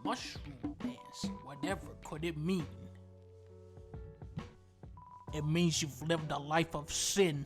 mushroom dance, whatever could it mean? It means you've lived a life of sin.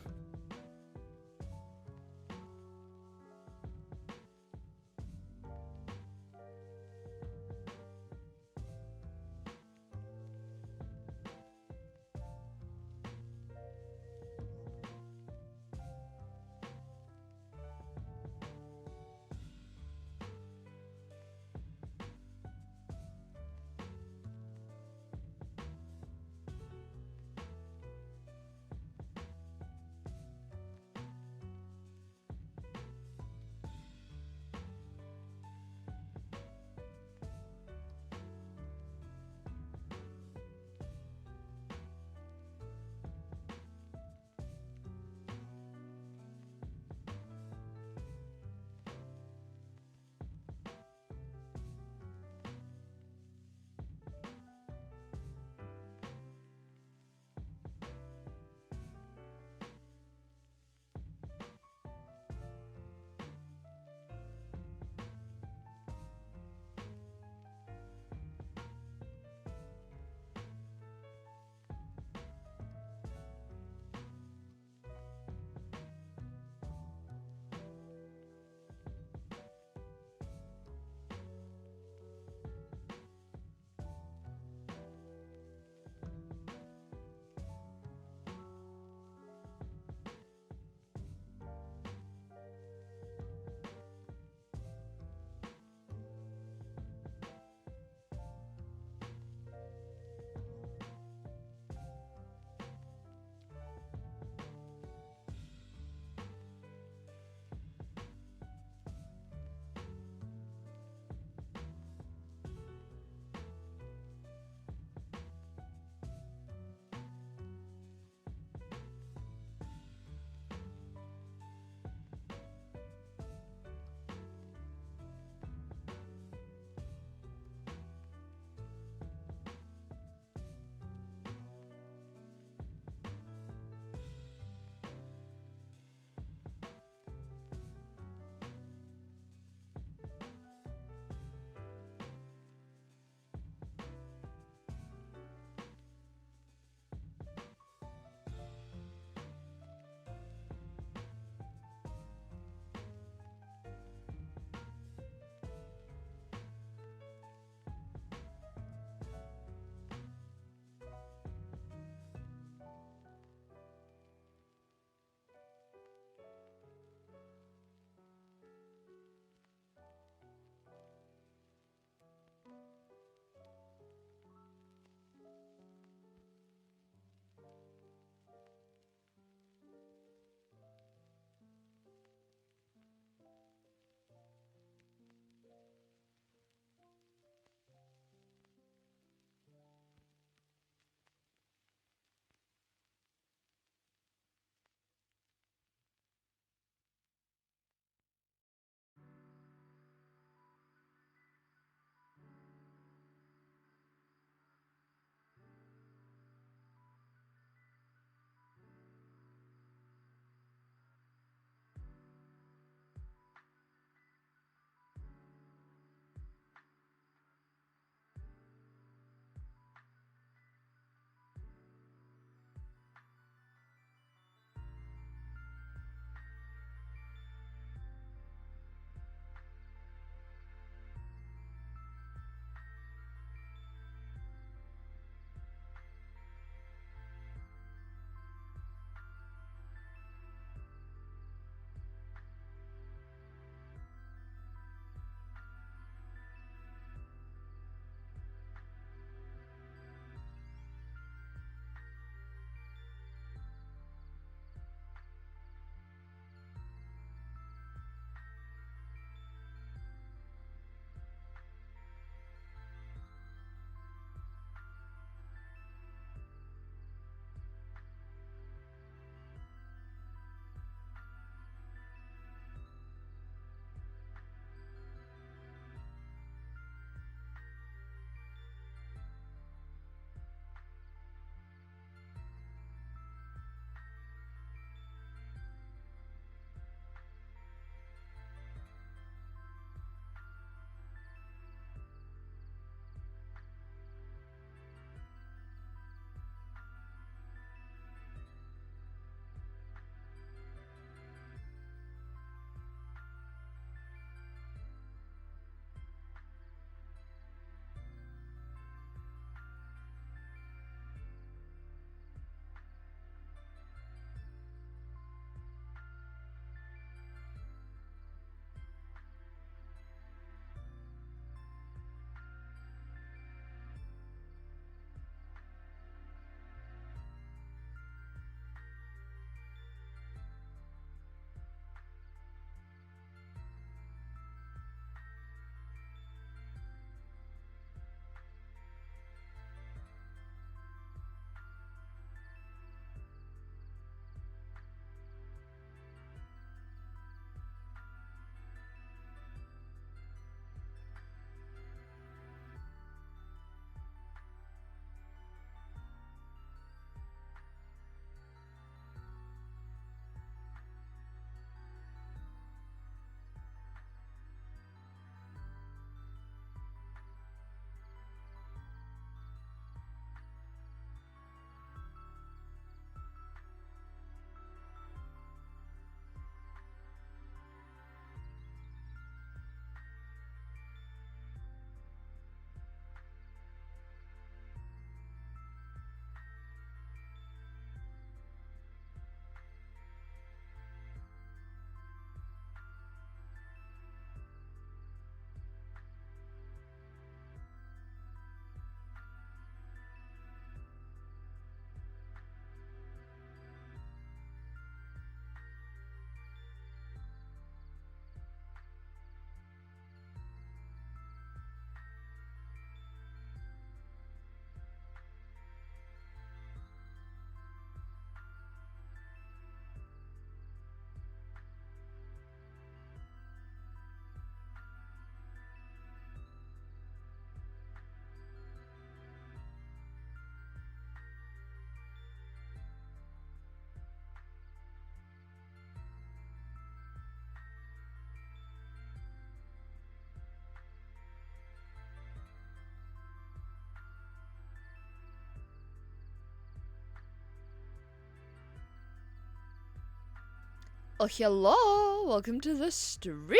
Oh, hello! Welcome to the stream!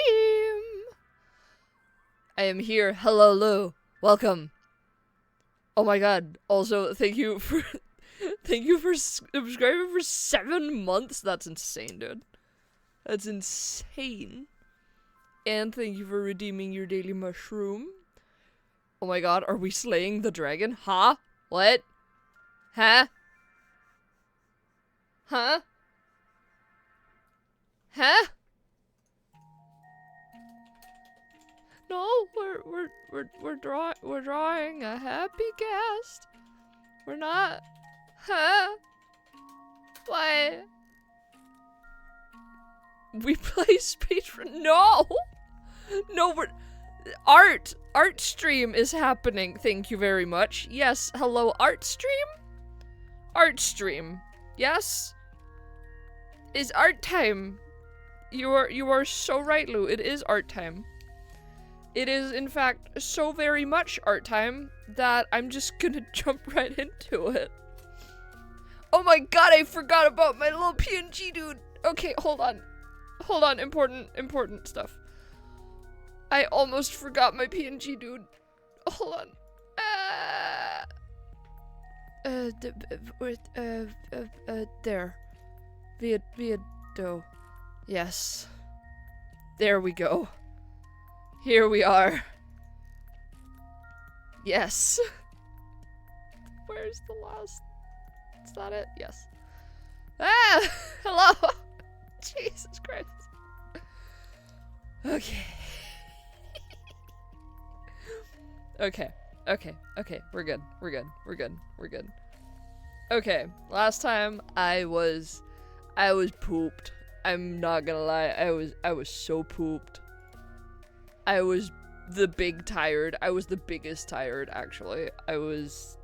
I am here. Hello, Lou. Welcome. Oh my god. Also, thank you for subscribing for 7 months. That's insane, dude. That's insane. And thank you for redeeming your daily mushroom. Oh my god, are we slaying the dragon? Huh? What? Huh? Huh? Huh? No, we're drawing a happy Ghast. We're not. Huh? What? We play speedrun. No! No, art stream is happening. Thank you very much. Yes, hello, art stream? Art stream. Yes? Is art time. You are so right, Lou. It is art time. It is, in fact, so very much art time that I'm just gonna jump right into it. Oh my god, I forgot about my little PNG dude. Okay, hold on. Hold on, important stuff. I almost forgot my PNG dude. Hold on. There. Viedo. Yes. There we go. Here we are. Yes. Where's the last? Is that it? Yes. Ah! Hello! Jesus Christ. Okay. Okay. We're good. Okay. Last time I was pooped. I'm not gonna lie. I was so pooped. I was the biggest tired, actually. I was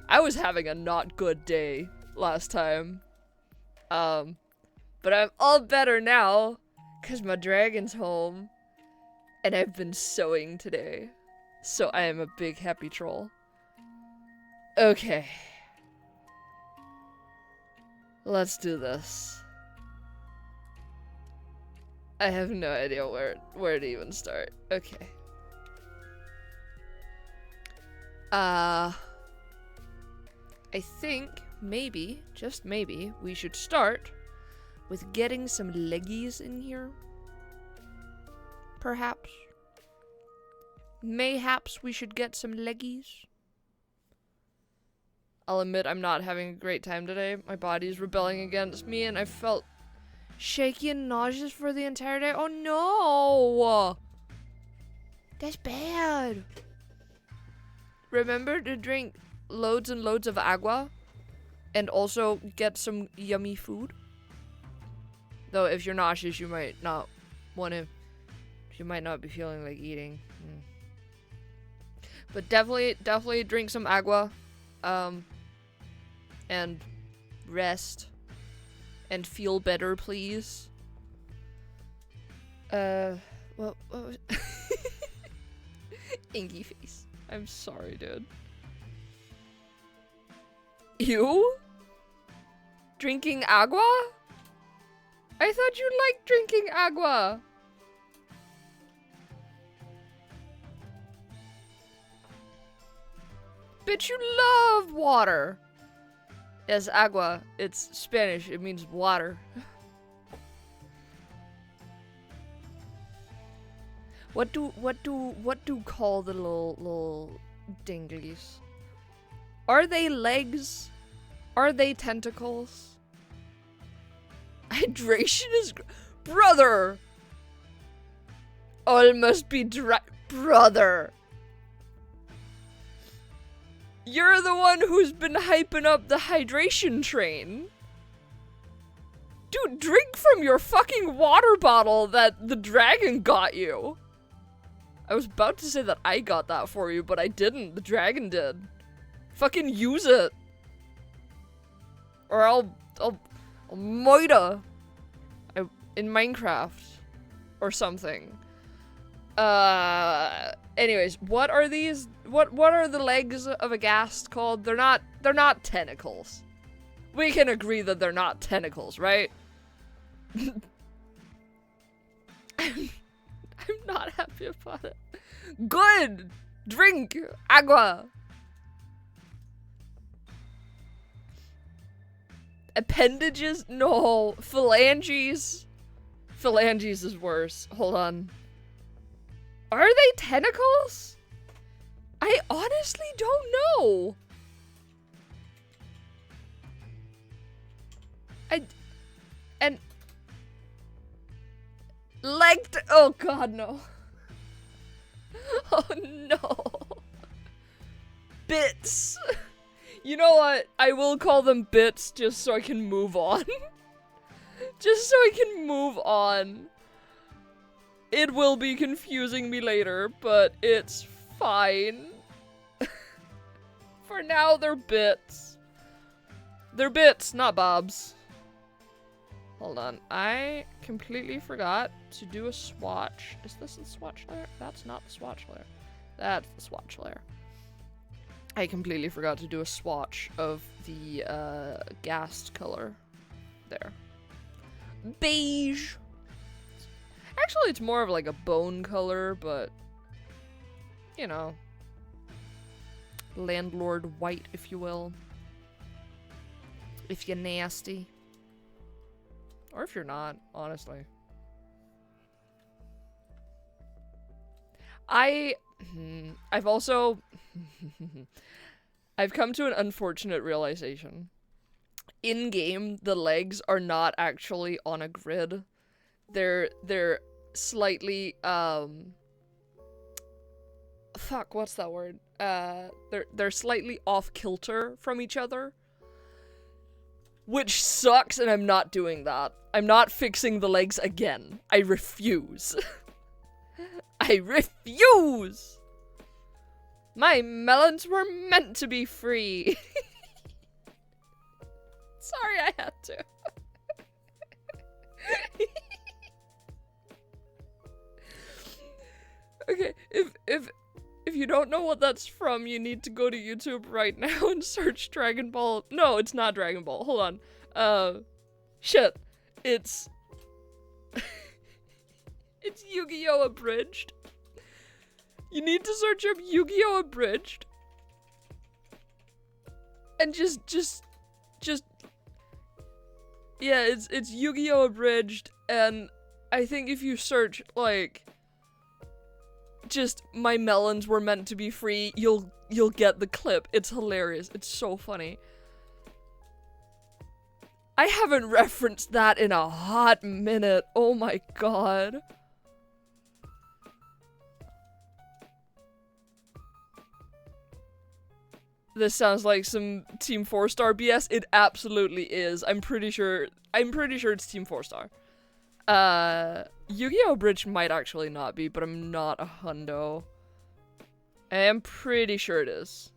having a not good day last time. But I'm all better now, cause my dragon's home, and I've been sewing today. So I am a big happy troll. Okay. Let's do this. I have no idea where to even start. Okay. I think maybe, just maybe, we should start with getting some leggies in here. Perhaps. Mayhaps we should get some leggies. I'll admit I'm not having a great time today. My body's rebelling against me and I felt shaky and nauseous for the entire day. Oh no! That's bad. Remember to drink loads and loads of agua and also get some yummy food. Though if you're nauseous, you might not want to, you might not be feeling like eating. But definitely drink some agua, and rest, and feel better, please. What was Inky face. I'm sorry, dude. You? Drinking agua? I thought you liked drinking agua. Bitch, you love water. Yes, agua. It's Spanish. It means water. What do call the little dinglies? Are they legs? Are they tentacles? Hydration is brother. All must be dry, brother. You're the one who's been hyping up the hydration train. Dude, drink from your fucking water bottle that the dragon got you. I was about to say that I got that for you, but I didn't. The dragon did. Fucking use it. Or I'll moida in Minecraft or something. Anyways, what are these? What are the legs of a ghast called? They're not tentacles. We can agree that they're not tentacles, right? happy about it. Good! Drink! Agua! Appendages? No. Phalanges? Phalanges is worse. Hold on. Are they tentacles? I honestly don't know. And legged. Oh god, no. Oh no. Bits. You know what? I will call them bits just so I can move on. Just so I can move on. It will be confusing me later, but it's fine. For now, they're bits. They're bits, not bobs. Hold on. I completely forgot to do a swatch. Is this the swatch layer? That's not the swatch layer. That's the swatch layer. I completely forgot to do a swatch of the Ghast color. There. Beige. Actually, it's more of like a bone color, but you know, landlord white, if you will. If you're nasty. Or if you're not, honestly. I've also I've come to an unfortunate realization. In game, the legs are not actually on a grid. They're slightly fuck, what's that word? They're slightly off kilter from each other. Which sucks, and I'm not doing that. I'm not fixing the legs again. I refuse. I refuse! My melons were meant to be free. Sorry, I had to. Okay, if you don't know what that's from, you need to go to YouTube right now and search Dragon Ball. No, it's not Dragon Ball. Hold on. Shit. It's it's Yu-Gi-Oh! Abridged. You need to search up Yu-Gi-Oh! Abridged. And just yeah, it's Yu-Gi-Oh! Abridged, and I think if you search like just my melons were meant to be free, you'll get the clip. It's hilarious. It's so funny. I haven't referenced that in a hot minute. Oh my god. This sounds like some Team 4-star BS. It absolutely is. I'm pretty sure it's Team 4-star. Yu-Gi-Oh! Bridge might actually not be, but I'm not a hundo. I am pretty sure it is.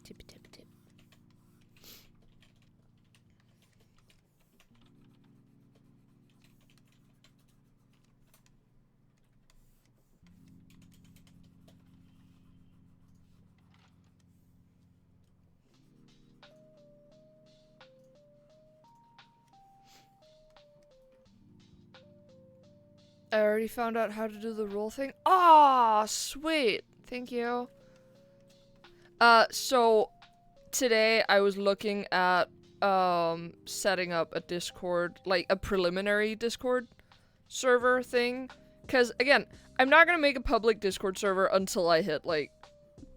Tip, tip, tip. I already found out how to do the roll thing. Ah, sweet. Thank you. So today I was looking at setting up a Discord, like a preliminary Discord server thing, cuz again, I'm not going to make a public Discord server until I hit like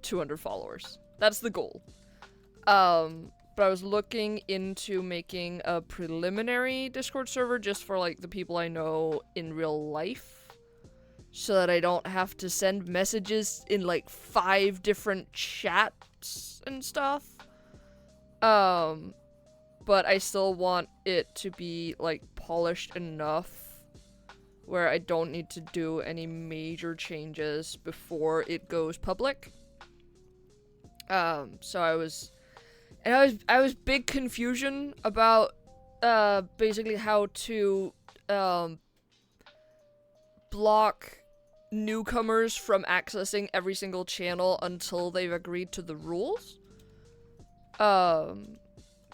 200 followers. That's the goal. But I was looking into making a preliminary Discord server just for like the people I know in real life, so that I don't have to send messages in like 5 different chat parts and stuff. But I still want it to be, like, polished enough where I don't need to do any major changes before it goes public. So I was big confusion about, basically how to, block newcomers from accessing every single channel until they've agreed to the rules.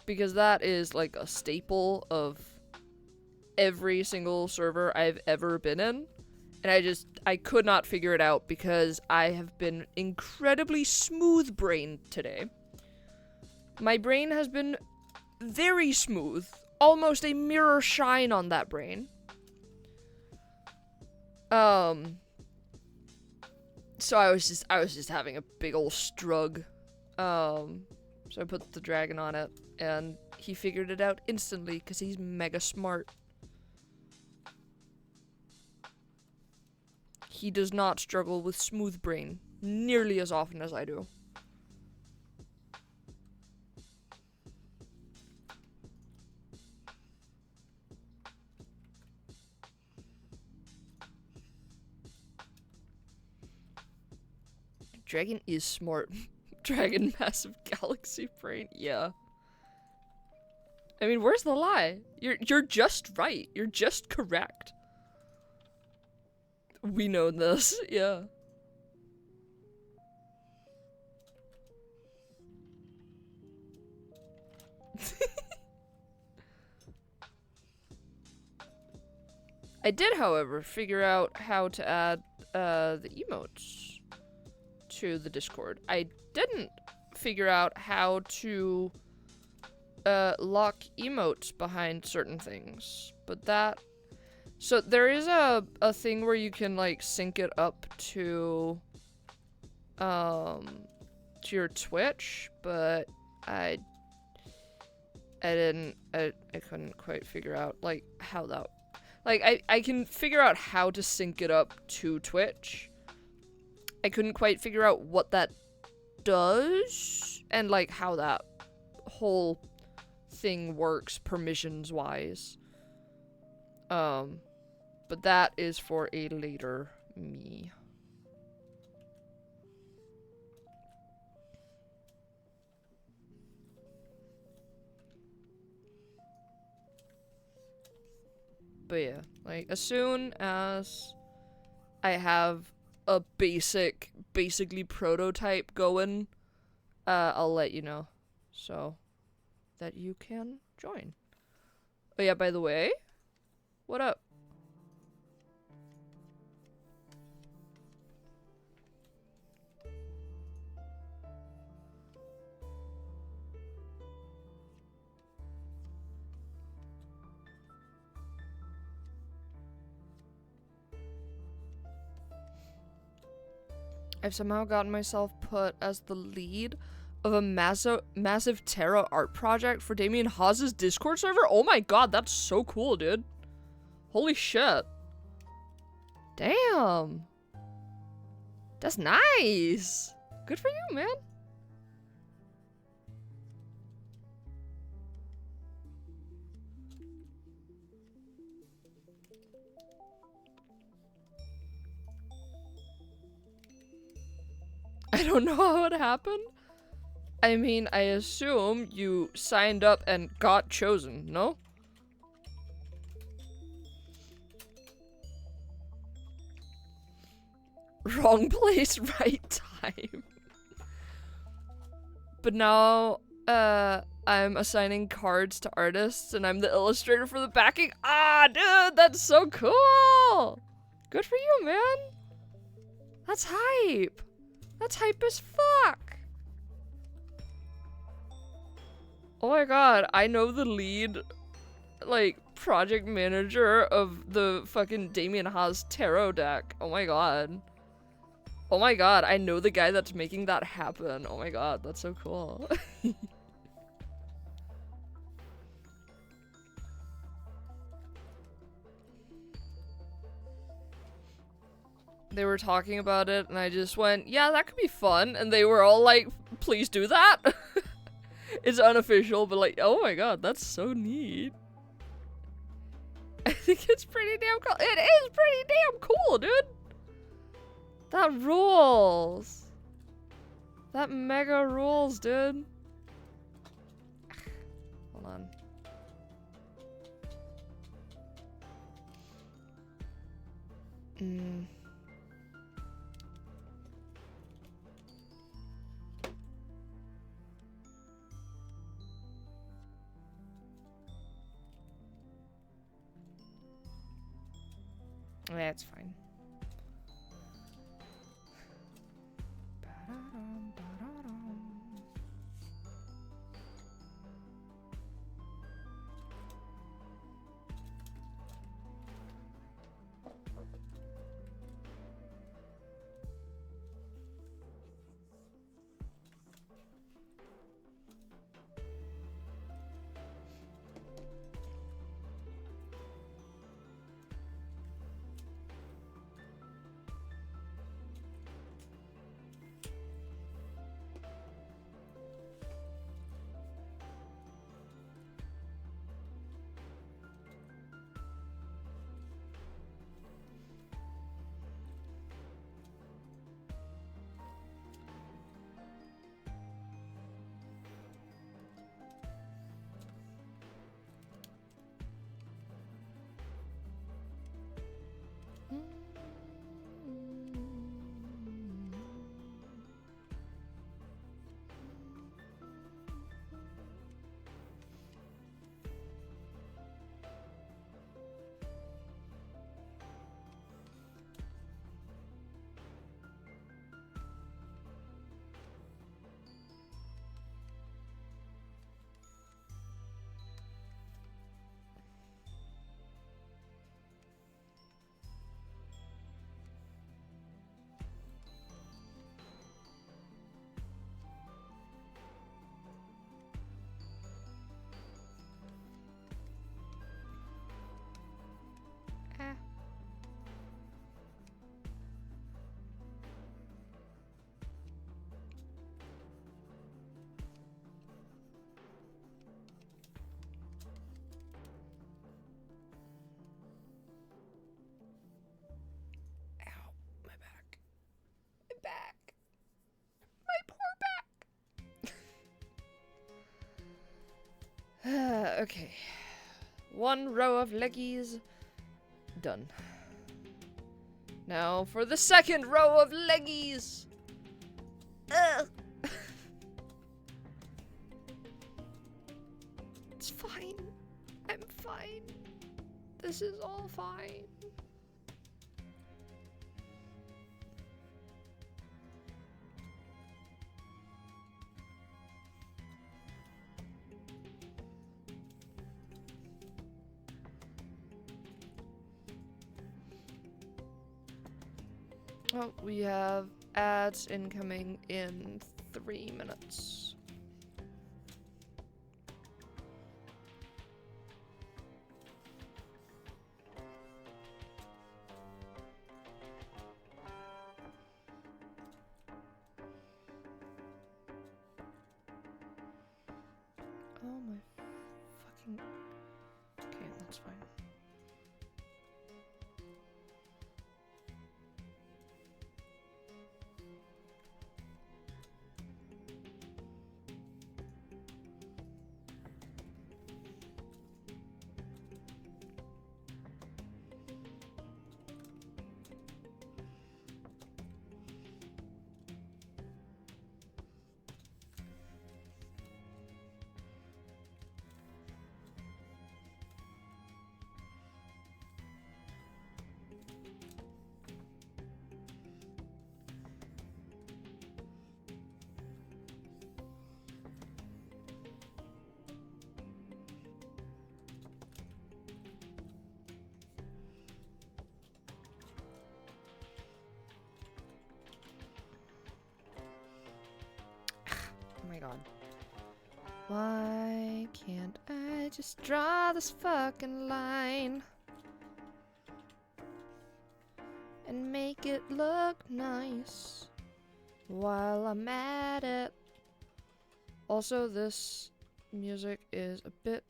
Because that is, like, a staple of every single server I've ever been in. And I could not figure it out because I have been incredibly smooth-brained today. My brain has been very smooth. Almost a mirror shine on that brain. So I was just having a big ol' strug. So I put the dragon on it, and he figured it out instantly because he's mega smart. He does not struggle with smooth brain nearly as often as I do. Dragon is smart. Dragon massive galaxy brain, yeah. I mean, where's the lie? You're just right. You're just correct. We know this, yeah. I did, however, figure out how to add the emotes to the Discord. I didn't figure out how to lock emotes behind certain things, but that... So there is a thing where you can, like, sync it up to your Twitch, but I couldn't quite figure out, like, how that... Like, I can figure out how to sync it up to Twitch. I couldn't quite figure out what that does, and, like, how that whole thing works permissions-wise. But that is for a later me. But yeah, like, as soon as I have a basically prototype going, I'll let you know, so that you can join. Oh yeah, by the way, what up? I've somehow gotten myself put as the lead of a massive Terra art project for Damien Haas's Discord server? Oh my god, that's so cool, dude. Holy shit. Damn. That's nice. Good for you, man. I don't know how it happened. I mean, I assume you signed up and got chosen, no? Wrong place, right time. But now, I'm assigning cards to artists and I'm the illustrator for the backing. Ah, dude, that's so cool! Good for you, man. That's hype. That's hype as fuck. Oh my god, I know the lead, like, project manager of the fucking Damien Haas tarot deck. Oh my god. Oh my god, I know the guy that's making that happen. Oh my god, that's so cool. they were talking about it, and I just went, yeah, that could be fun. And they were all like, please do that. It's unofficial, but like, oh my god, that's so neat. I think it's pretty damn cool. It is pretty damn cool, dude. That rules. That mega rules, dude. Hold on. That's fine. Back. My poor back. Okay. One row of leggies. Done. Now for the second row of leggies. It's fine. I'm fine. This is all fine. Oh, we have ads incoming in 3 minutes. Oh my fucking... Okay, that's fine. Oh my god. Why can't I just draw this fucking line? and make it look nice while I'm at it. Also, this music is a bit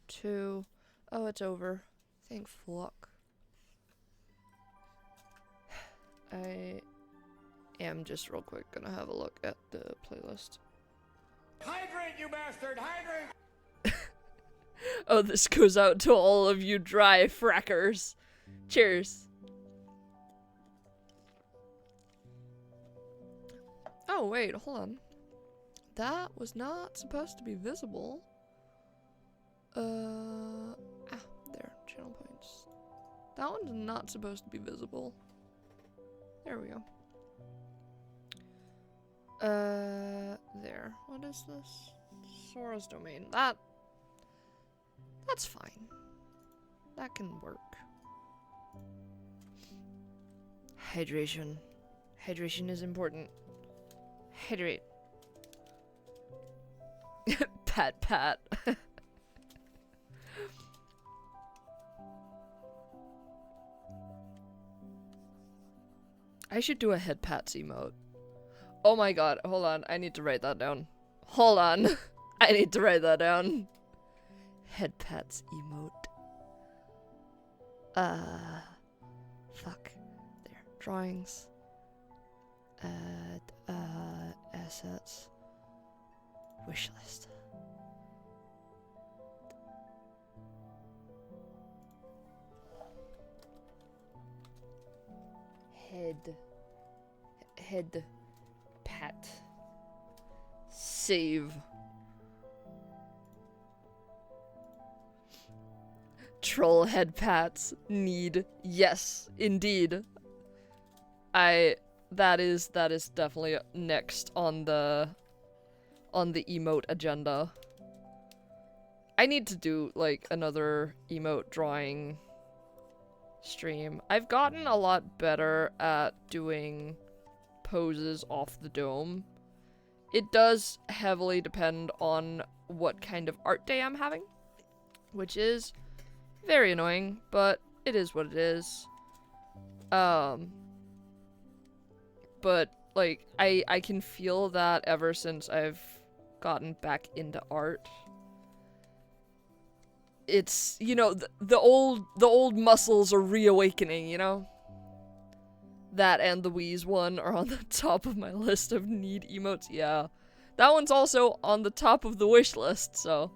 too... Oh, it's over. Thank fuck. I am just real quick gonna have a look at the playlist. Hydrate, you bastard! Hydrate! Oh, this goes out to all of you dry frackers. Cheers. Oh, wait, hold on. That was not supposed to be visible. There, channel points. That one's not supposed to be visible. There we go. There. What is this? Sora's domain. That's fine. That can work. Hydration. Hydration is important. Hydrate. Pat pat. I should do a head pats emote. Oh my god, hold on, I need to write that down. Hold on. I need to write that down. Head pats emote. Fuck. There. Drawings. Assets. Wishlist. Head pat. Save. Troll head pats need. Yes, indeed. That is definitely next on the emote agenda. I need to do like another emote drawing stream. I've gotten a lot better at doing poses off the dome. It does heavily depend on what kind of art day I'm having, which is very annoying, but it is what it is. But like I can feel that ever since I've gotten back into art. It's, you know, the old muscles are reawakening, you know? That and the Wheeze one are on the top of my list of need emotes. Yeah. That one's also on the top of the wish list, so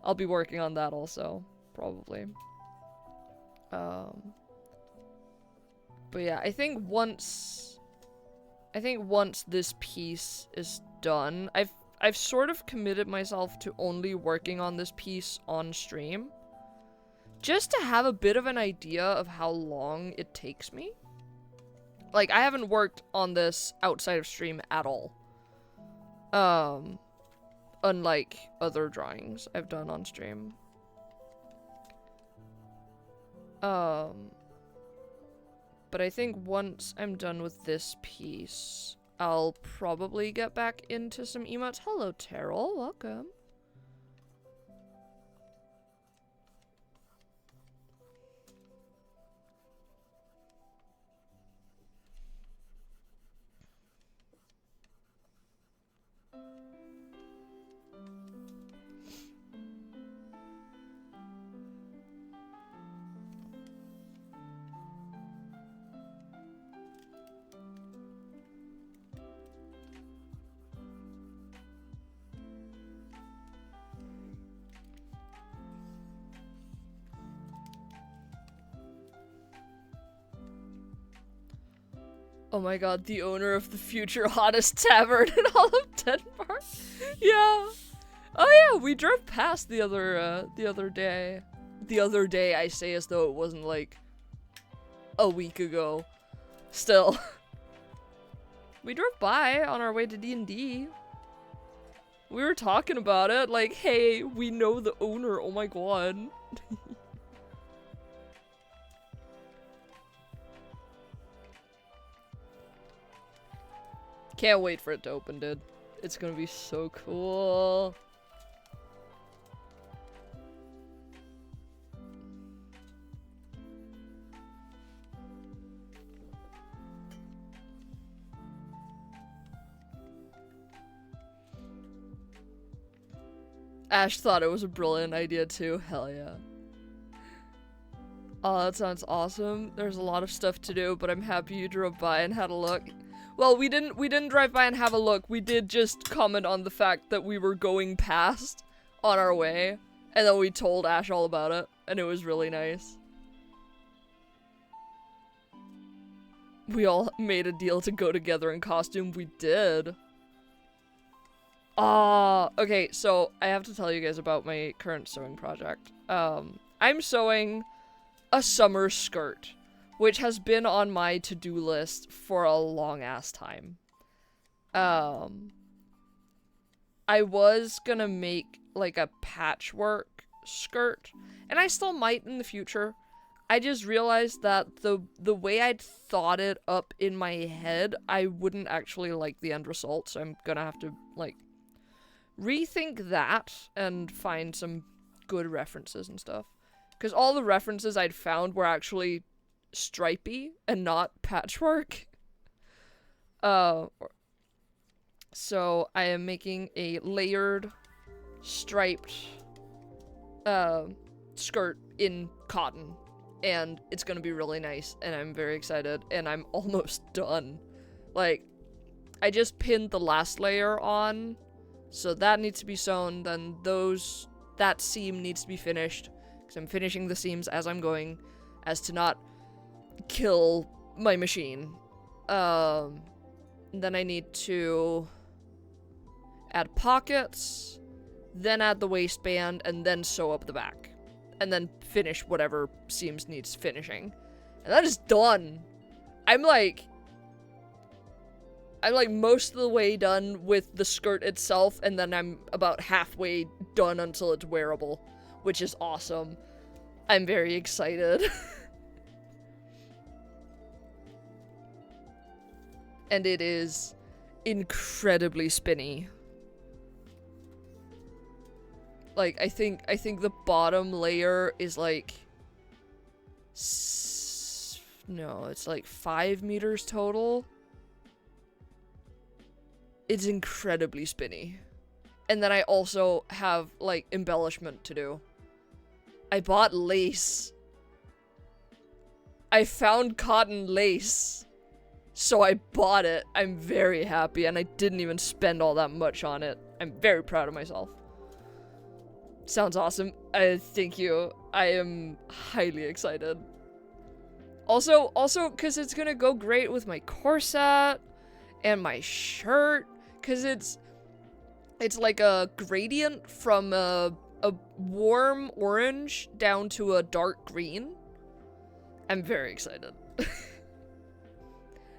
I'll be working on that also, probably. But yeah, I think once this piece is done, I've sort of committed myself to only working on this piece on stream, just to have a bit of an idea of how long it takes me. Like, I haven't worked on this outside of stream at all. Unlike other drawings I've done on stream. But I think once I'm done with this piece, I'll probably get back into some emotes. Hello, Terrell. Welcome. Oh my god, the owner of the future hottest tavern in all of Denmark. Yeah. Oh yeah, we drove past the other day. The other day, I say as though it wasn't like a week ago. Still. We drove by on our way to D&D. We were talking about it, like, hey, we know the owner, oh my god. Can't wait for it to open, dude. It's gonna be so cool. Ash thought it was a brilliant idea too. Hell yeah. Oh, that sounds awesome. There's a lot of stuff to do, but I'm happy you drove by and had a look. Well, we didn't drive by and have a look. We did just comment on the fact that we were going past on our way, and then we told Ash all about it, and it was really nice. We all made a deal to go together in costume. We did. Okay, so I have to tell you guys about my current sewing project. I'm sewing a summer skirt, which has been on my to-do list for a long-ass time. I was gonna make, like, a patchwork skirt, and I still might in the future. I just realized that the way I'd thought it up in my head, I wouldn't actually like the end result, so I'm gonna have to, like, rethink that and find some good references and stuff. Because all the references I'd found were actually stripey and not patchwork. So I am making a layered, striped, skirt in cotton. And it's gonna be really nice, and I'm very excited, and I'm almost done. Like, I just pinned the last layer on, so that needs to be sewn, then that seam needs to be finished. I'm finishing the seams as I'm going, as to not kill my machine. Then I need to add pockets, then add the waistband, and then sew up the back. And then finish whatever seams needs finishing. And that is done. I'm like most of the way done with the skirt itself, and then I'm about halfway done until it's wearable, which is awesome. I'm very excited. And it is incredibly spinny. Like, I think the bottom layer is like no, it's like 5 meters total. It's incredibly spinny. And then I also have, like, embellishment to do. I bought lace. I found cotton lace. So I bought it. I'm very happy, and I didn't even spend all that much on it. I'm very proud of myself. Sounds awesome. Thank you. I am highly excited. Also, because it's gonna go great with my corset and my shirt, because it's like a gradient from a warm orange down to a dark green. I'm very excited.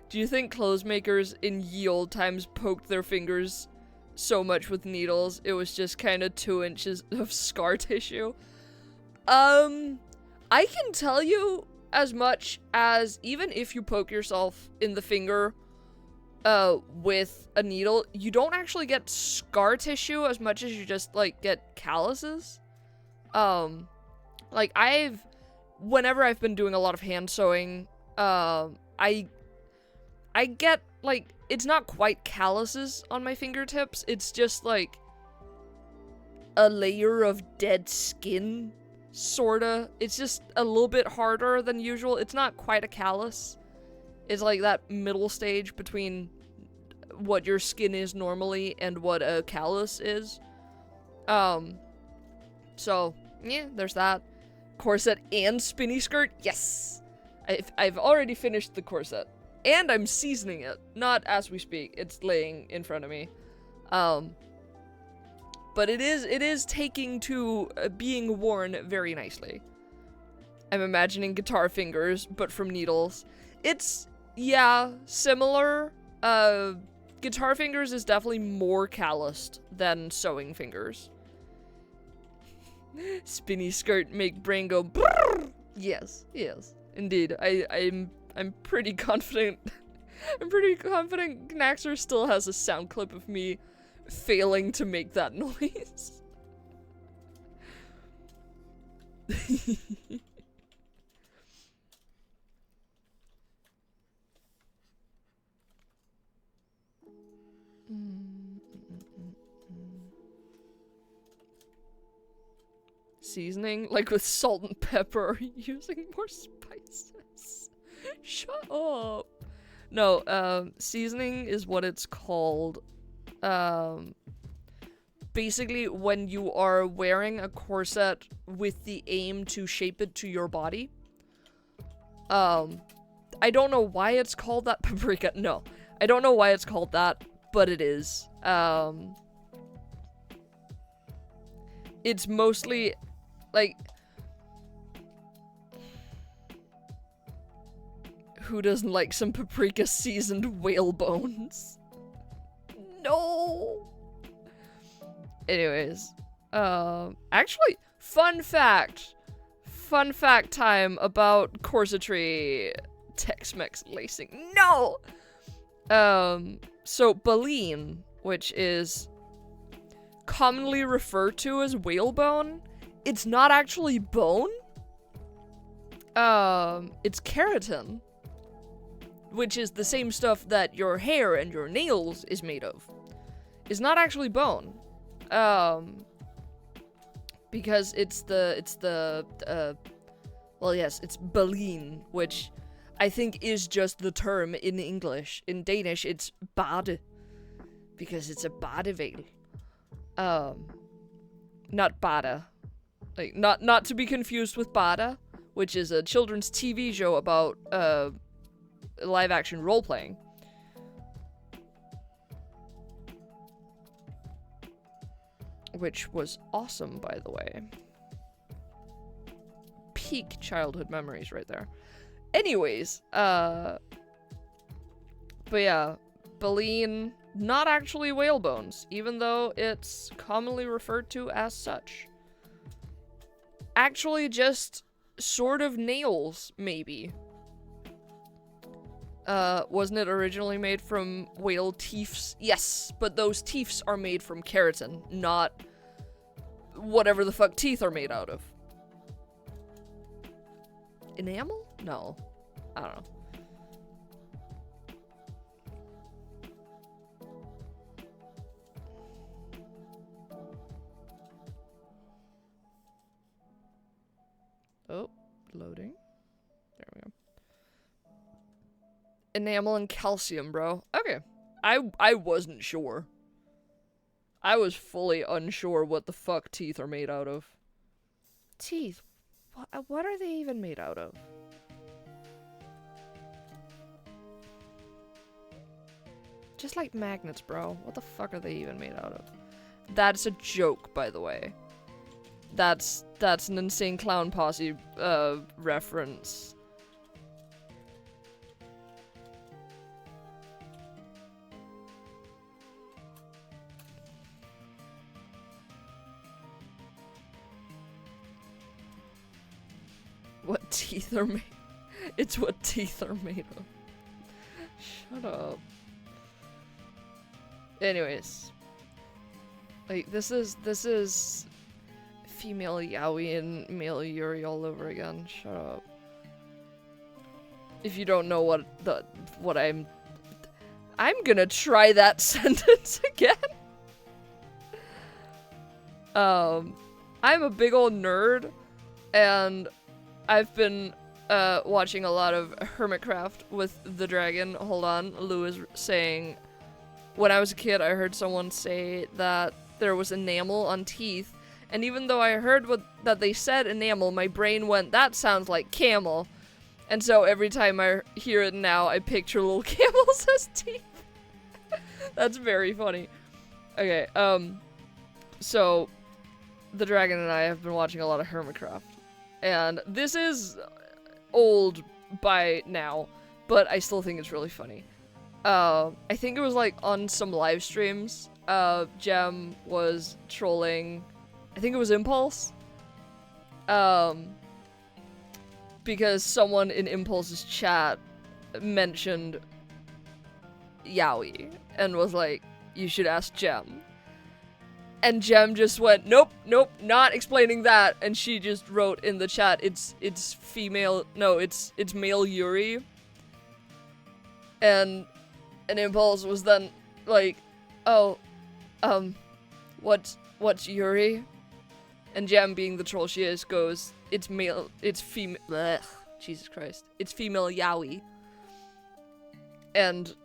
Do you think clothes makers in ye olde times poked their fingers so much with needles it was just kind of 2 inches of scar tissue? I can tell you as much as even if you poke yourself in the finger with a needle, you don't actually get scar tissue as much as you just, like, get calluses. Like, whenever I've been doing a lot of hand sewing, I get, like, it's not quite calluses on my fingertips, it's just, like, a layer of dead skin, sorta. It's just a little bit harder than usual. It's not quite a callus. It's like that middle stage between what your skin is normally and what a callus is. So, yeah, there's that. Corset and spinny skirt, yes! I've already finished the corset. And I'm seasoning it. Not as we speak. It's laying in front of me. But it is taking to being worn very nicely. I'm imagining guitar fingers, but from needles. It's, yeah, similar. Guitar fingers is definitely more calloused than sewing fingers. Spinny skirt make brain go brrr. Yes, indeed. I'm pretty confident. I'm pretty confident Knaxer still has a sound clip of me failing to make that noise. seasoning, like with salt and pepper, or using more spices. Shut up. No, seasoning is what it's called. Basically when you are wearing a corset with the aim to shape it to your body. I don't know why it's called that. Paprika. No, I don't know why it's called that, but it is. It's mostly, like, who doesn't like some paprika seasoned whale bones? No! Anyways, actually, fun fact time about corsetry Tex-Mex lacing. No! So baleen, which is commonly referred to as whalebone, it's not actually bone. It's keratin, which is the same stuff that your hair and your nails is made of. It's not actually bone. Because it's baleen, which I think is just the term in English. In Danish, it's bade, because it's a badeveil. Not bada. Like, not to be confused with Bada, which is a children's TV show about, live-action role-playing. Which was awesome, by the way. Peak childhood memories right there. Anyways, but yeah, baleen, not actually whale bones, even though it's commonly referred to as such. Actually just sort of nails, maybe. Wasn't it originally made from whale teeths? Yes, but those teeths are made from keratin, not whatever the fuck teeth are made out of. Enamel? No. I don't know. Oh, loading. There we go. Enamel and calcium, bro. Okay. I wasn't sure. I was fully unsure what the fuck teeth are made out of. Teeth? What are they even made out of? Just like magnets, bro. What the fuck are they even made out of? That's a joke, by the way. That's an Insane Clown Posse, reference. What teeth are made? It's what teeth are made of. Shut up. Anyways. Like, this is female yaoi and male yuri all over again. Shut up. If you don't know what I'm gonna try that sentence again. I'm a big old nerd, and I've been watching a lot of Hermitcraft with the dragon. Hold on, Lou is saying, when I was a kid, I heard someone say that there was enamel on teeth, and even though I heard that they said enamel, my brain went, that sounds like camel. And so every time I hear it now, I picture little camels as teeth. That's very funny. Okay, so the dragon and I have been watching a lot of Hermitcraft. And this is old by now, but I still think it's really funny. I think it was like on some live streams, Gem was trolling, I think it was Impulse, because someone in Impulse's chat mentioned yaoi, and was like, you should ask Gem. And Gem just went, nope, not explaining that, and she just wrote in the chat, it's male yuri. And Impulse was then like, oh, what's yuri? And Jam, being the troll she is, goes, it's male, it's female, Jesus Christ. It's female yaoi. And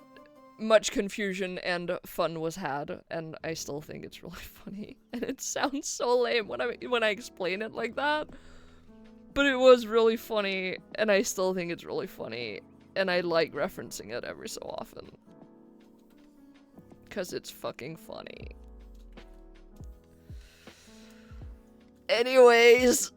much confusion and fun was had, and I still think it's really funny. And it sounds so lame when I explain it like that. But it was really funny, and I still think it's really funny. And I like referencing it every so often. 'Cause it's fucking funny. Anyways.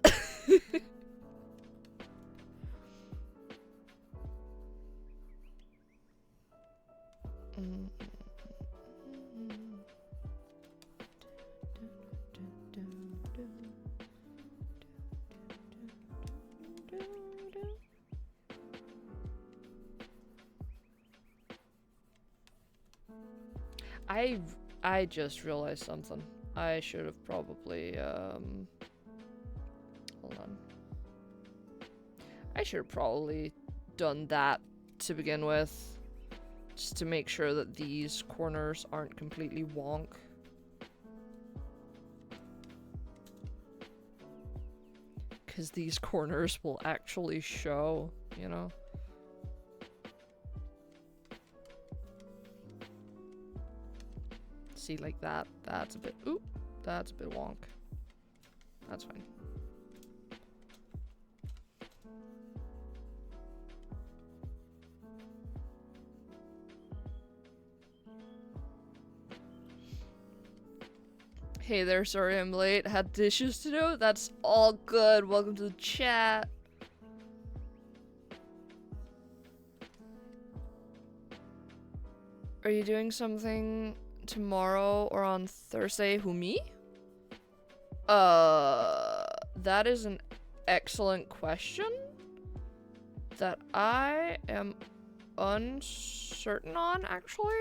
I just realized something. I should have probably, hold on. I should have probably done that to begin with. Just to make sure that these corners aren't completely wonk. Because these corners will actually show, you know? See, like that. That's a bit, oop, that's a bit wonk. That's fine. Hey there, sorry I'm late. Had dishes to do. That's all good. Welcome to the chat. Are you doing something tomorrow or on Thursday? Who, me? That is an excellent question that I am uncertain on, actually.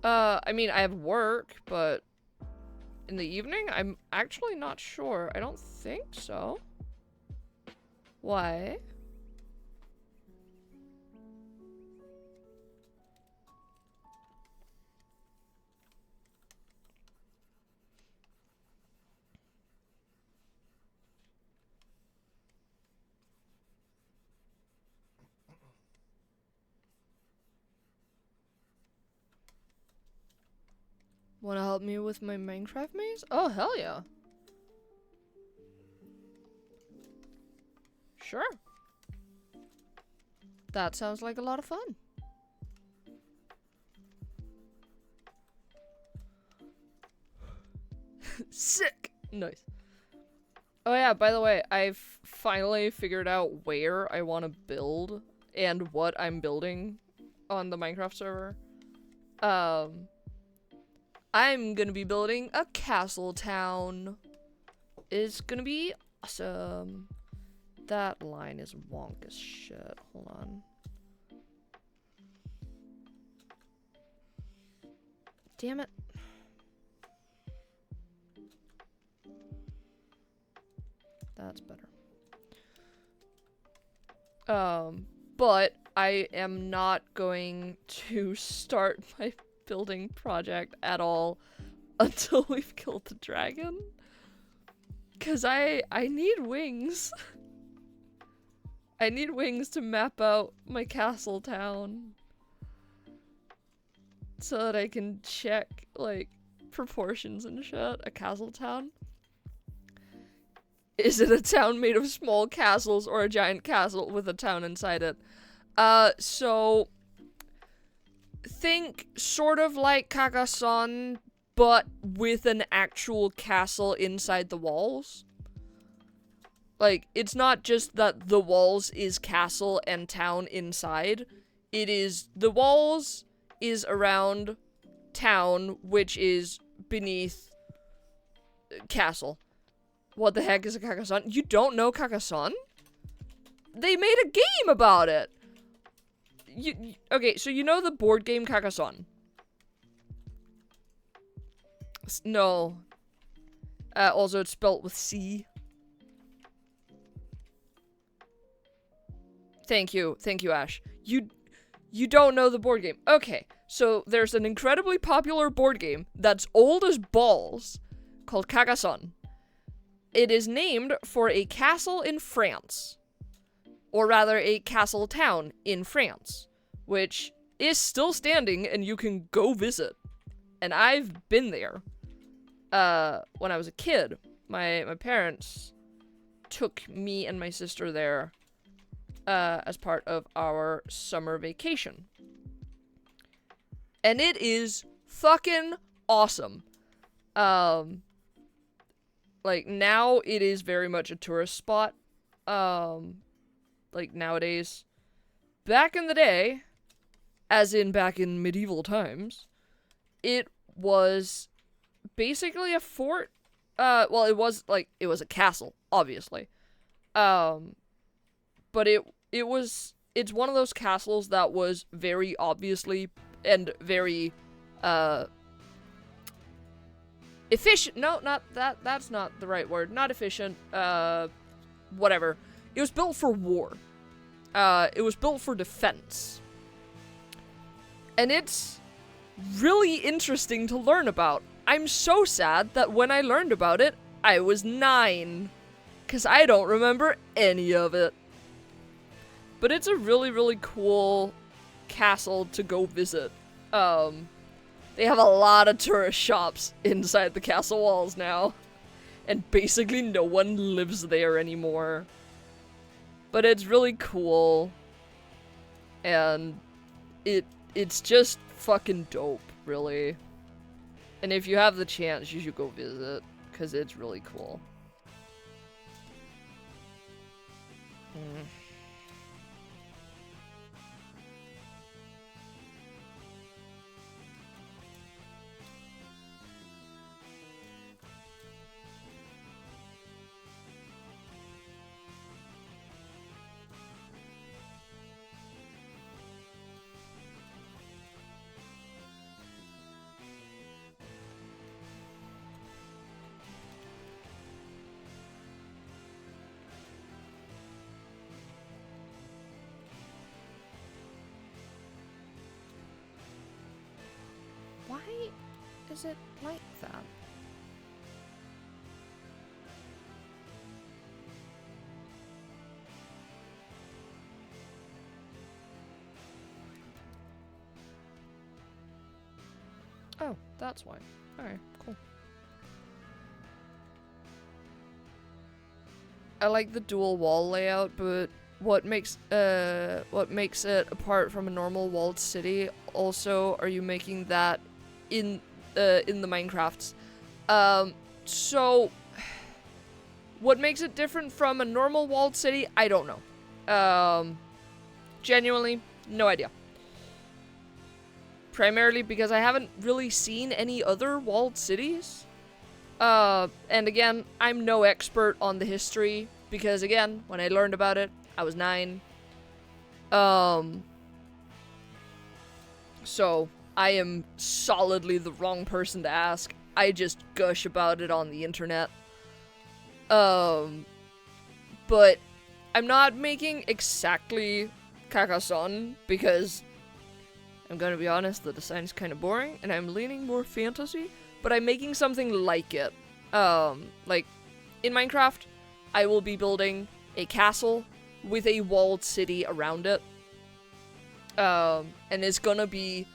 I mean, I have work, but in the evening, I'm actually not sure. I don't think so. Why? Wanna help me with my Minecraft maze? Oh, hell yeah. Sure. That sounds like a lot of fun. Sick! Nice. Oh yeah, by the way, I've finally figured out where I want to build and what I'm building on the Minecraft server. I'm gonna be building a castle town. It's gonna be awesome. That line is wonk as shit. Hold on. Damn it. That's better. But I am not going to start my building project at all until we've killed the dragon. 'Cause I need wings. I need wings to map out my castle town. So that I can check, like, proportions and shit. A castle town. Is it a town made of small castles or a giant castle with a town inside it? So think sort of like Carcassonne, but with an actual castle inside the walls. Like, it's not just that the walls is castle and town inside. It is, the walls is around town, which is beneath castle. What the heck is a Carcassonne? You don't know Carcassonne? They made a game about it! Okay, so you know the board game Carcassonne? No. Also, it's spelt with C. Thank you, Ash. You don't know the board game. Okay, so there's an incredibly popular board game that's old as balls called Carcassonne. it is named for a castle in France. Or rather, a castle town in France, which is still standing and you can go visit. And I've been there. When I was a kid, my parents took me and my sister there as part of our summer vacation. And it is fucking awesome. Like, now it is very much a tourist spot. Like, nowadays. Back in the day, as in back in medieval times, it was basically a fort. Well, it was a castle, obviously. But it's one of those castles that was very obviously and very, efficient. No, not that. That's not the right word. Not efficient. Whatever. It was built for war. It was built for defense. And it's really interesting to learn about. I'm so sad that when I learned about it, I was 9. 'Cause I don't remember any of it. But it's a really, really cool castle to go visit. They have a lot of tourist shops inside the castle walls now. And basically no one lives there anymore. But it's really cool. And it's just fucking dope, really. And if you have the chance, you should go visit, because it's really cool. Why is it like that? Oh, that's why. Alright, cool. I like the dual wall layout, but what makes it apart from a normal walled city? Also, are you making that in the Minecrafts? So what makes it different from a normal walled city? I don't know. Genuinely, no idea. Primarily because I haven't really seen any other walled cities. And again, I'm no expert on the history, because again, when I learned about it, I was 9. So I am solidly the wrong person to ask. I just gush about it on the internet. But I'm not making exactly Carcassonne, because I'm gonna be honest, the design's kind of boring, and I'm leaning more fantasy, but I'm making something like it. Like, in Minecraft, I will be building a castle with a walled city around it. And it's gonna be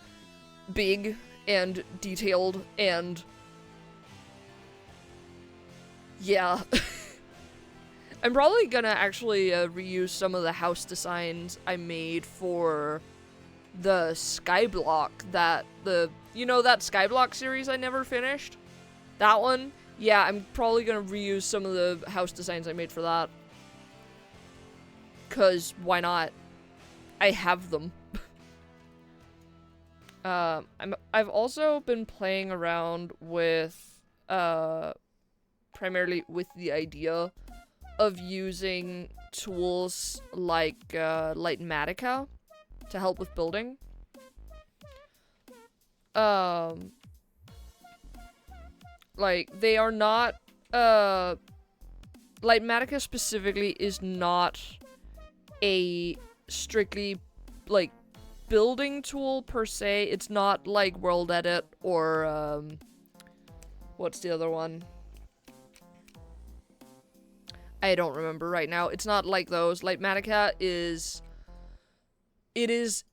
big and detailed and... yeah. I'm probably gonna actually reuse some of the house designs I made for the Skyblock, that that Skyblock series I never finished? That one? Yeah, I'm probably gonna reuse some of the house designs I made for that. 'Cause why not? I have them. I've also been playing around with, primarily with the idea of using tools like, Lightmatica to help with building. Like, they are not, Lightmatica specifically is not a strictly, like, building tool per se. It's not like World Edit or, what's the other one? I don't remember right now. It's not like those. Litematica is... It is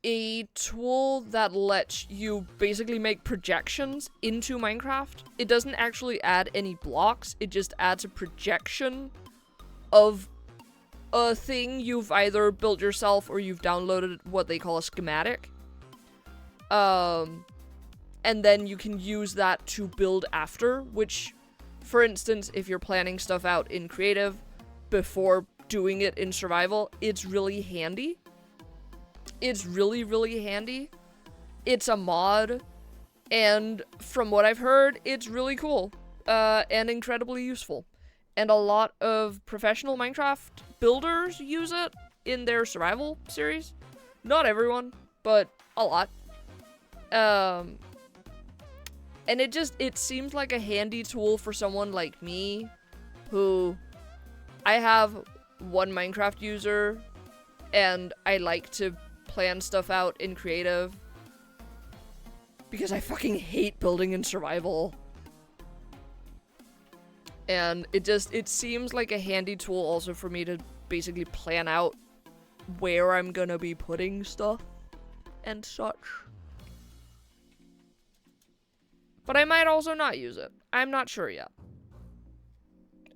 a tool that lets you basically make projections into Minecraft. It doesn't actually add any blocks. It just adds a projection of a thing you've either built yourself or you've downloaded what they call a schematic. And then you can use that to build after, which, for instance, if you're planning stuff out in creative before doing it in survival, it's really handy. It's really, really handy. It's a mod, and from what I've heard, it's really cool, and incredibly useful. And a lot of professional Minecraft builders use it in their survival series. Not everyone, but a lot. And it seems like a handy tool for someone like me, who I have one Minecraft user, and I like to plan stuff out in creative because I fucking hate building in survival. And it seems like a handy tool also for me to basically plan out where I'm gonna be putting stuff and such. But I might also not use it. I'm not sure yet.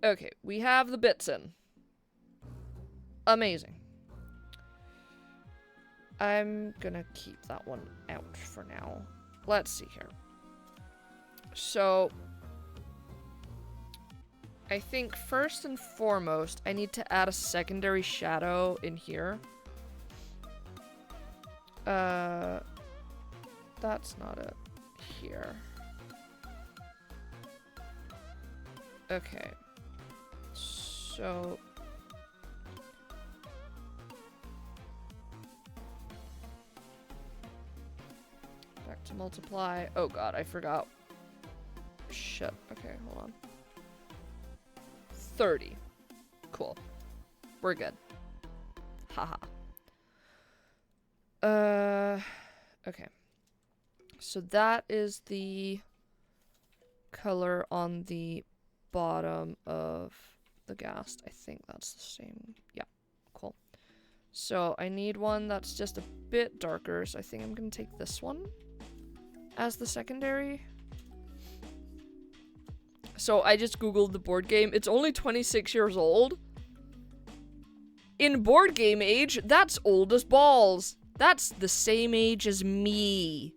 Okay, we have the bits in. Amazing. I'm gonna keep that one out for now. Let's see here. So, I think first and foremost, I need to add a secondary shadow in here. That's not it. Here. Okay. So... back to multiply. Oh god, I forgot. Shit. Okay, hold on. 30. Cool. We're good. Haha. Okay. So that is the color on the bottom of the Ghast. I think that's the same. Yeah. Cool. So I need one that's just a bit darker, so I think I'm gonna take this one as the secondary. So I just googled the board game. It's only 26 years old. In board game age, that's old as balls. That's the same age as me.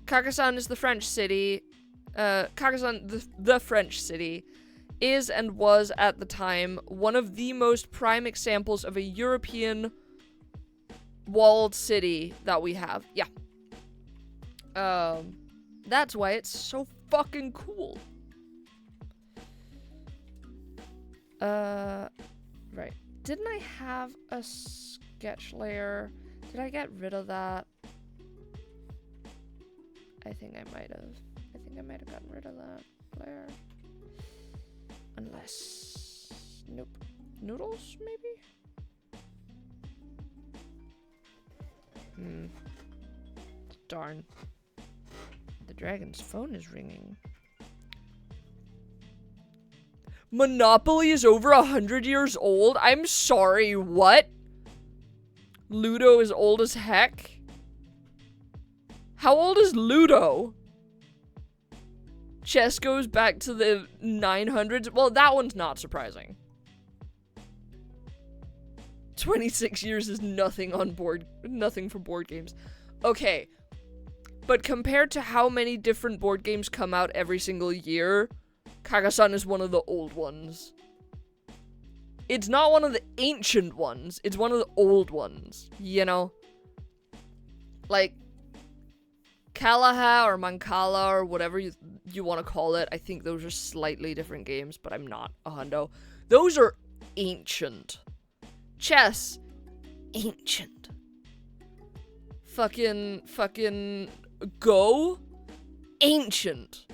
Carcassonne is the French city. Carcassonne, the French city, is and was at the time one of the most prime examples of a European walled city that we have. Yeah. That's why it's so fucking cool. Right. Didn't I have a sketch layer? Did I get rid of that? I think I might have. I think I might have gotten rid of that layer. Unless... Nope. Noodles, maybe? Darn. The dragon's phone is ringing. Monopoly is over 100 years old? I'm sorry, what? Ludo is old as heck? How old is Ludo? Chess goes back to the 900s? Well, that one's not surprising. 26 years is nothing for board games. Okay. But compared to how many different board games come out every single year, Carcassonne is one of the old ones. It's not one of the ancient ones, it's one of the old ones, you know? Like, Kalaha or Mancala or whatever you want to call it, I think those are slightly different games, but I'm not a hundo. Those are ancient. Chess, ancient. Fucking Go, ancient.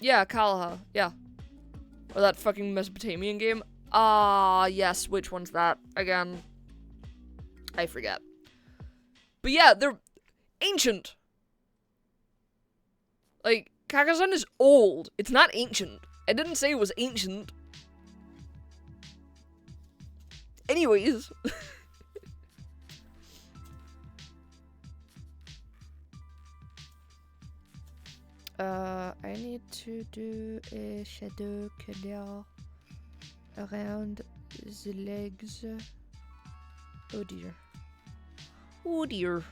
Yeah, Kalaha, yeah. Or that fucking Mesopotamian game. Ah, yes, which one's that? Again, I forget. But yeah, they're ancient. Like, Carcassonne is old. It's not ancient. I didn't say it was ancient. Anyways. I need to do a shadow color around the legs. Oh dear. Oh dear.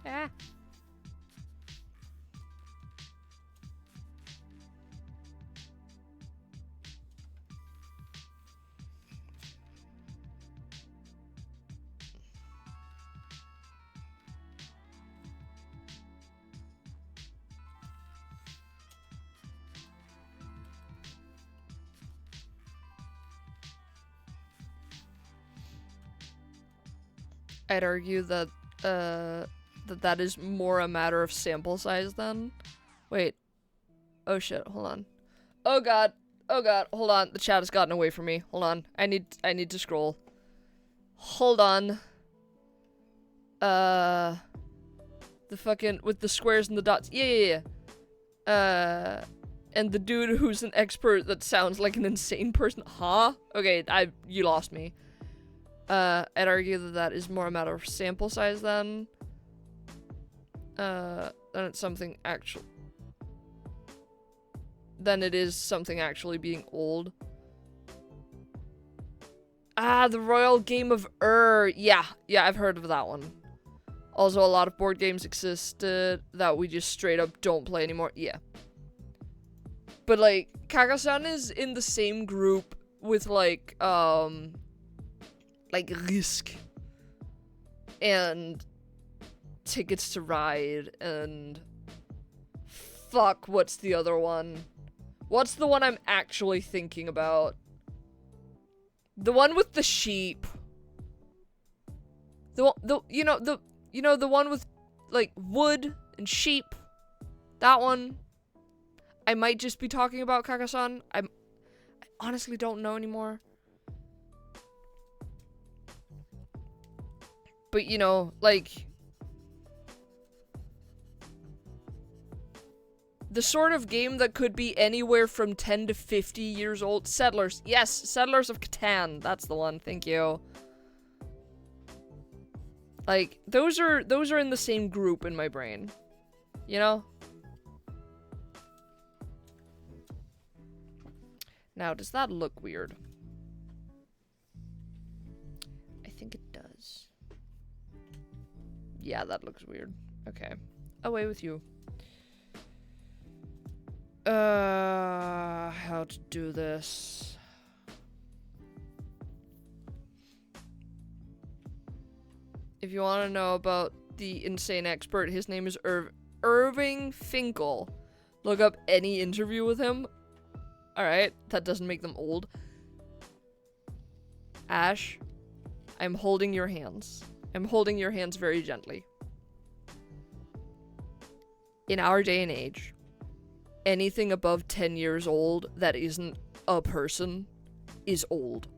Ah. I'd argue that that is more a matter of sample size then. Wait. Oh shit, hold on. Oh god, hold on. The chat has gotten away from me. Hold on. I need to scroll. Hold on. The fucking with the squares and the dots. Yeah. And the dude who's an expert that sounds like an insane person. Huh? Okay, you lost me. I'd argue that is more a matter of sample size then. Then it's something actual. Then it is something actually being old. Ah, the Royal Game of Ur. Yeah, I've heard of that one. Also, a lot of board games existed that we just straight up don't play anymore. Yeah. But, like, Carcassonne is in the same group with, like Risk. And Tickets to Ride, and... Fuck, what's the other one? What's the one I'm actually thinking about? The one with the sheep. The one with, like, wood and sheep. That one. I might just be talking about Carcassonne. I honestly don't know anymore. But, you know, like... the sort of game that could be anywhere from 10 to 50 years old. Settlers. Yes, Settlers of Catan. That's the one. Thank you. Like, those are in the same group in my brain. You know? Now, does that look weird? I think it does. Yeah, that looks weird. Okay. Away with you. How to do this? If you want to know about the insane expert, his name is Irving Finkel. Look up any interview with him. Alright, that doesn't make them old. Ash, I'm holding your hands. I'm holding your hands very gently. In our day and age, anything above 10 years old that isn't a person is old.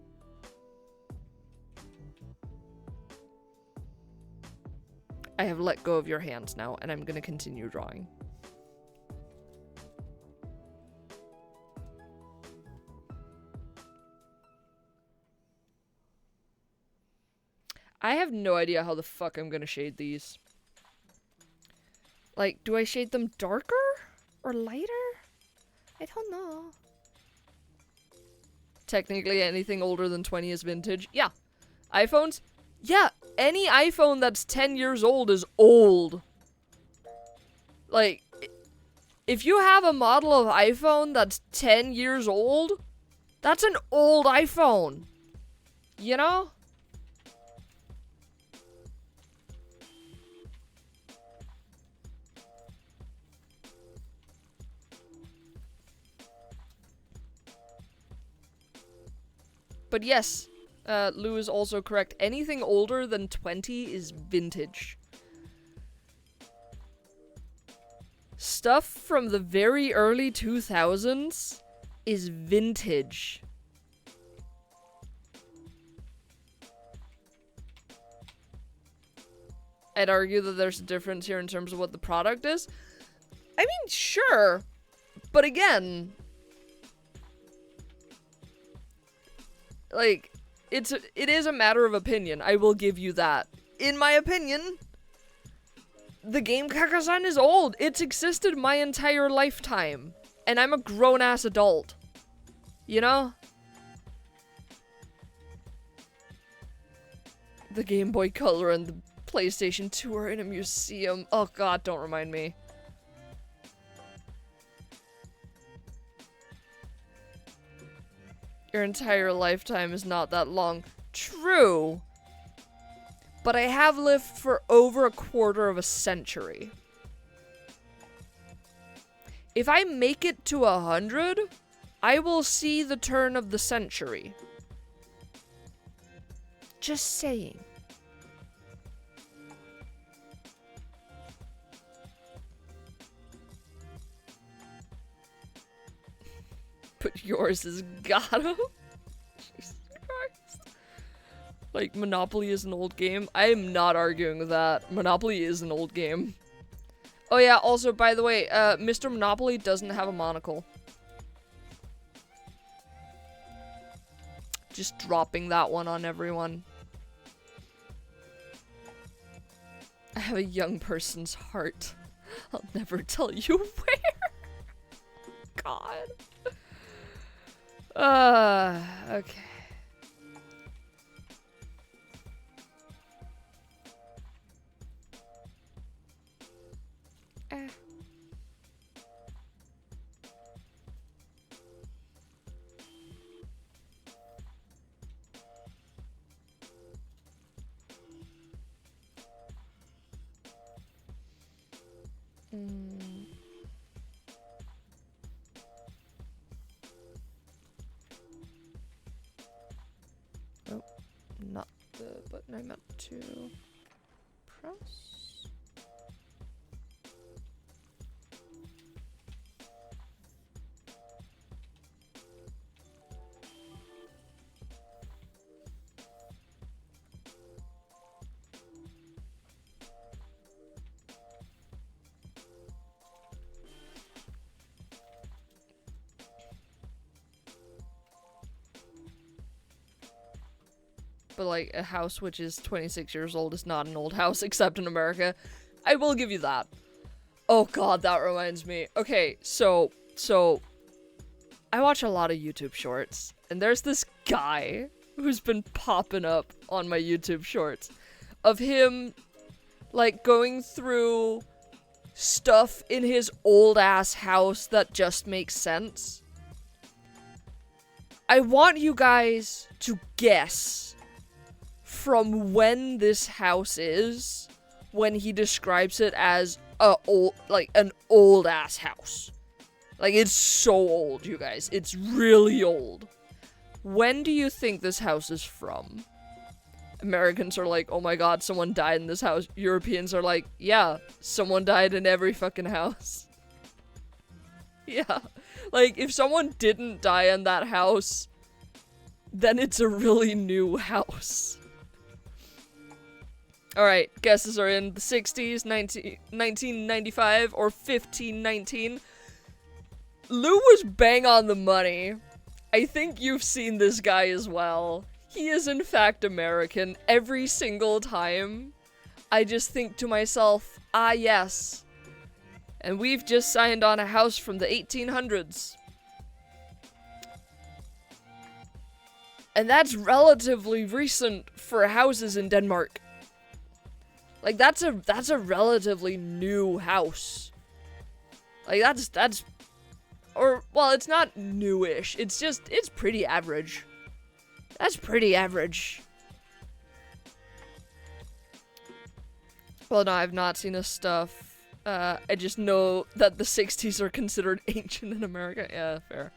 I have let go of your hands now, and I'm gonna continue drawing. I have no idea how the fuck I'm gonna shade these. Like, do I shade them darker? Or lighter? I don't know. Technically, anything older than 20 is vintage. Yeah. iPhones? Yeah, any iPhone that's 10 years old is old. Like, if you have a model of iPhone that's 10 years old, that's an old iPhone. You know? But But yes, Lou is also correct. Anything older than 20 is vintage. Stuff from the very early 2000s is vintage. I'd argue that there's a difference here in terms of what the product is. I mean, sure. But again, like, it is a matter of opinion. I will give you that. In my opinion, the game Kakasan is old. It's existed my entire lifetime. And I'm a grown-ass adult. You know? The Game Boy Color and the PlayStation 2 are in a museum. Oh god, don't remind me. Your entire lifetime is not that long. True. But I have lived for over a quarter of a century. If I make it to 100, I will see the turn of the century. Just saying. But yours is Gato? Jesus Christ. Like, Monopoly is an old game? I am not arguing with that. Monopoly is an old game. Oh yeah, also, by the way, Mr. Monopoly doesn't have a monocle. Just dropping that one on everyone. I have a young person's heart. I'll never tell you where. God. Okay. Oh, not the button I meant to press. But like a house which is 26 years old is not an old house except in America. I will give you that. Oh god, that reminds me. Okay, so I watch a lot of YouTube shorts, and there's this guy who's been popping up on my YouTube shorts of him like going through stuff in his old ass house that just makes sense. I want you guys to guess from when this house is when he describes it as an old ass house. Like, it's so old, you guys. It's really old. When do you think this house is from? Americans are like, oh my god, someone died in this house. Europeans are like, yeah, someone died in every fucking house. Yeah. Like, if someone didn't die in that house, then it's a really new house. Alright, guesses are in the 60s, 1995, or 1519. Lou was bang on the money. I think you've seen this guy as well. He is in fact American every single time. I just think to myself, ah yes. And we've just signed on a house from the 1800s. And that's relatively recent for houses in Denmark. Like, that's a relatively new house. Like, that's, or, well, it's not newish. It's pretty average. That's pretty average. Well, no, I've not seen his stuff. I just know that the 60s are considered ancient in America. Yeah, fair.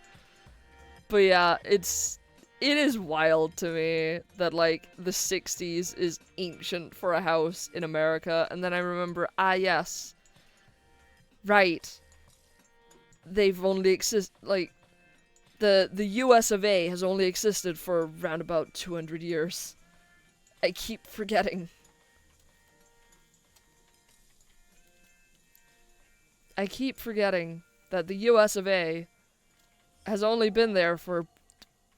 But yeah, it's It is wild to me that, like, the 60s is ancient for a house in America, and then I remember, yes. Right. They've only like, the US of A has only existed for around about 200 years. I keep forgetting. I keep forgetting that the US of A has only been there for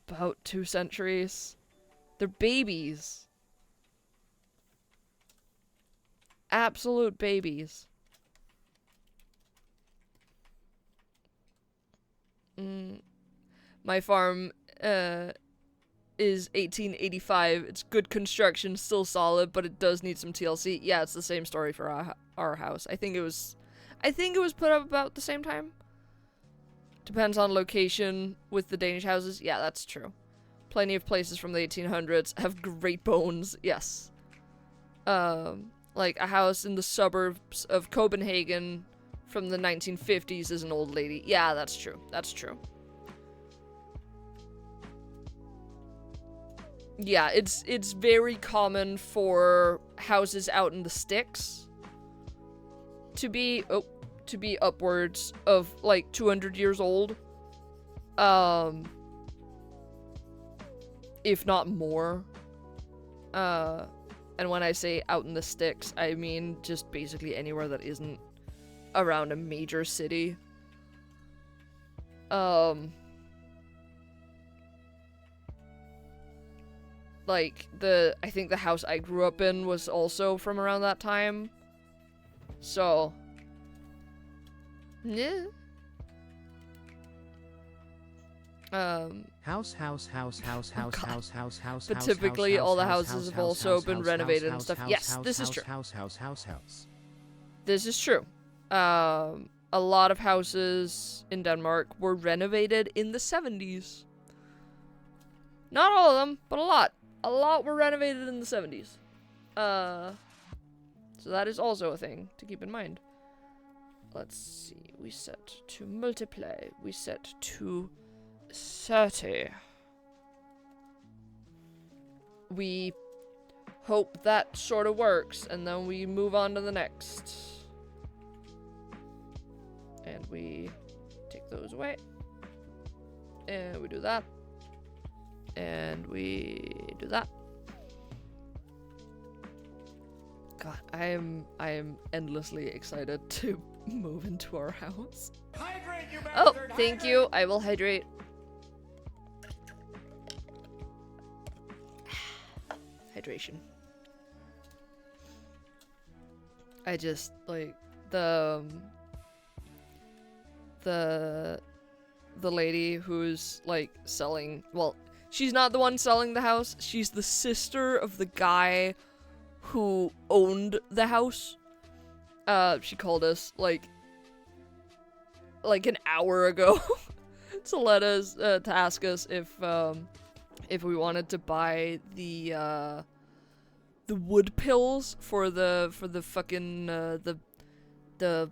about 2 centuries. They're babies. Absolute babies. My farm is 1885. It's good construction, still solid, but it does need some TLC. Yeah, it's the same story for our house. I think it was put up about the same time. Depends on location with the Danish houses. Yeah, that's true. Plenty of places from the 1800s have great bones. Yes. Like a house in the suburbs of Copenhagen from the 1950s is an old lady. Yeah, that's true. That's true. Yeah, it's very common for houses out in the sticks to be upwards of like 200 years old. If not more. And when I say out in the sticks, I mean just basically anywhere that isn't around a major city. Like, I think the house I grew up in was also from around that time. So, yeah. House. But typically all the houses have also been renovated and stuff. Yes, this is true. This is true. A lot of houses in Denmark were renovated in the 70s. Not all of them, but a lot. A lot were renovated in the 70s. So that is also a thing to keep in mind. Let's see. We set to multiply. We set to 30. We hope that sort of works, and then we move on to the next. And we take those away. And we do that. And we do that. God, I am endlessly excited to move into our house. Hydrate, you Oh, bastard! thank you. I will hydrate. Hydration. I just like the lady who's like selling, well, she's not the one selling the house. She's the sister of the guy who owned the house. She called us like an hour ago to let us to ask us if we wanted to buy the wood pills for the fucking the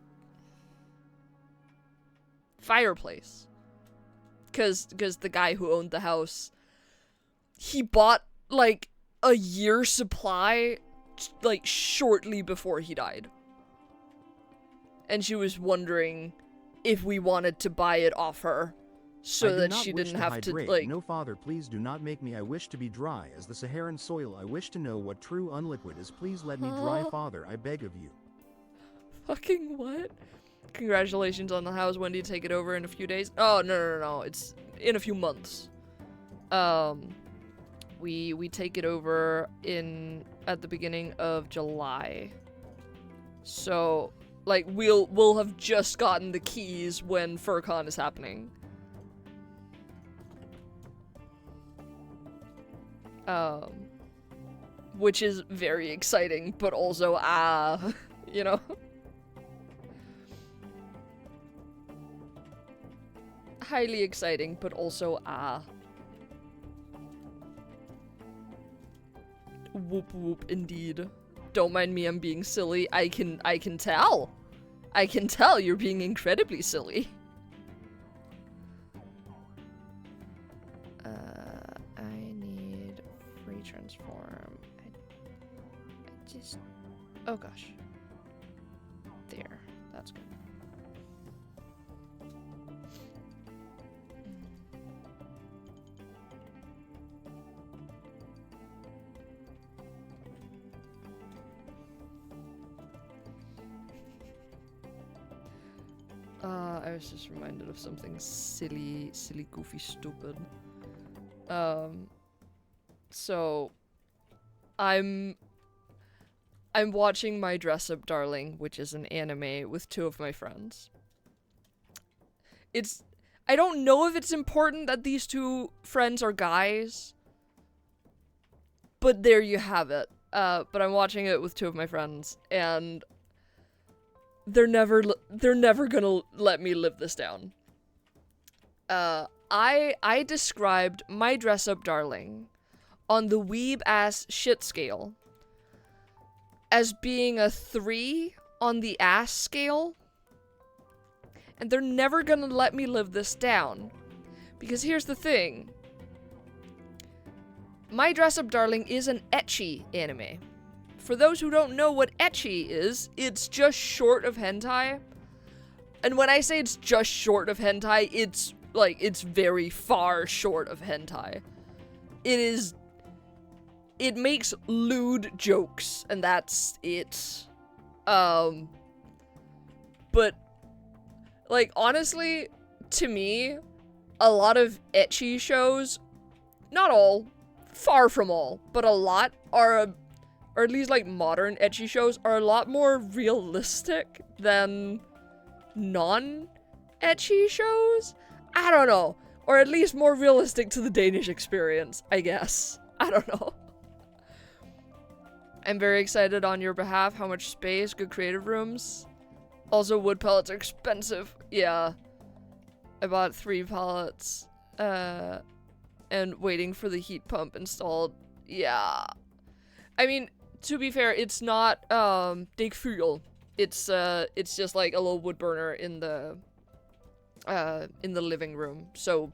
fireplace. Cause the guy who owned the house, he bought like a year's supply like shortly before he died. And she was wondering if we wanted to buy it off her so that she didn't have to like... No, Father, please do not make me. I wish to be dry as the Saharan soil. I wish to know what true unliquid is. Please let me dry, Father, I beg of you. Fucking what? Congratulations on the house. When do you take it over? In a few days? Oh, no. It's in a few months. We take it over at the beginning of July. So, like, we'll have just gotten the keys when FurCon is happening. Which is very exciting, but also, you know? Highly exciting, but also, Whoop whoop, indeed. Don't mind me, I'm being silly. I can tell. I can tell you're being incredibly silly. is... Oh gosh. There. That's good. I was just reminded of something silly, goofy, stupid. So I'm watching My Dress Up Darling, which is an anime, with two of my friends. I don't know if it's important that these two friends are guys, but there you have it. But I'm watching it with two of my friends, and they're never gonna let me live this down. I described My Dress Up Darling on the weeb ass shit scale as being a 3 on the ass scale, and they're never gonna let me live this down. Because here's the thing. My Dress Up Darling is an ecchi anime. For those who don't know what ecchi is, it's just short of hentai. And when I say it's just short of hentai, it's very far short of hentai. It makes lewd jokes, and that's it. But, like, honestly, to me, a lot of ecchi shows, not all, far from all, but a lot or at least, like, modern ecchi shows are a lot more realistic than non-ecchi shows? I don't know. Or at least more realistic to the Danish experience, I guess. I don't know. I'm very excited on your behalf. How much space? Good creative rooms. Also, wood pellets are expensive. Yeah. I bought 3 pallets. And waiting for the heat pump installed. Yeah. I mean, to be fair, it's not, dig fuel. It's just like a little wood burner in the living room. So,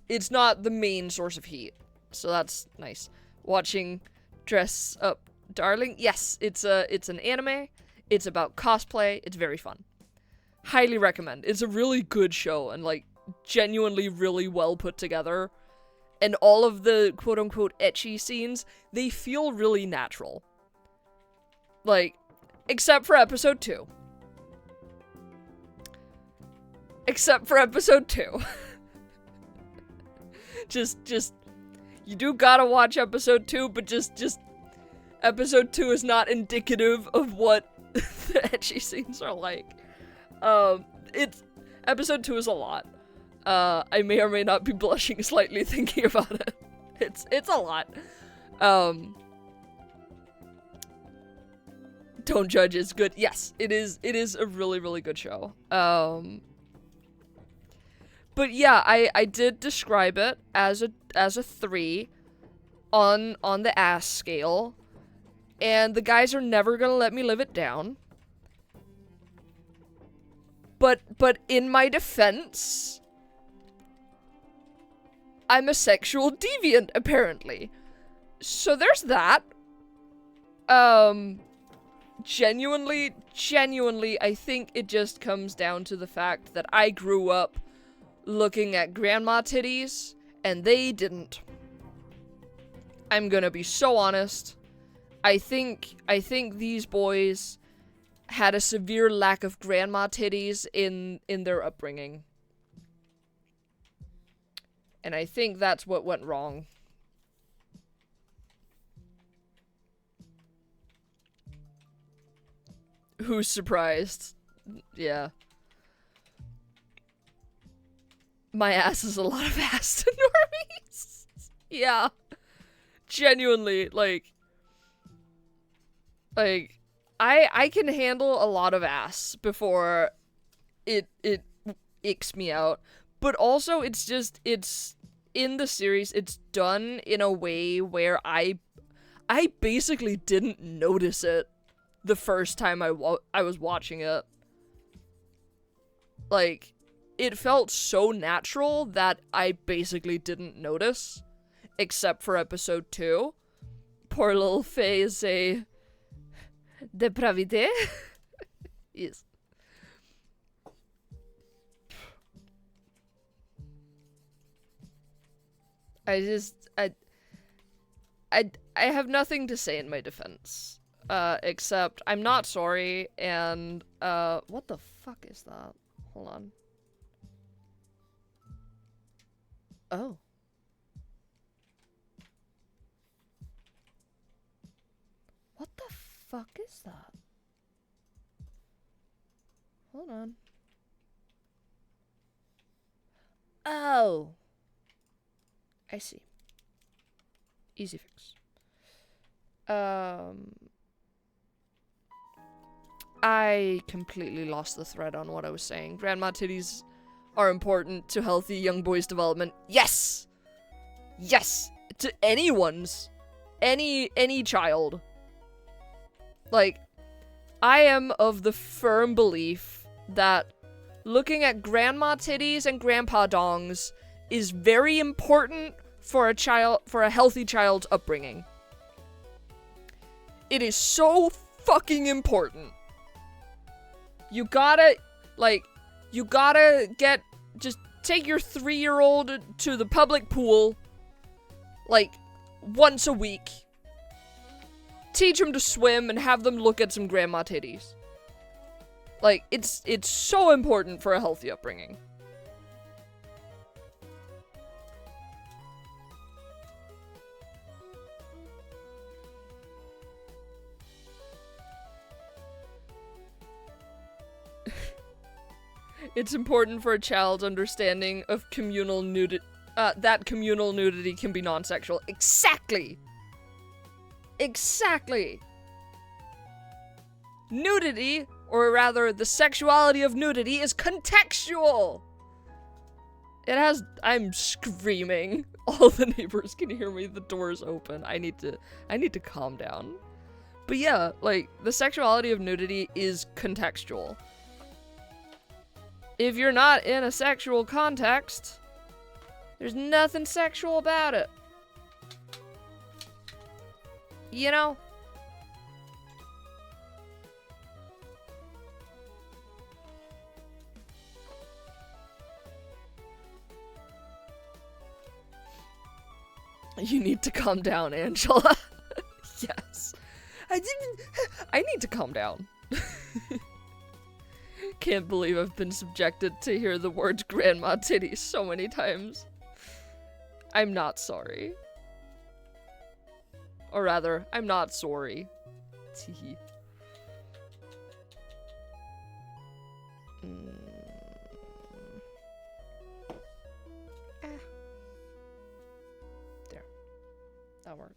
it's not the main source of heat. So that's nice. Watching Dress Up Darling. Yes, it's an anime. It's about cosplay. It's very fun. Highly recommend. It's a really good show and, like, genuinely really well put together. And all of the quote-unquote ecchi scenes, they feel really natural. Like, except for episode 2. Except for episode 2. just, you do gotta watch episode 2, but just, episode 2 is not indicative of what the ecchi scenes are like. Episode 2 is a lot. I may or may not be blushing slightly thinking about it. It's a lot. Don't judge, it's good. Yes, it is a really, really good show. But yeah, I did describe it as a 3 on the ass scale. And the guys are never gonna let me live it down. But in my defense, I'm a sexual deviant, apparently. So there's that. Genuinely, I think it just comes down to the fact that I grew up looking at grandma titties, and they didn't. I'm gonna be so honest. I think these boys had a severe lack of grandma titties in their upbringing. And I think that's what went wrong. Who's surprised? Yeah. My ass is a lot of ass to normies. Yeah. Genuinely, like, I can handle a lot of ass before it icks me out. But also, it's in the series, it's done in a way where I basically didn't notice it the first time I was watching it. Like, it felt so natural that I basically didn't notice, except for episode 2. Poor little Faye is a Depravité? Yes. I have nothing to say in my defense. Except I'm not sorry, and, what the fuck is that? Hold on. Oh. What the fuck is that? Hold on. Oh. I see. Easy fix. I completely lost the thread on what I was saying. Grandma titties are important to healthy young boys' development. Yes! Yes! To anyone's. Any child. Like, I am of the firm belief that looking at grandma titties and grandpa dongs is very important for a healthy child's upbringing. It is so fucking important. You gotta just take your 3-year-old to the public pool, like, once a week. Teach them to swim and have them look at some grandma titties. Like, it's so important for a healthy upbringing. It's important for a child's understanding of communal nudity, that communal nudity can be non-sexual. Exactly! Exactly! Nudity, or rather the sexuality of nudity, is contextual! I'm screaming. All the neighbors can hear me, the door's open. I need to calm down. But yeah, like, the sexuality of nudity is contextual. If you're not in a sexual context, there's nothing sexual about it. You know? You need to calm down, Angela. Yes. I need to calm down. Can't believe I've been subjected to hear the words grandma titties so many times. I'm not sorry. Or rather, I'm not sorry. Teehee. There. That works.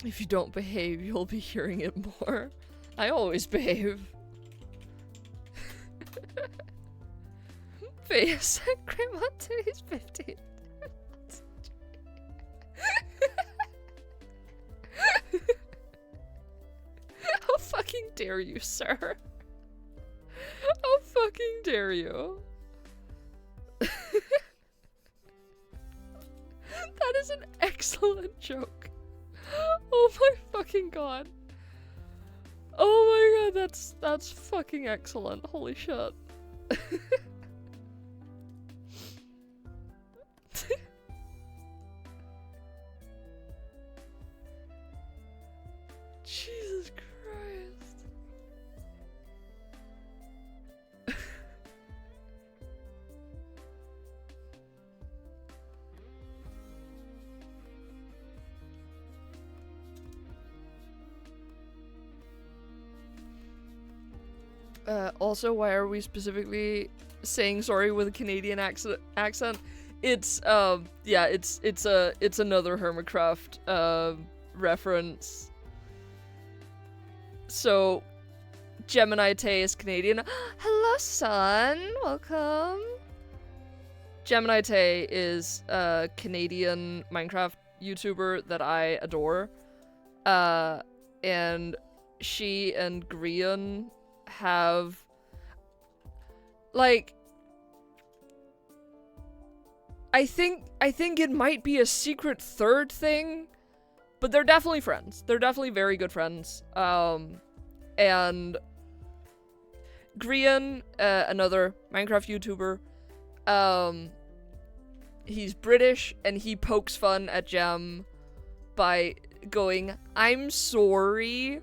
If you don't behave, you'll be hearing it more. I always behave. Face Grandma Titty's 15. How fucking dare you, sir? How fucking dare you? That is an excellent joke. Oh my fucking god. Oh my god, that's fucking excellent. Holy shit. Jesus Christ. Also, why are we specifically saying sorry with a Canadian accent? It's yeah, it's another Hermitcraft reference. So Gemini Tay is Canadian. Hello, son. Welcome. Gemini Tay is a Canadian Minecraft YouTuber that I adore. And she and Grian have, like, I think it might be a secret third thing, but they're definitely friends. They're definitely very good friends. And Grian, another Minecraft YouTuber, he's British and he pokes fun at Gem by going, "I'm sorry,"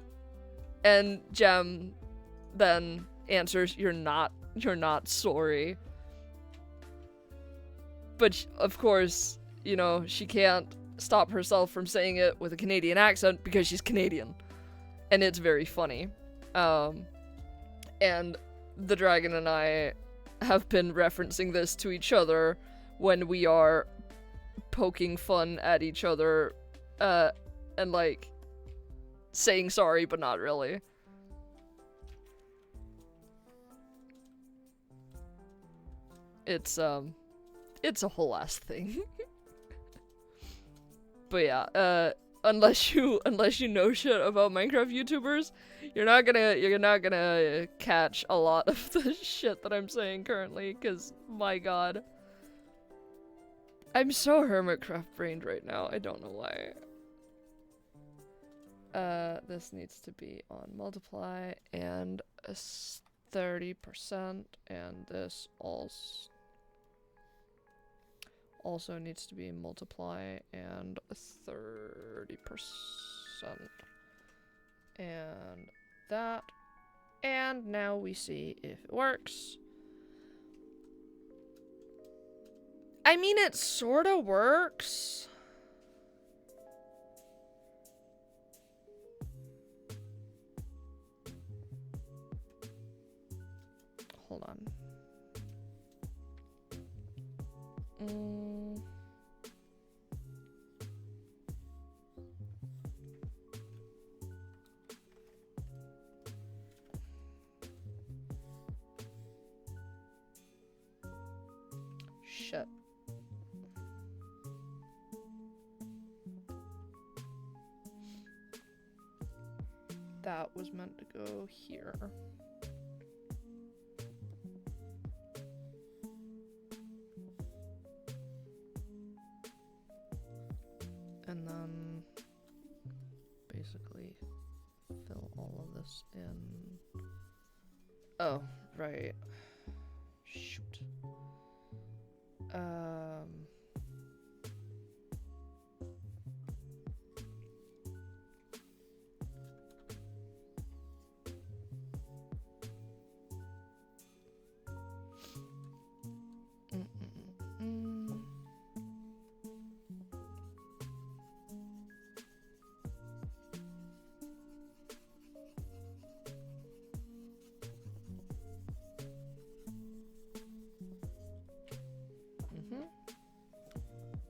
and Gem then answers, you're not sorry." But of course, you know, she can't stop herself from saying it with a Canadian accent because she's Canadian. And it's very funny. And the dragon and I have been referencing this to each other when we are poking fun at each other, and like saying sorry, but not really. It's a whole ass thing. But yeah, unless you know shit about Minecraft YouTubers, you're not gonna catch a lot of the shit that I'm saying currently, cause my god. I'm so Hermitcraft brained right now, I don't know why. This needs to be on multiply and a 30%, and this also needs to be multiply and 30%. And that. And now we see if it works. I mean, it sorta works. Hold on. Shit. That was meant to go here. And then basically fill all of this in. Oh, right. Shoot.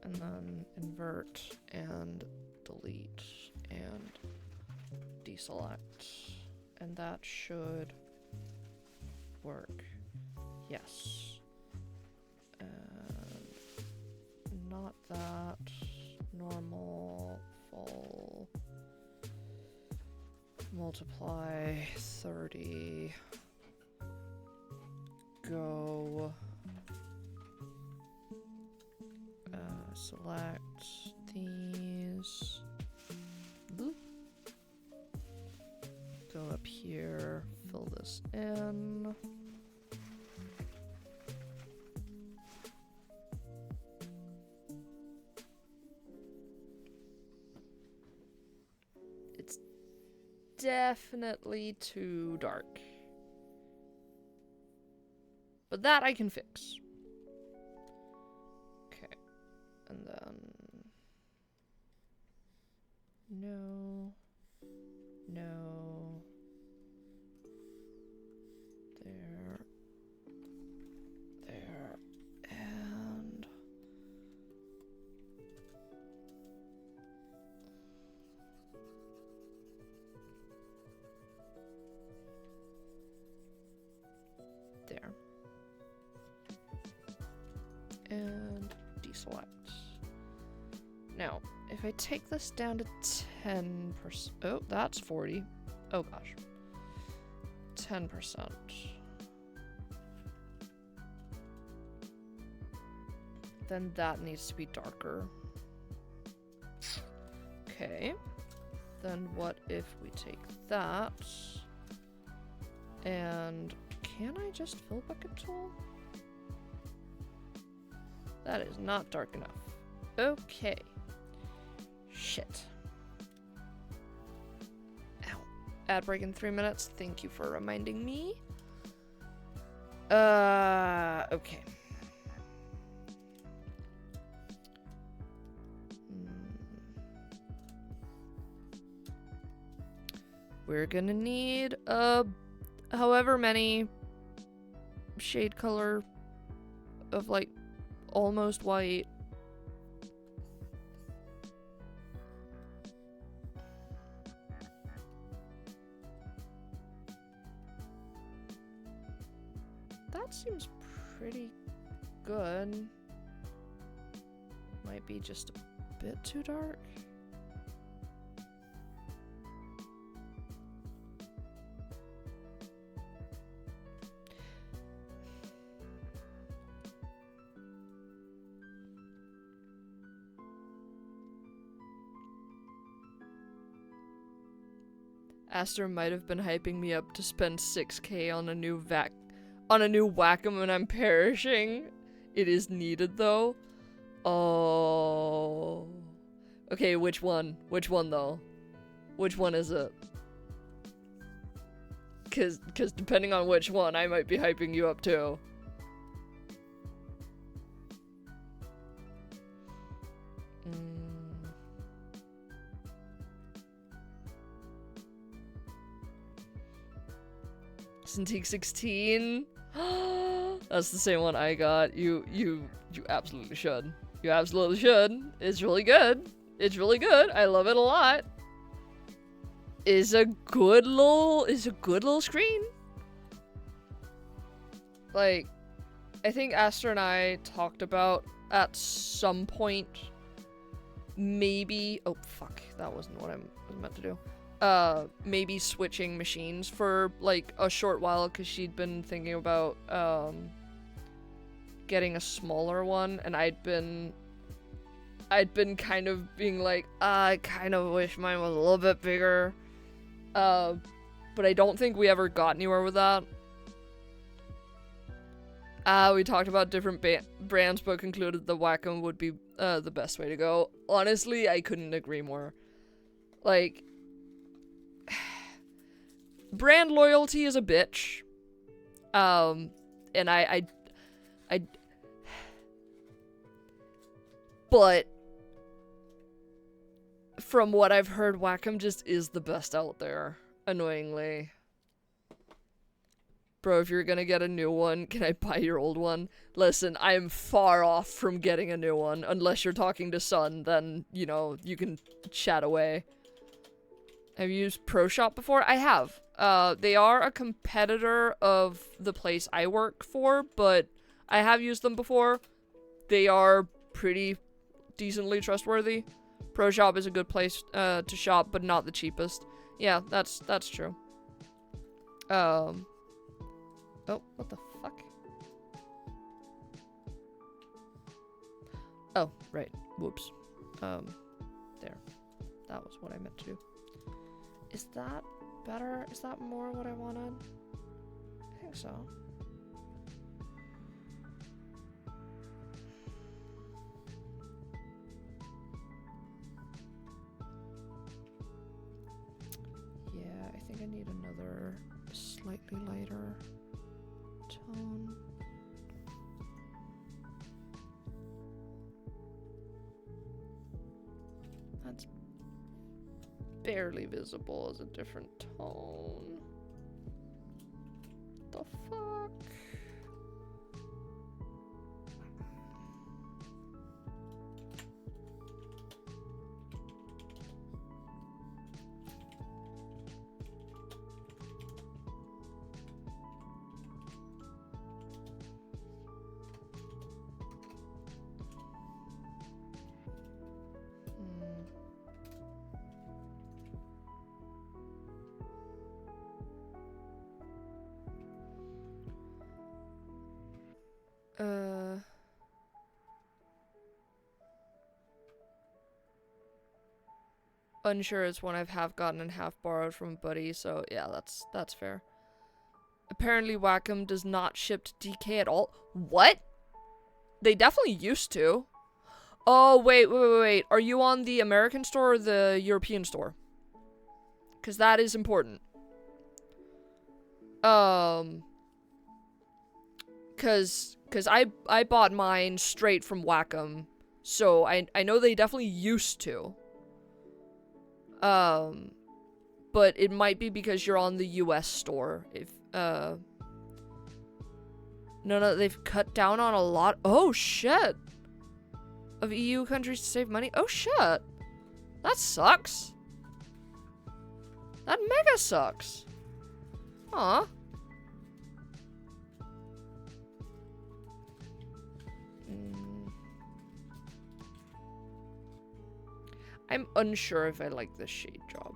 And then invert and delete and deselect. And that should work. Yes. And not that. Normal, full, multiply, 30, go. Select these. Boop. Go up here, fill this in. It's definitely too dark. But that I can fix. And then no, there, and select. Now, if I take this down to 10%, oh, that's 40. Oh gosh. 10%. Then that needs to be darker. Okay. Then what if we take that and can I just fill bucket tool? That is not dark enough. Okay. Shit. Ow. Ad break in 3 minutes. Thank you for reminding me. Okay. We're gonna need however many shade color of like almost white. That seems pretty good. Might be just a bit too dark. Aster might have been hyping me up to spend 6K on a new Wacom when I'm perishing. It is needed though. Oh. Okay, which one? Which one though? Which one is it? Cause depending on which one, I might be hyping you up too. Cintiq 16. That's the same one I got. You absolutely should. You absolutely should. It's really good. It's really good. I love it a lot. Is a good little screen. Like, I think Aster and I talked about at some point maybe, oh fuck, that wasn't what I was meant to do. Maybe switching machines for like a short while because she'd been thinking about getting a smaller one, and I'd been kind of being like, I kind of wish mine was a little bit bigger, but I don't think we ever got anywhere with that. We talked about different brands but concluded the Wacom would be the best way to go. Honestly, I couldn't agree more. Like, brand loyalty is a bitch. And but from what I've heard, Wacom just is the best out there, annoyingly. Bro, if you're gonna get a new one, can I buy your old one? Listen, I am far off from getting a new one. Unless you're talking to Sun, then, you know, you can chat away. Have you used ProShop before? I have. They are a competitor of the place I work for, but I have used them before. They are pretty decently trustworthy. ProShop is a good place to shop, but not the cheapest. Yeah, that's true. Oh, what the fuck? Oh, right. Whoops. There. That was what I meant to do. Is that better? Is that more what I wanted? I think so. Yeah, I think I need another slightly lighter tone. That's barely visible as a different tone. The fuck? Unsure is one I've half gotten and half borrowed from a buddy, so yeah, that's fair. Apparently Wacom does not ship to DK at all. What? They definitely used to. Oh, wait. Are you on the American store or the European store? Because that is important. Because I bought mine straight from Wacom, so I know they definitely used to. But it might be because you're on the US store. If no, they've cut down on a lot. Oh shit! Of EU countries to save money. Oh shit! That sucks. That mega sucks. Huh. I'm unsure if I like this shade job.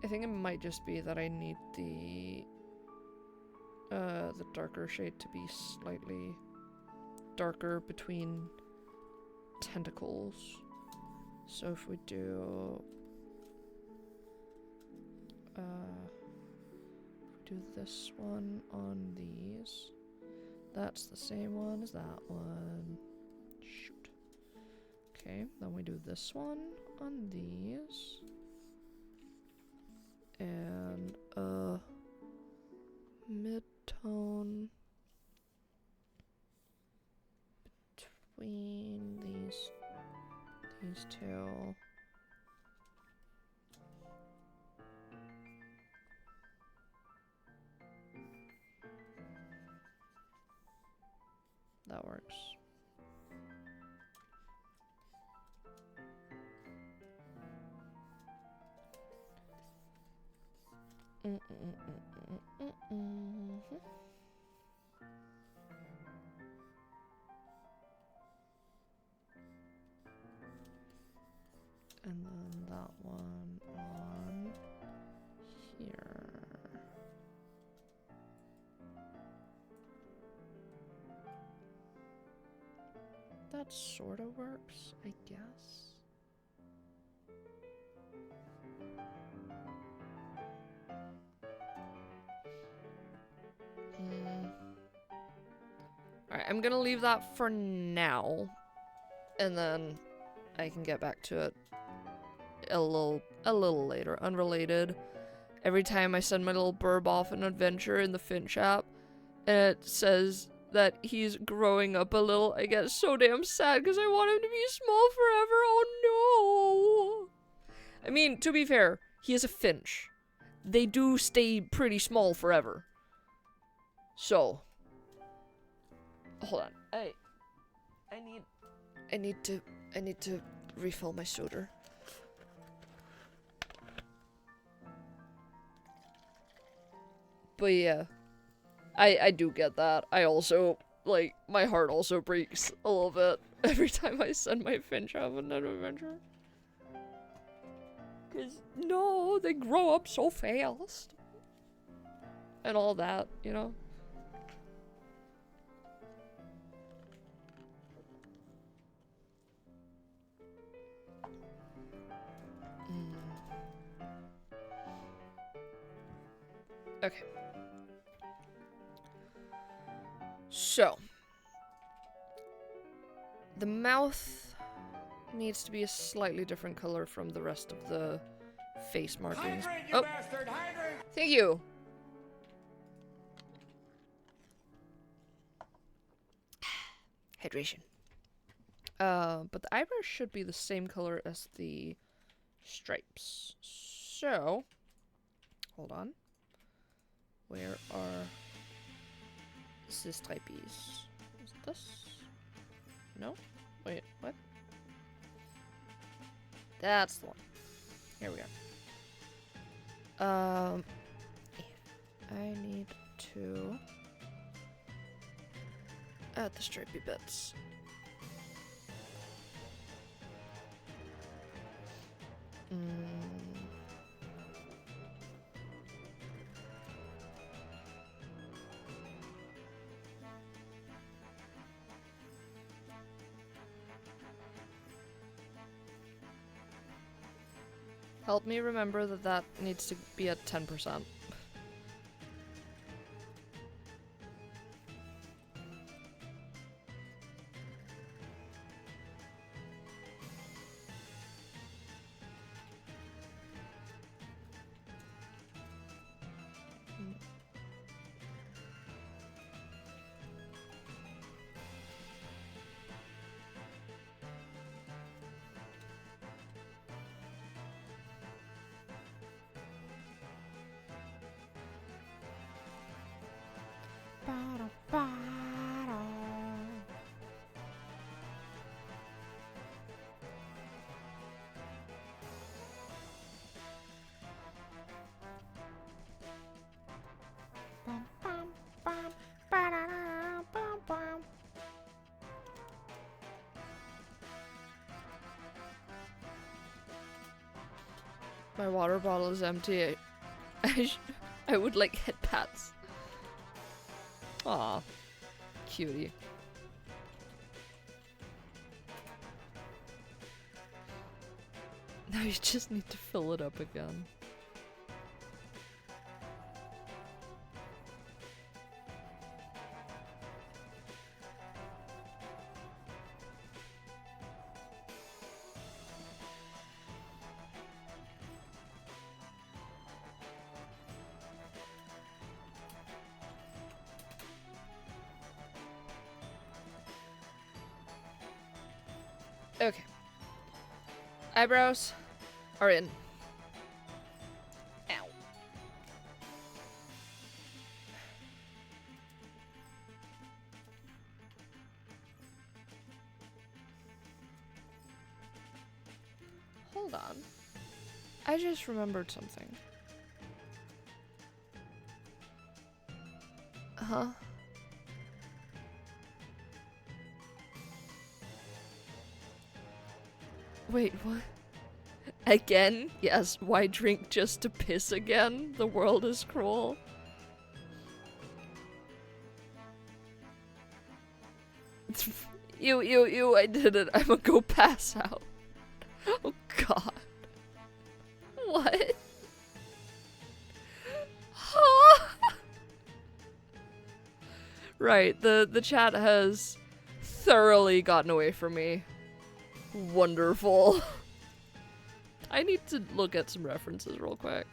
I think it might just be that I need the darker shade to be slightly darker between tentacles. So if we do this one on these, that's the same one as that one. Shoot. Okay, then we do this one on these. And mid-tone between these two. That works. And then that one on here. That sort of works, I guess. Alright, I'm gonna leave that for now. And then I can get back to it a little later. Unrelated. Every time I send my little burb off an adventure in the Finch app, and it says that he's growing up a little, I get so damn sad because I want him to be small forever. Oh no! I mean, to be fair, he is a Finch. They do stay pretty small forever. So, hold on. I need to refill my soda. But yeah, I do get that. I also, like, my heart also breaks a little bit every time I send my Finch off on an adventure. Cause, no, they grow up so fast. And all that, you know? Okay. So, the mouth needs to be a slightly different color from the rest of the face markings. Hydrate, you bastard! Hydrate! Thank you. Hydration. But the eyebrows should be the same color as the stripes. So, hold on. Where are the stripies? Is this? No? Wait, what? That's the one. Here we are. I need to add the stripy bits. Help me remember that that needs to be at 10%. My water bottle is empty. I would like hit pats. Aw, cutie. Now you just need to fill it up again. Okay. Eyebrows are in. Ow. Hold on. I just remembered something. Huh? Wait, what? Again? Yes, why drink just to piss again? The world is cruel. Ew, I did it. I'm gonna go pass out. Oh god. What? Right, the chat has thoroughly gotten away from me. Wonderful. I need to look at some references real quick.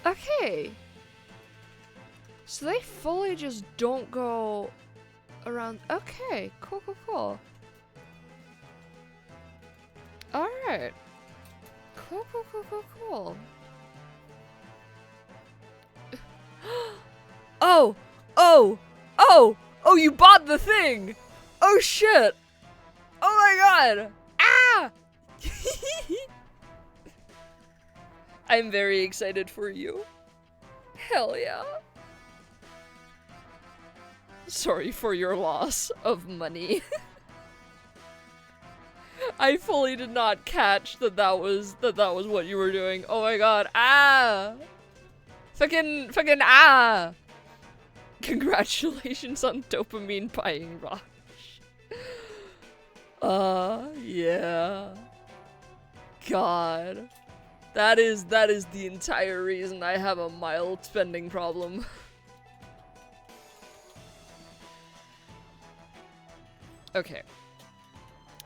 Okay. So they fully just don't go around. Okay, cool. Alright. Cool. Oh, you bought the thing! Oh shit! Oh my god! Ah! I'm very excited for you. Hell yeah. Sorry for your loss of money. I fully did not catch that was what you were doing. Oh my god. Ah! Fucking ah! Congratulations on dopamine buying rush. Yeah. God. That is the entire reason I have a mild spending problem. Okay.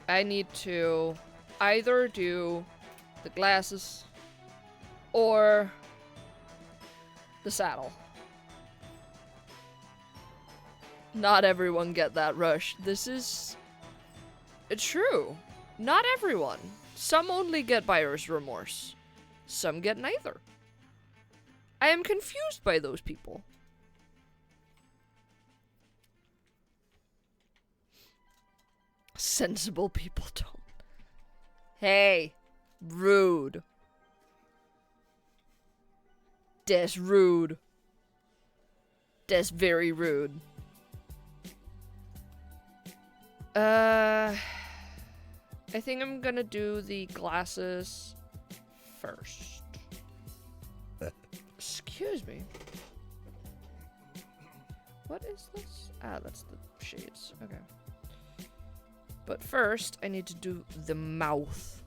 I need to either do the glasses or the saddle. Not everyone get that rush. This is true. Not everyone. Some only get buyer's remorse. Some get neither. I am confused by those people. Sensible people don't. Hey, rude. That's rude. That's very rude. I think I'm gonna do the glasses first. Excuse me. What is this? Ah, that's the shades. Okay. But first, I need to do the mouth.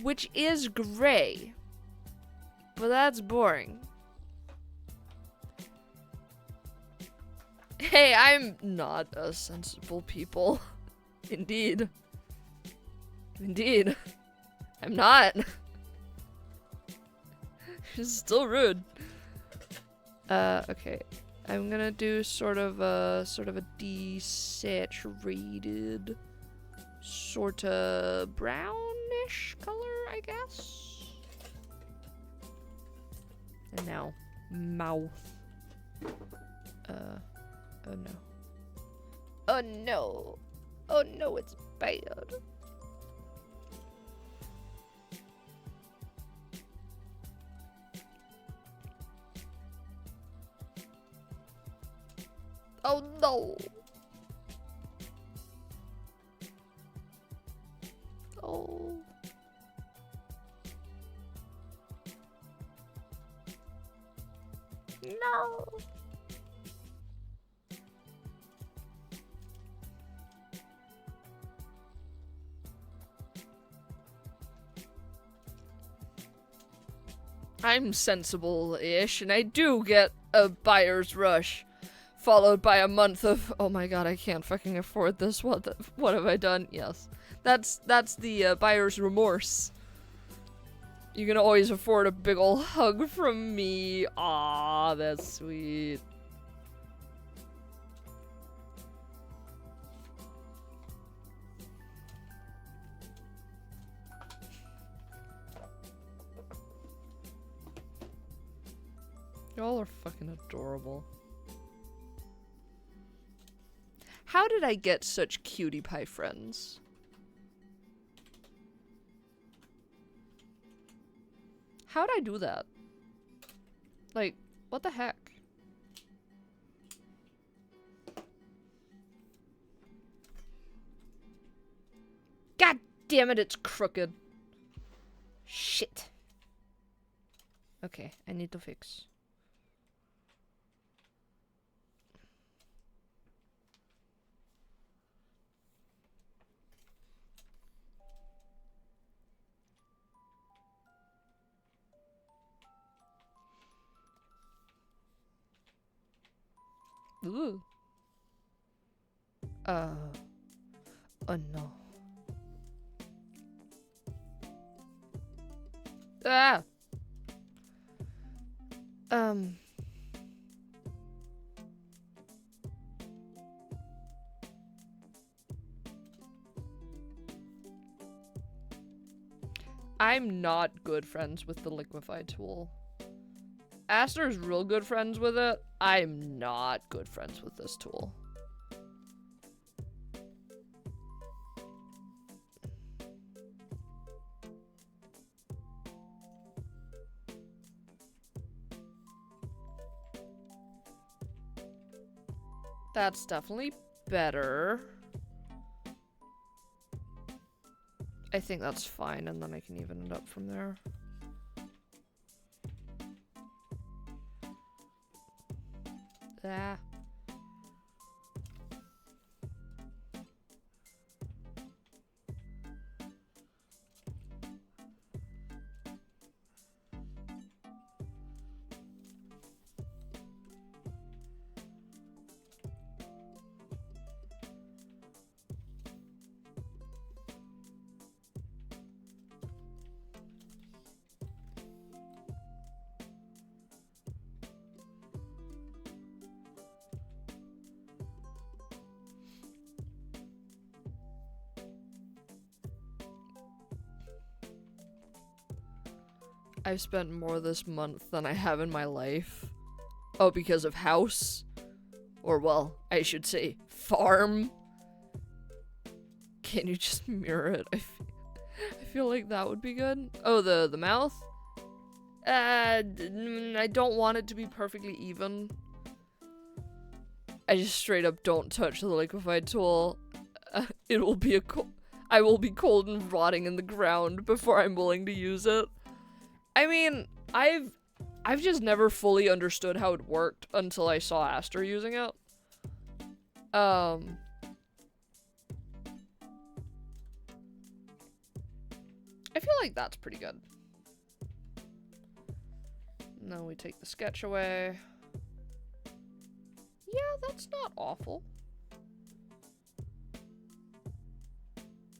Which is gray. But that's boring. Hey, I'm not a sensible people. Indeed. Indeed. I'm not. It's still rude. Okay. I'm gonna do sort of a desaturated, sort of brownish color, I guess. And now, mouth. Oh no. Oh no. Oh no, it's bad. Oh no. Oh. No. I'm sensible-ish, and I do get a buyer's rush, followed by a month of, oh my god, I can't fucking afford this, what have I done? Yes. That's the buyer's remorse. You can always afford a big ol' hug from me. Aw, that's sweet. Y'all are fucking adorable. How did I get such cutie pie friends? How'd I do that? Like, what the heck? God damn it, it's crooked. Shit. Okay, I need to fix. Ooh. Oh no. Ah. I'm not good friends with the liquefy tool. Aster's real good friends with it. I'm not good friends with this tool. That's definitely better. I think that's fine, and then I can even it up from there. Ah. I've spent more this month than I have in my life. Oh, because of house? Or, well, I should say farm. Can you just mirror it? I feel like that would be good. Oh, the mouth? I don't want it to be perfectly even. I just straight up don't touch the liquefied tool. It will be I will be cold and rotting in the ground before I'm willing to use it. I mean, I've just never fully understood how it worked until I saw Aster using it. I feel like that's pretty good. Now we take the sketch away. Yeah, that's not awful.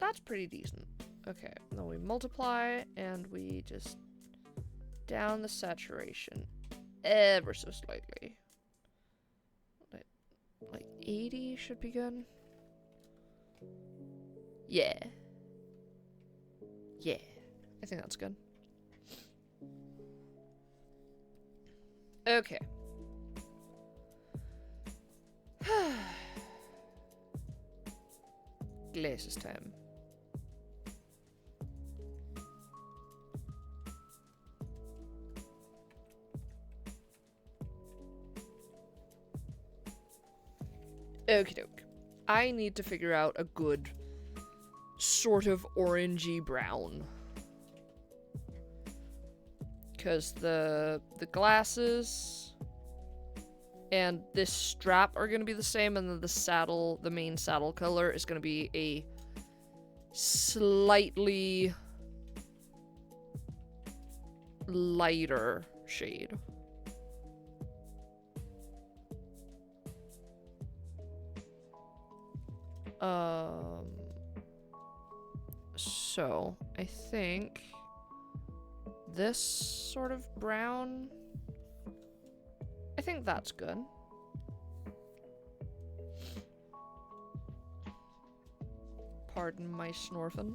That's pretty decent. Okay, then we multiply and we just down the saturation ever so slightly. Like 80 should be good. Yeah. Yeah. I think that's good. Okay. Glasses time. Okie doke. I need to figure out a good sort of orangey brown. Because the glasses and this strap are going to be the same, and then the saddle, the main saddle color is going to be a slightly lighter shade. So I think this sort of brown, I think that's good. Pardon my snorfing.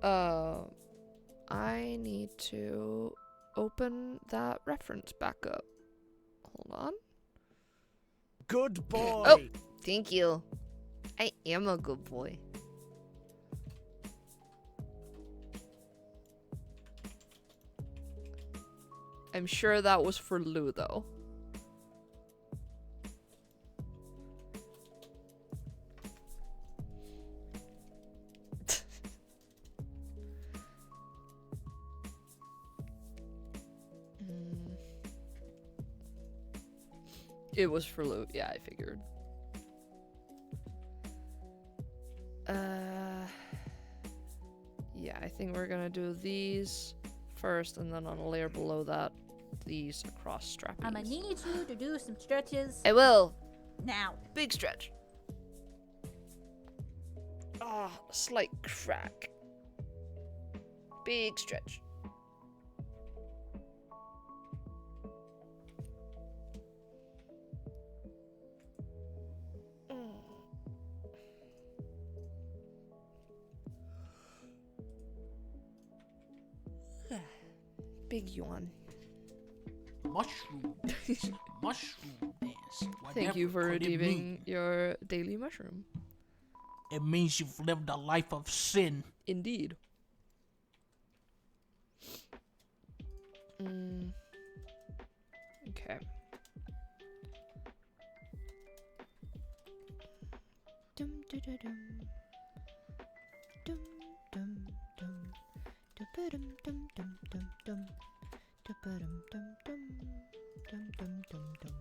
I need to open that reference back up. Hold on. Good boy. Oh, thank you. I am a good boy. I'm sure that was for Lou, though. It was for Lou. Yeah, I figured. Yeah, I think we're gonna do these first, and then on a layer below that, these across strappies. I'm gonna need you to do some stretches I will. now. Big stretch. Ah, slight crack. Big stretch. Big yawn. Mushroom dance. Mushroom dance. Thank you for Whatever could it redeeming mean? your daily mushroom. It means you've lived a life of sin. Indeed. Okay. Dum dum dum dum dum dum dum dum dum dum dum dum dum dum dum dum dum.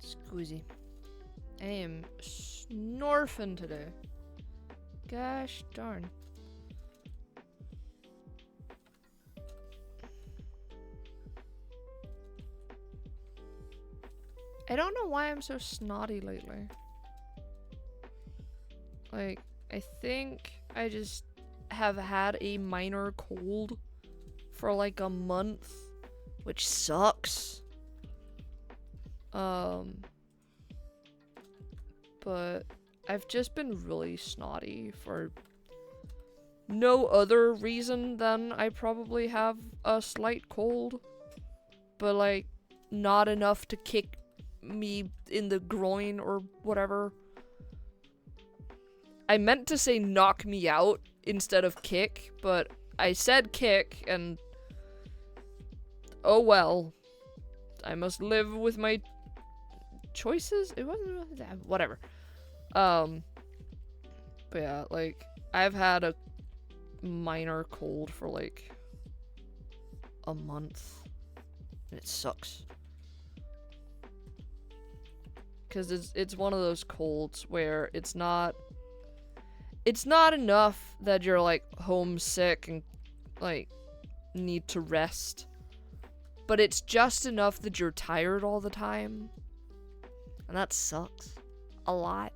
Squeezy. I am snorfing today. Gosh darn. I don't know why I'm so snotty lately. Like, I think I just have had a minor cold for like a month, which sucks. But I've just been really snotty for no other reason than I probably have a slight cold, but like not enough to kick me in the groin or whatever. I meant to say knock me out instead of kick, but I said kick, and oh well. I must live with my choices? It wasn't whatever. But yeah, like, I've had a minor cold for like a month, and it sucks. Cause it's one of those colds where it's not enough that you're like homesick and like need to rest, but it's just enough that you're tired all the time, and that sucks a lot.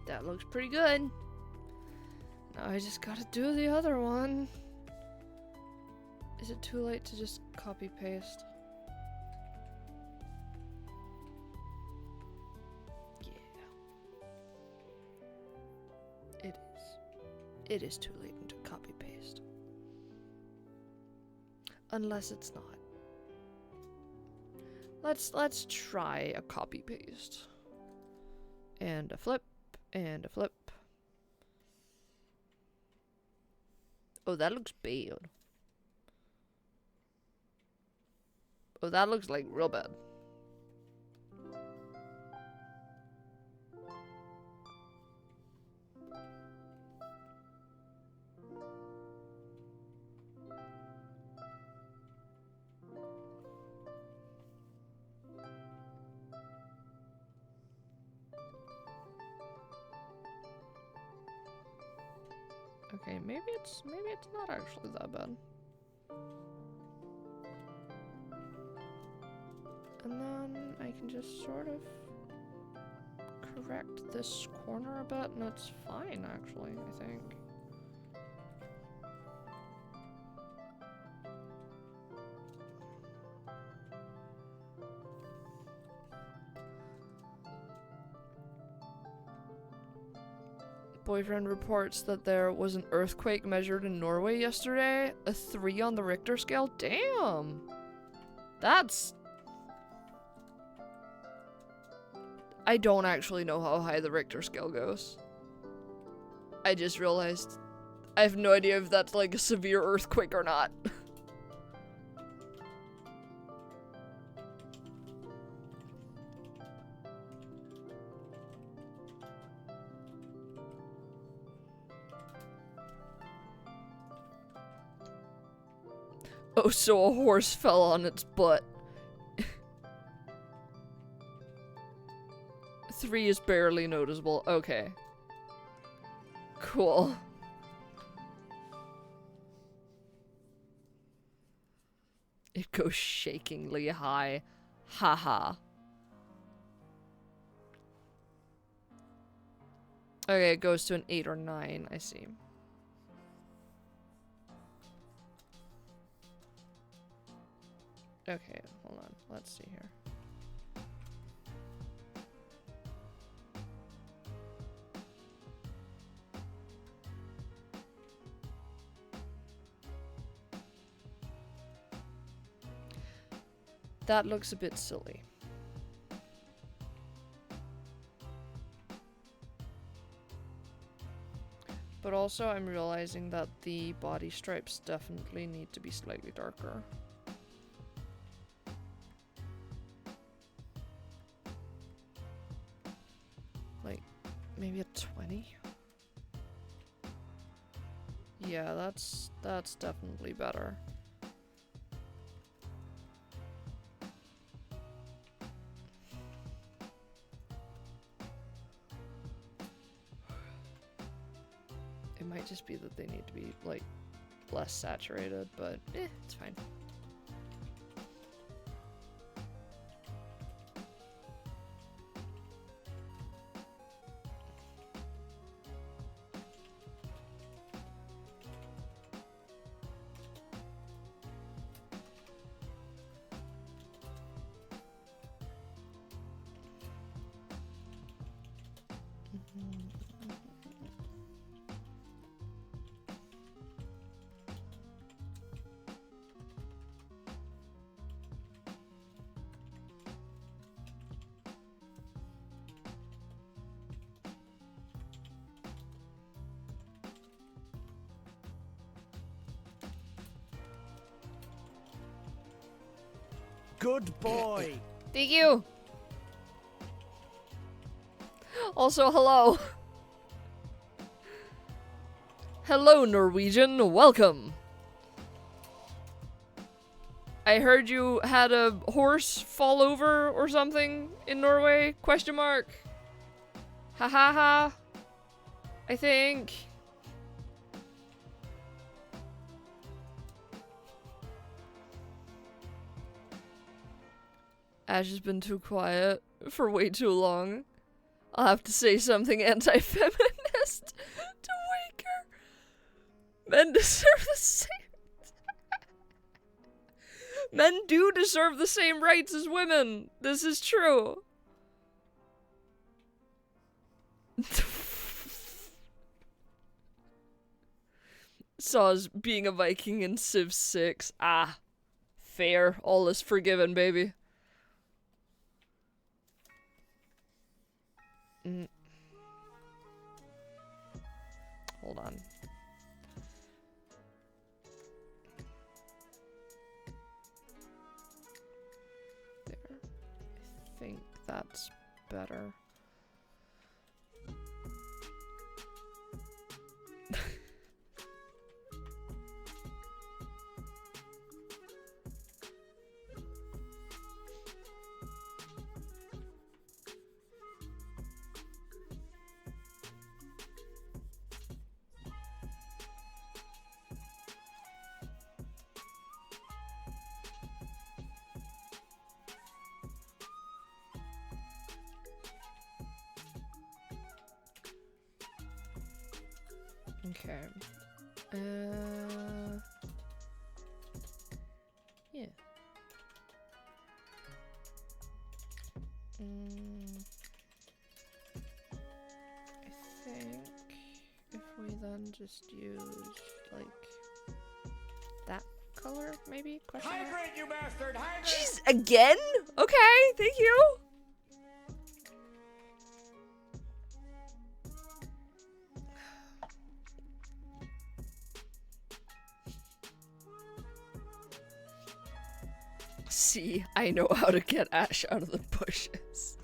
That looks pretty good. Now I just gotta do the other one. Is it too late to just copy paste? Yeah. It is. It is too late to copy paste. Unless it's not. Let's try a copy paste. And a flip. And a flip. Oh, that looks bad. Oh, that looks like real bad. Okay, maybe it's not actually that bad. And then I can just sort of correct this corner a bit, and it's fine actually, I think. Boyfriend reports that there was an earthquake measured in Norway yesterday. A 3 on the Richter scale? Damn! That's I don't actually know how high the Richter scale goes. I just realized I have no idea if that's like a severe earthquake or not. Oh, so a horse fell on its butt. 3 is barely noticeable. Okay. Cool. It goes shakingly high. Haha. Okay, it goes to an 8 or 9, I see. Okay, hold on. Let's see here. That looks a bit silly. But also I'm realizing that the body stripes definitely need to be slightly darker. Like, maybe a 20? Yeah, that's definitely better. It might just be that they need to be, like, less saturated, but it's fine. Good boy. Thank you! Also, hello! Hello, Norwegian, welcome! I heard you had a horse fall over or something in Norway? Question mark. Ha ha ha. I think. Ash has been too quiet for way too long. I'll have to say something anti-feminist to wake her. Men deserve the same. Men do deserve the same rights as women. This is true. Saws being a Viking in Civ 6. Ah, fair. All is forgiven, baby. Hold on. There. I think that's better. Okay. Yeah. I think if we then just use, like, that color, maybe? Question mark? Hydrate, you bastard! Hydrate! Jeez, again? Okay, thank you. See, I know how to get Ash out of the bushes.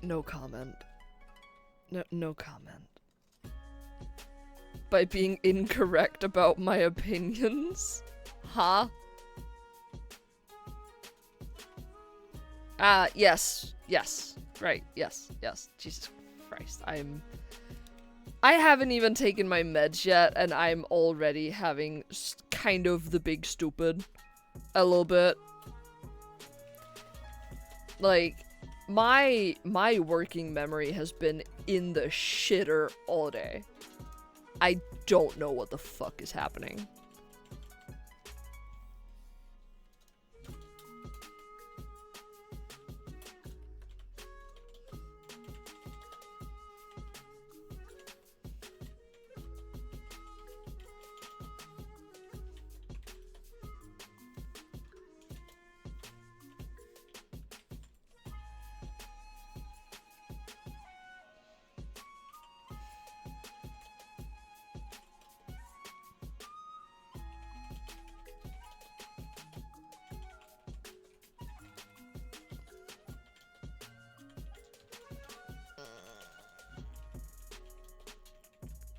No comment. No comment. By being incorrect about my opinions? Huh? Yes. Right, yes. Jesus Christ, I haven't even taken my meds yet, and I'm already having kind of the big stupid. A little bit. Like, my working memory has been in the shitter all day. I don't know what the fuck is happening.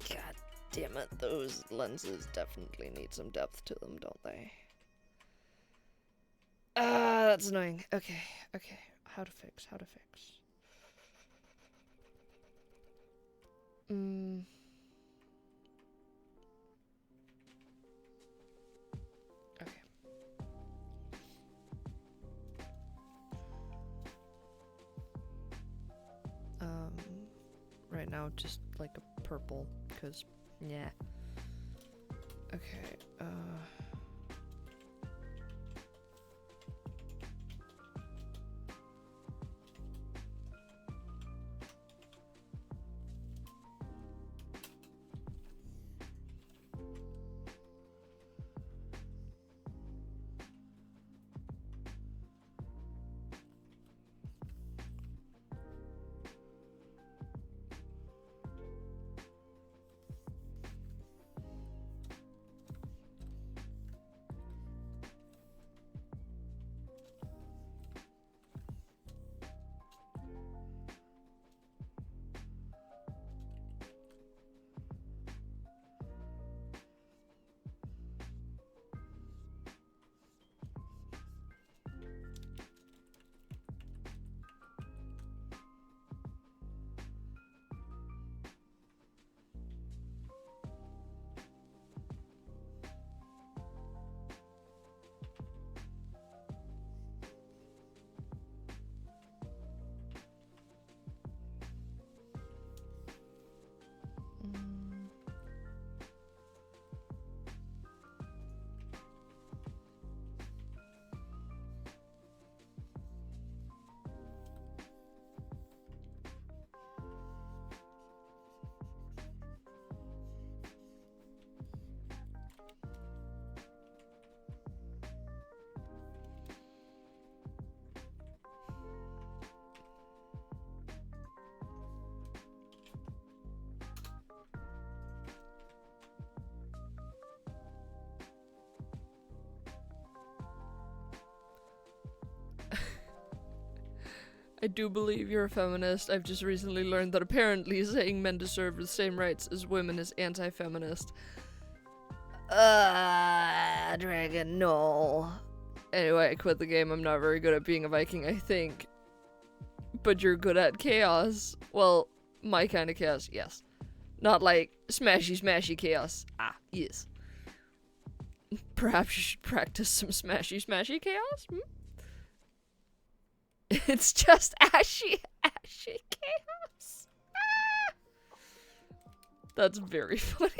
God damn it, those lenses definitely need some depth to them, don't they? That's annoying. Okay. How to fix. Okay. Right now, just like a purple, because, yeah. Okay, I do believe you're a feminist. I've just recently learned that apparently saying men deserve the same rights as women is anti-feminist. Dragon, no. Anyway, I quit the game. I'm not very good at being a Viking, I think. But you're good at chaos. Well, my kind of chaos, yes. Not like smashy chaos. Ah, yes. Perhaps you should practice some smashy chaos? It's just ashy chaos. Ah! That's very funny.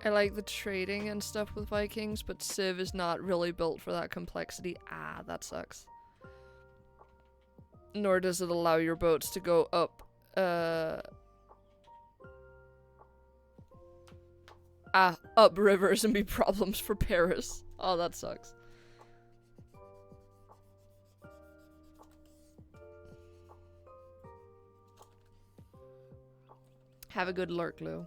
I like the trading and stuff with Vikings, but Civ is not really built for that complexity. Ah, that sucks. Nor does it allow your boats to go up, up rivers and be problems for Paris. Oh, that sucks. Have a good lurk, Lou.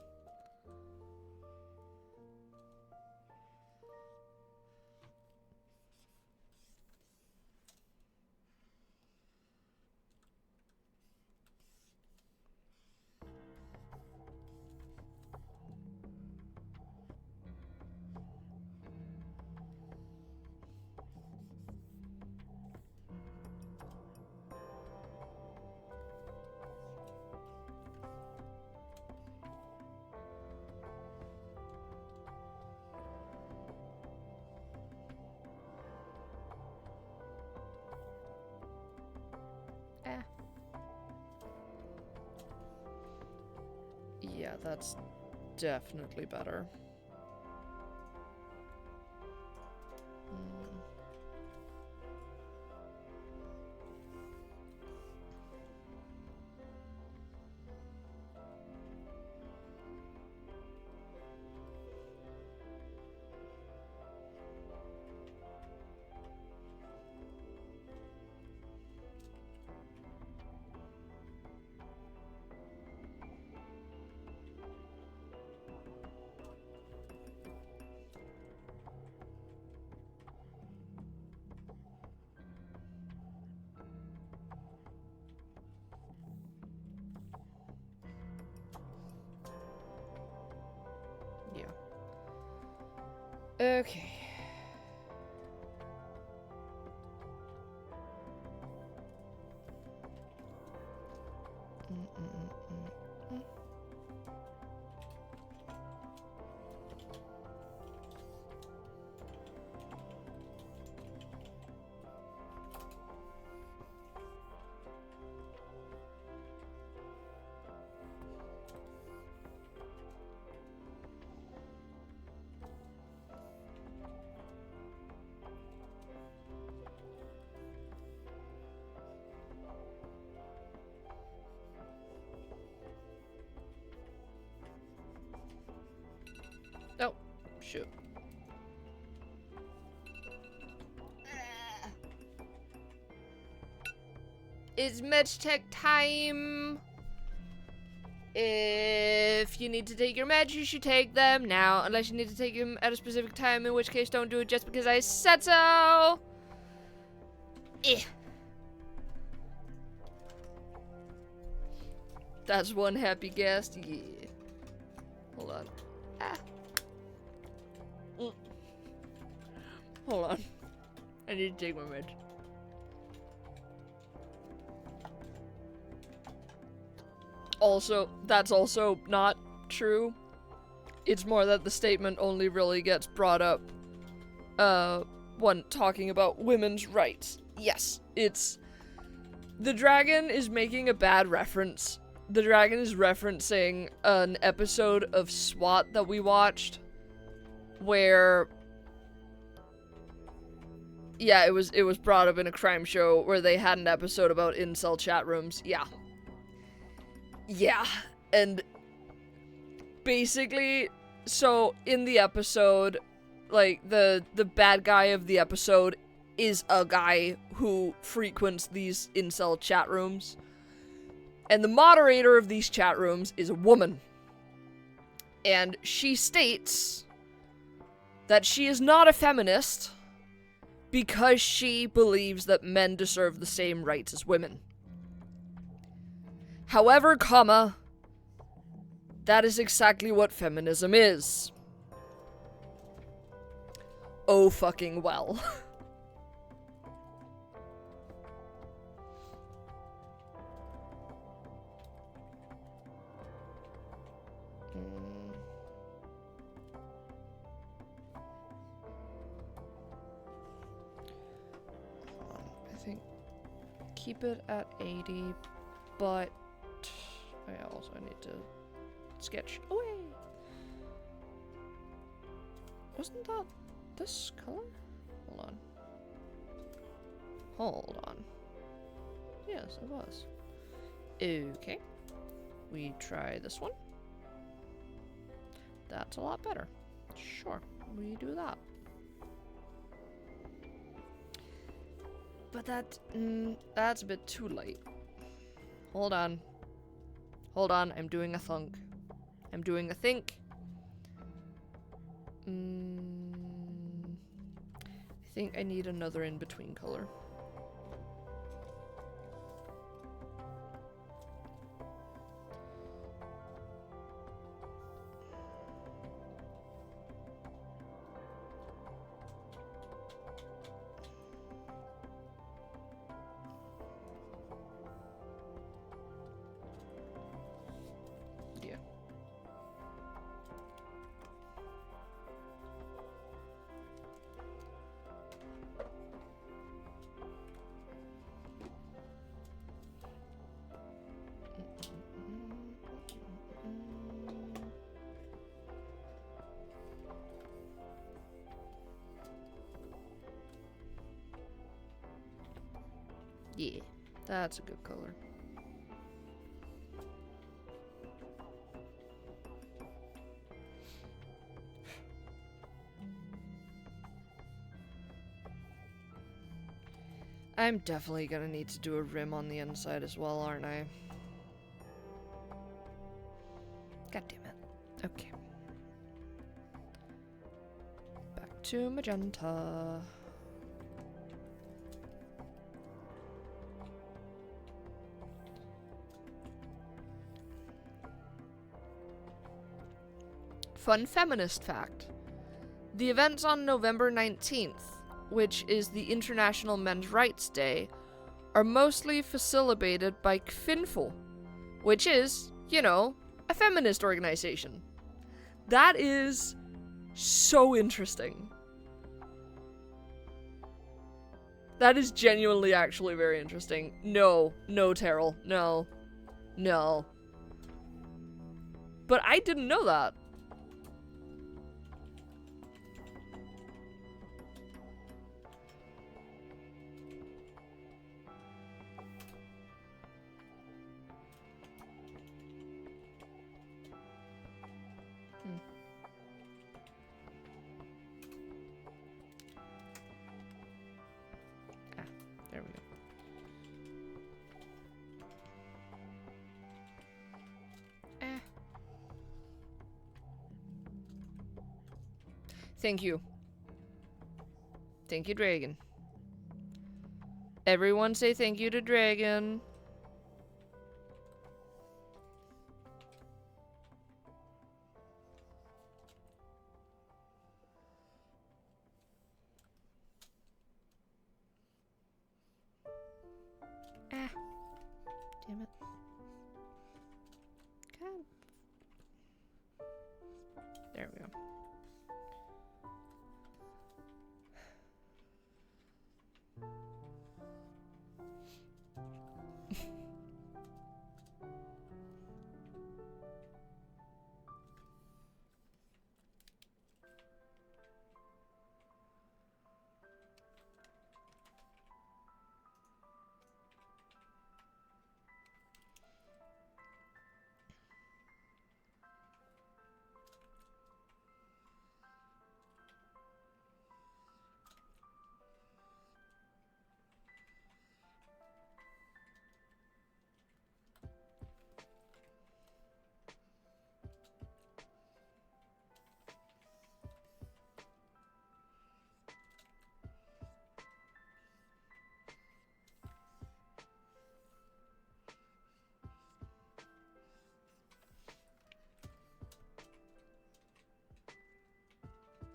Yeah, that's definitely better. Okay. Oh, shoot. It's match tech time. If you need to take your meds, you should take them now, unless you need to take them at a specific time, in which case don't do it just because I said so. Eh. That's one happy Ghast. Yeah. Hold on. Ah. Hold on. I need to take my meds. Also, that's also not true. It's more that the statement only really gets brought up when talking about women's rights. Yes, it's... The dragon is making a bad reference. The dragon is referencing an episode of SWAT that we watched where... Yeah, it was brought up in a crime show where they had an episode about incel chat rooms. Yeah. Yeah, and basically, so in the episode, like, the bad guy of the episode is a guy who frequents these incel chat rooms, and the moderator of these chat rooms is a woman, and she states that she is not a feminist because she believes that men deserve the same rights as women. However, comma, that is exactly what feminism is. Oh fucking well. I think keep it at 80, but I also need to sketch away. Wasn't that this color? Hold on. Hold on. Yes, it was. Okay. We try this one. That's a lot better. Sure, we do that. But that's a bit too light. Hold on. Hold on, I'm doing a thunk. I'm doing a think. I think I need another in-between color. Yeah. Yeah, that's a good color. I'm definitely gonna need to do a rim on the inside as well, aren't I? God damn it. Okay. Back to magenta. Fun feminist fact. The events on November 19th, which is the International Men's Rights Day, are mostly facilitated by KFINFO, which is, you know, a feminist organization. That is so interesting. That is genuinely actually very interesting. No, Terrell, no. No. But I didn't know that. There we go. Thank you. Thank you, Dragon. Everyone say thank you to Dragon. Damn it. God. There we go.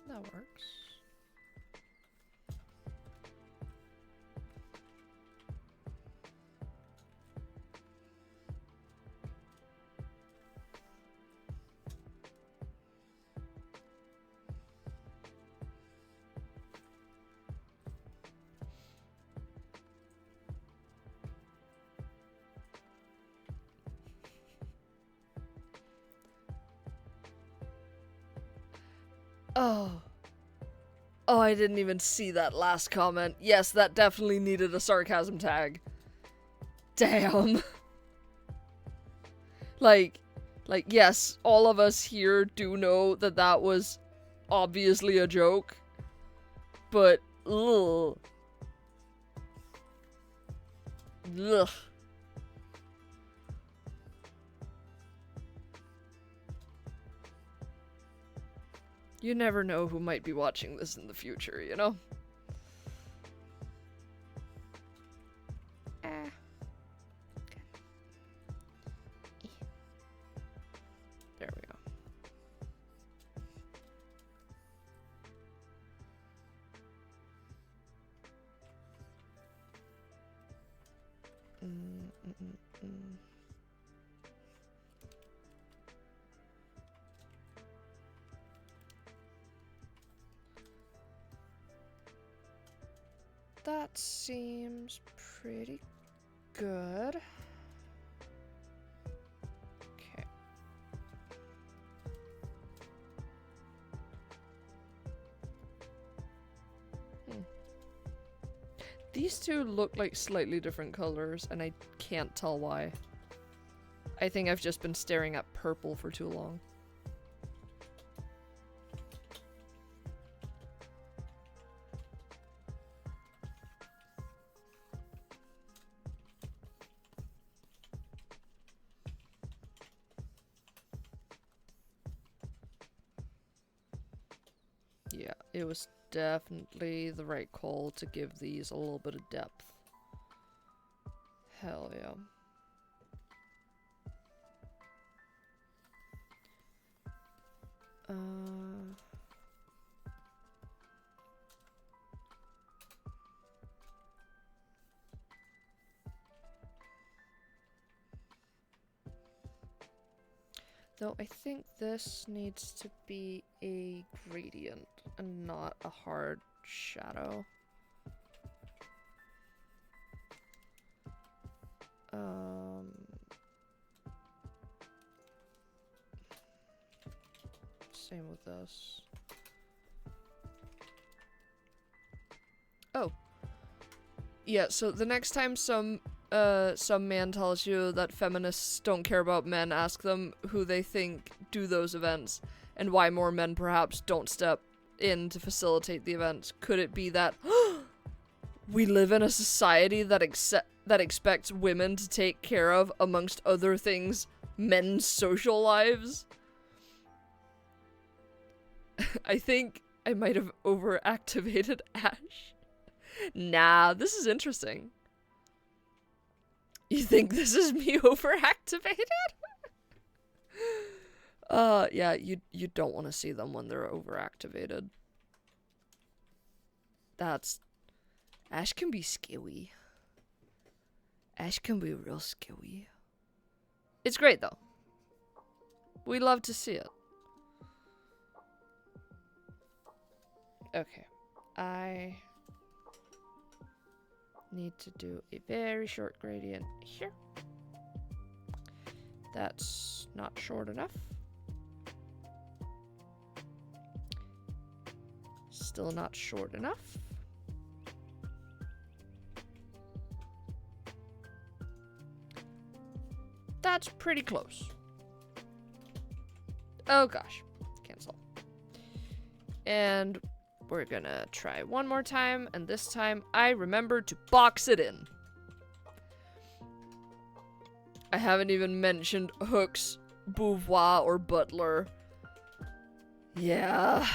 That works. Oh, Oh, I didn't even see that last comment. Yes, that definitely needed a sarcasm tag. Damn. Like, yes, all of us here do know that that was obviously a joke. But, ugh. Ugh. You never know who might be watching this in the future, you know? There we go. That seems pretty good. Okay. These two look like slightly different colors, and I can't tell why. I think I've just been staring at purple for too long. Yeah, it was definitely the right call to give these a little bit of depth. Hell yeah. Though I think this needs to be a gradient and not a hard shadow. Same with this. Oh. Yeah, so the next time some man tells you that feminists don't care about men, ask them who they think do those events and why more men perhaps don't step in to facilitate the events. Could it be that we live in a society that expects women to take care of, amongst other things, men's social lives? I think I might have overactivated Ash. Nah, this is interesting. You think this is me overactivated? Yeah, you don't want to see them when they're overactivated. Ash can be scary. Ash can be real scary. It's great though. We love to see it. Okay. I need to do a very short gradient here. That's not short enough. Still not short enough. That's pretty close. Oh gosh. Cancel. And we're gonna try one more time, and this time I remembered to box it in. I haven't even mentioned Hooks, Beauvoir, or Butler. Yeah.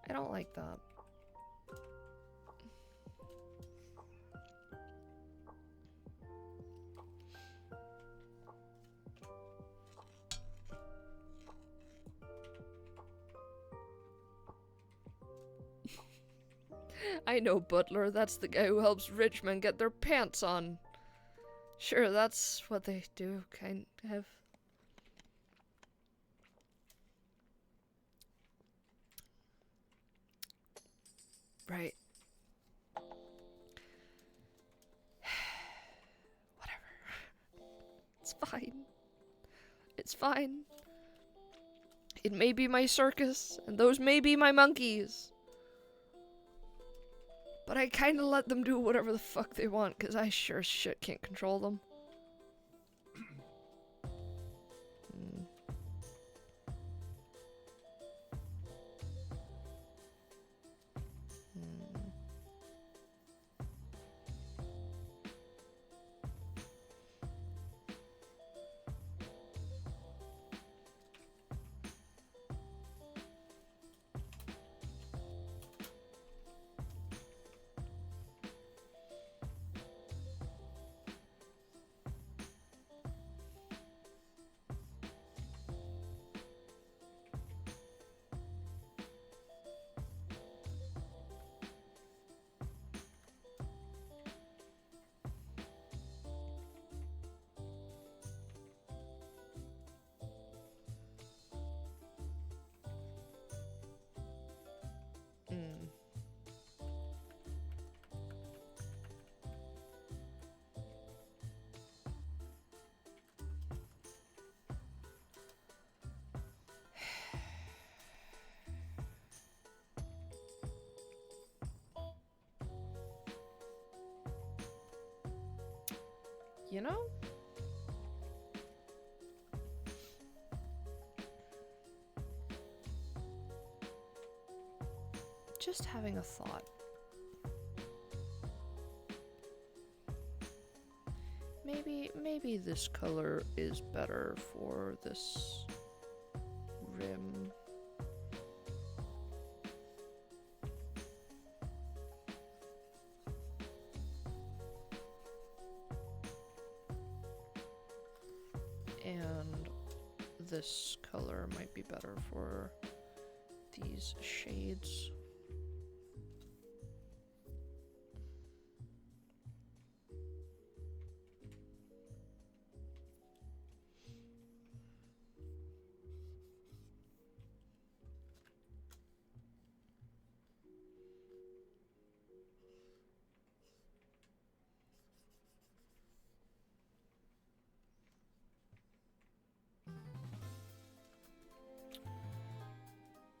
I don't like that. I know Butler. That's the guy who helps rich men get their pants on. Sure, that's what they do, kind of. Right. Whatever. It's fine. It's fine. It may be my circus, and those may be my monkeys. But I kinda let them do whatever the fuck they want, cause I sure as shit can't control them. You know? Just having a thought. Maybe this color is better for this rim. And this color might be better for these shades.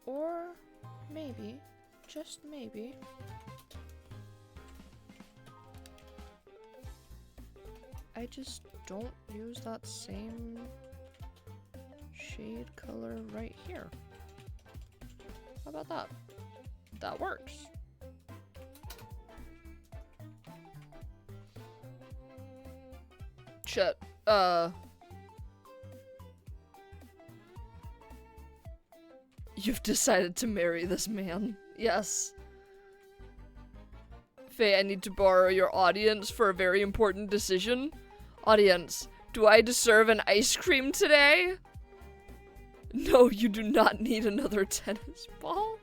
Or maybe, just maybe, I just don't use that same shade color right here. How about that? That works. Shit, You've decided to marry this man. Yes. Faye, I need to borrow your audience for a very important decision. Audience, do I deserve an ice cream today? No, you do not need another tennis ball.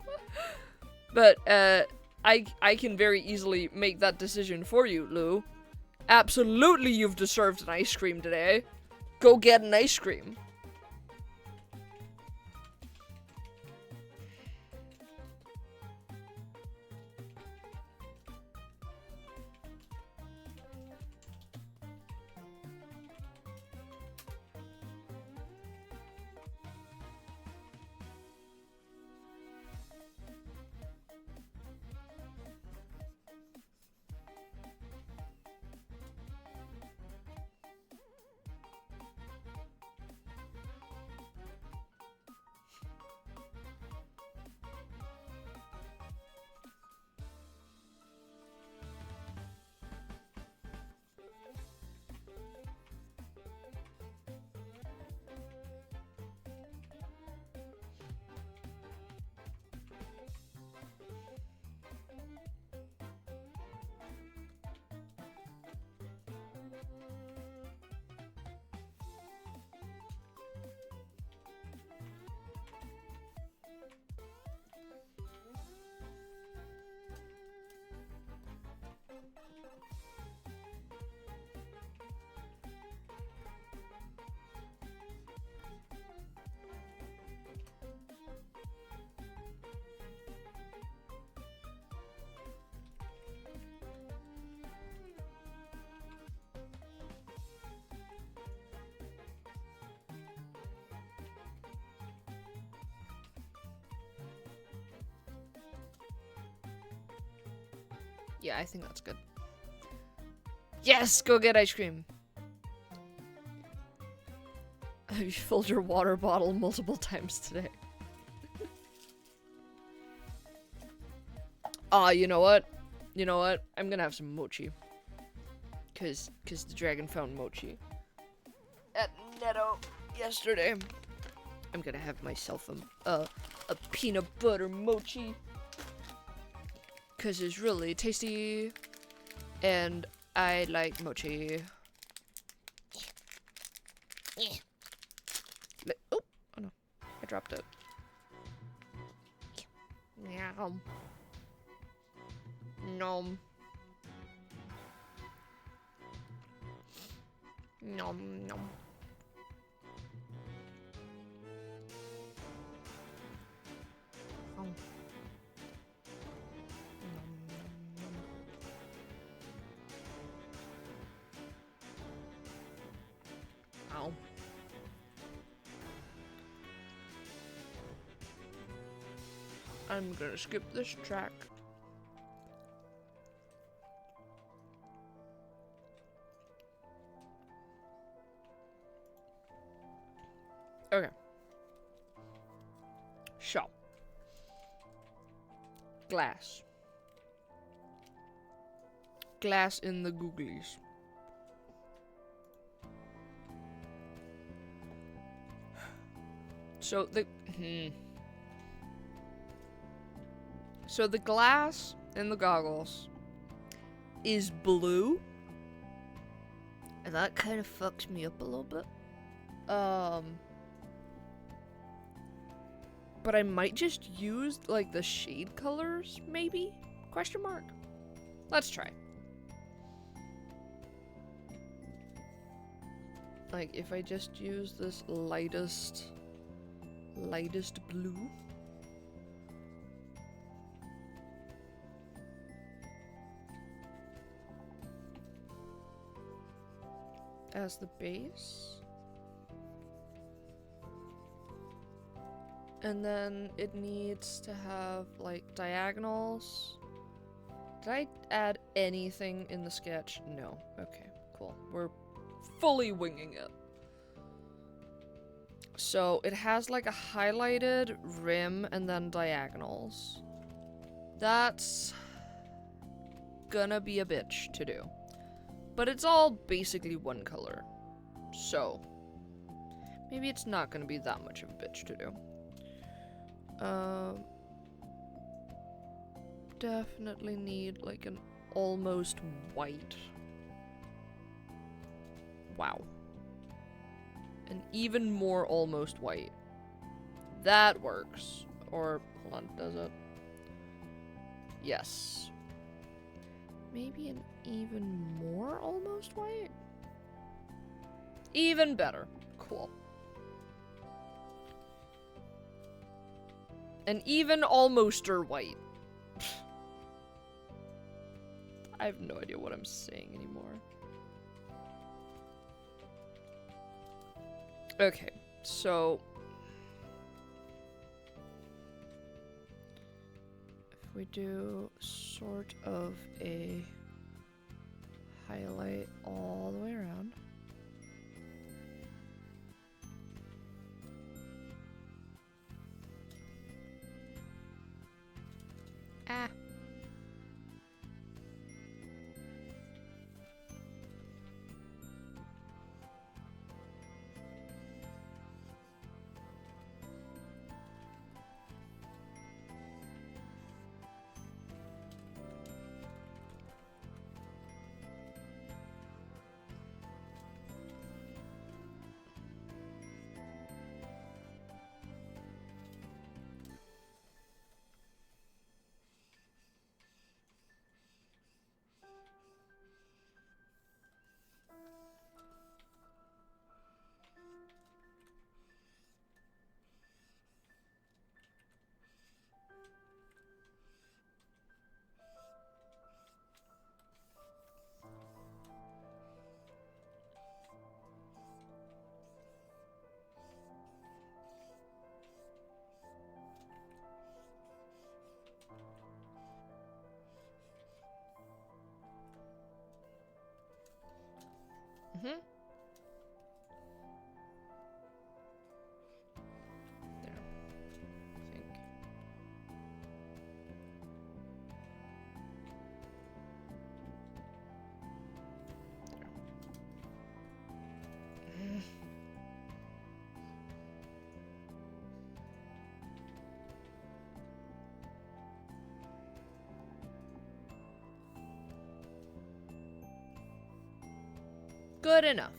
But, I can very easily make that decision for you, Lou. Absolutely you've deserved an ice cream today. Go get an ice cream. Yeah, I think that's good. Yes, go get ice cream. Have you filled your water bottle multiple times today? You know what? You know what? I'm gonna have some mochi. Cause the dragon found mochi at Netto yesterday. I'm gonna have myself a peanut butter mochi. Cause it's really tasty. And I like mochi. Oh no. I dropped it. Meow. Nom. Nom nom. Oh. Nom, nom, nom. Ow. I'm gonna skip this track. Okay. So. Glass. Glass in the googlies. So the So the glass in the goggles is blue. And that kind of fucks me up a little bit. But I might just use, like, the shade colors, maybe? Question mark? Let's try. Like, if I just use this lightest blue. As the base. And then it needs to have, like, diagonals. Did I add anything in the sketch? No. Okay, cool. We're fully winging it. So it has, like, a highlighted rim and then diagonals. That's gonna be a bitch to do. But it's all basically one color. So maybe it's not gonna be that much of a bitch to do. Definitely need like an almost white. Wow. An even more almost white. That works. Or, hold on, does it? Yes. Maybe an even more almost white? Even better. Cool. An even almoster white. I have no idea what I'm saying anymore. Okay, so if we do sort of a highlight all the way around. Ah. Good enough.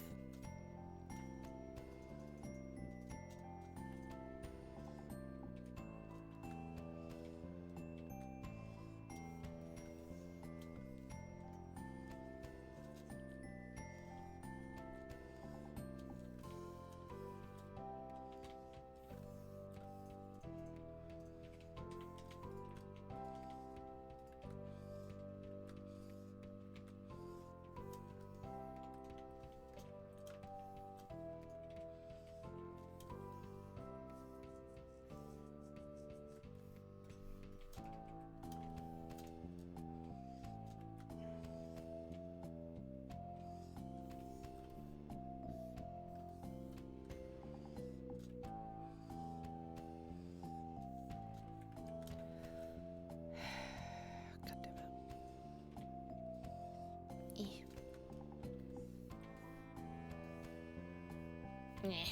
God damn it. Nyeh.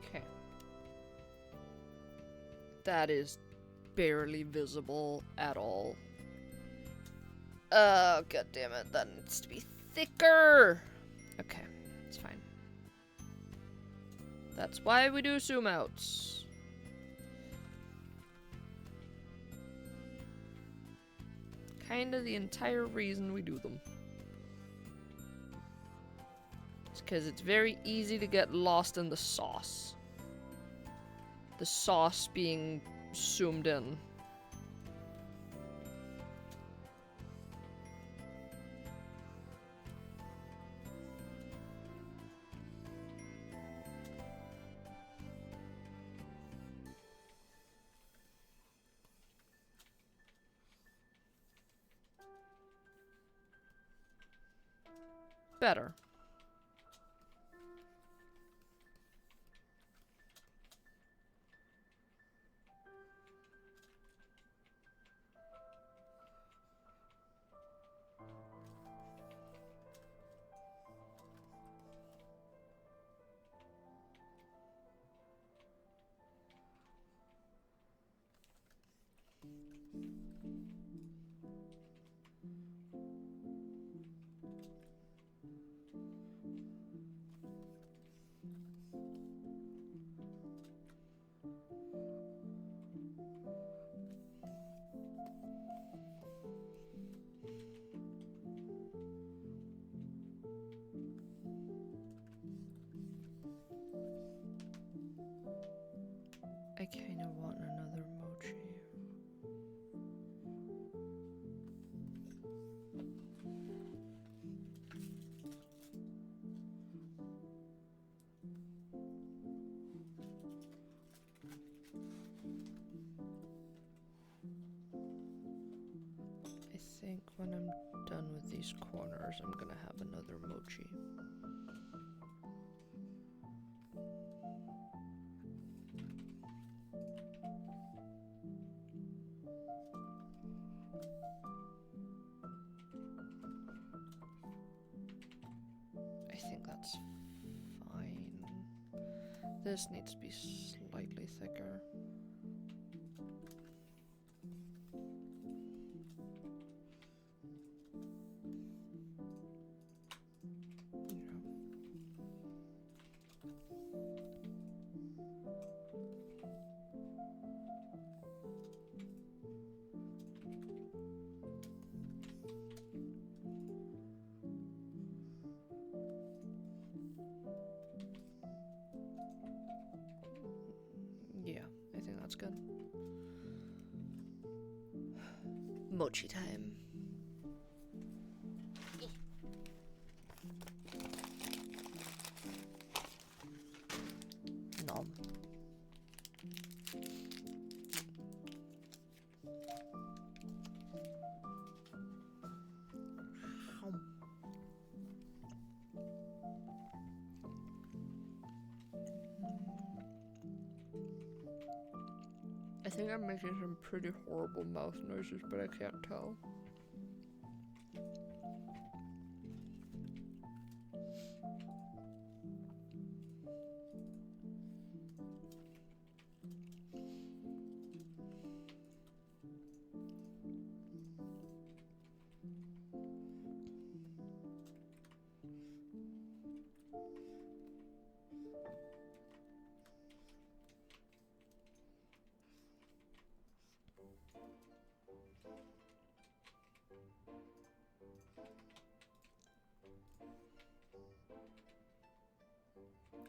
Okay. That is barely visible at all. Oh, god damn it. That needs to be thicker. Okay, it's fine. That's why we do zoom outs. Kinda the entire reason we do them. It's because it's very easy to get lost in the sauce. The sauce being zoomed in. Better. I kind of want another mochi. I think when I'm done with these corners, I'm gonna have another mochi. I think that's fine. This needs to be slightly thicker. Yeah, I think that's good. Mochi time. Nom. I think I'm making some pretty horrible mouth noises, but I can't tell.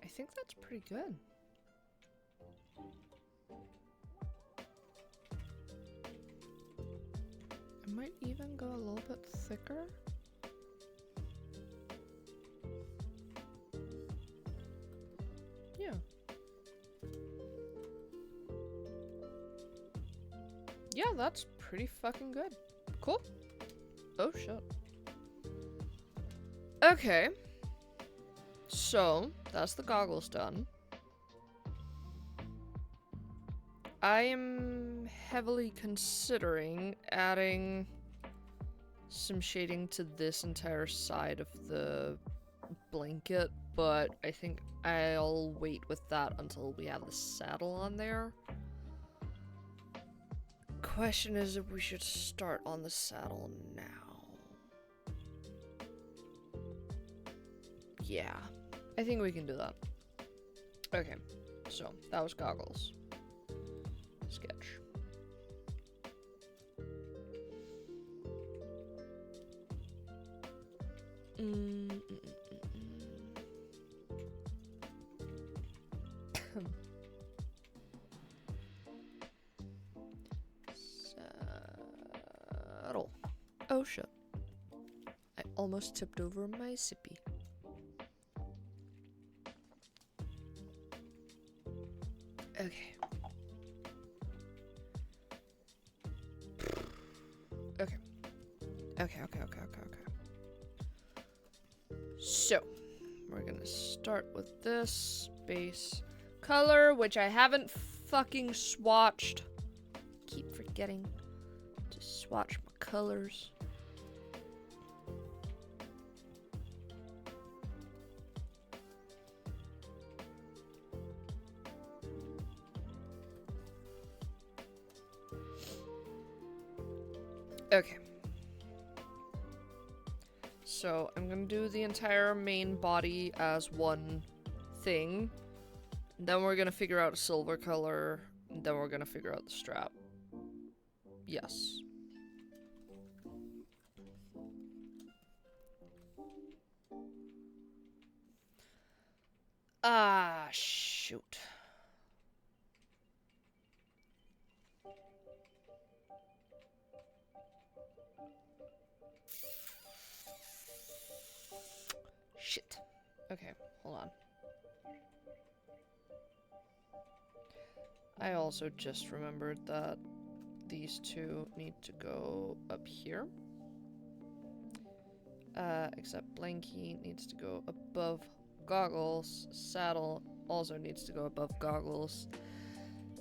I think that's pretty good. I might even go a little bit thicker. Yeah. Yeah, that's pretty fucking good. Cool. Oh shit. Okay. So, that's the goggles done. I am heavily considering adding some shading to this entire side of the blanket, but I think I'll wait with that until we have the saddle on there. Question is if we should start on the saddle now. Yeah, I think we can do that. Okay, so that was goggles. Sketch. Saddle. Oh shit. I almost tipped over my sippy. Okay. Okay. Okay. So, we're gonna start with this base color, which I haven't fucking swatched. Keep forgetting to swatch my colors. Okay. So, I'm gonna do the entire main body as one thing. Then we're gonna figure out a silver color. And then we're gonna figure out the strap. Yes. Ah, shoot. Shit. Okay, hold on. I also just remembered that these two need to go up here. Except Blanky needs to go above goggles. Saddle also needs to go above goggles.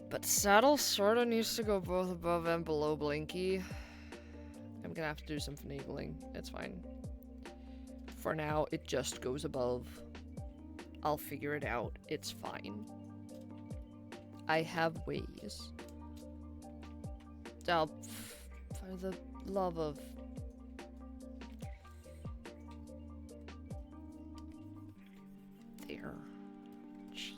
But Saddle sorta needs to go both above and below Blanky. I'm gonna have to do some finagling. It's fine. For now, it just goes above. I'll figure it out. It's fine. I have ways. Oh, for the love of... There. Jeez.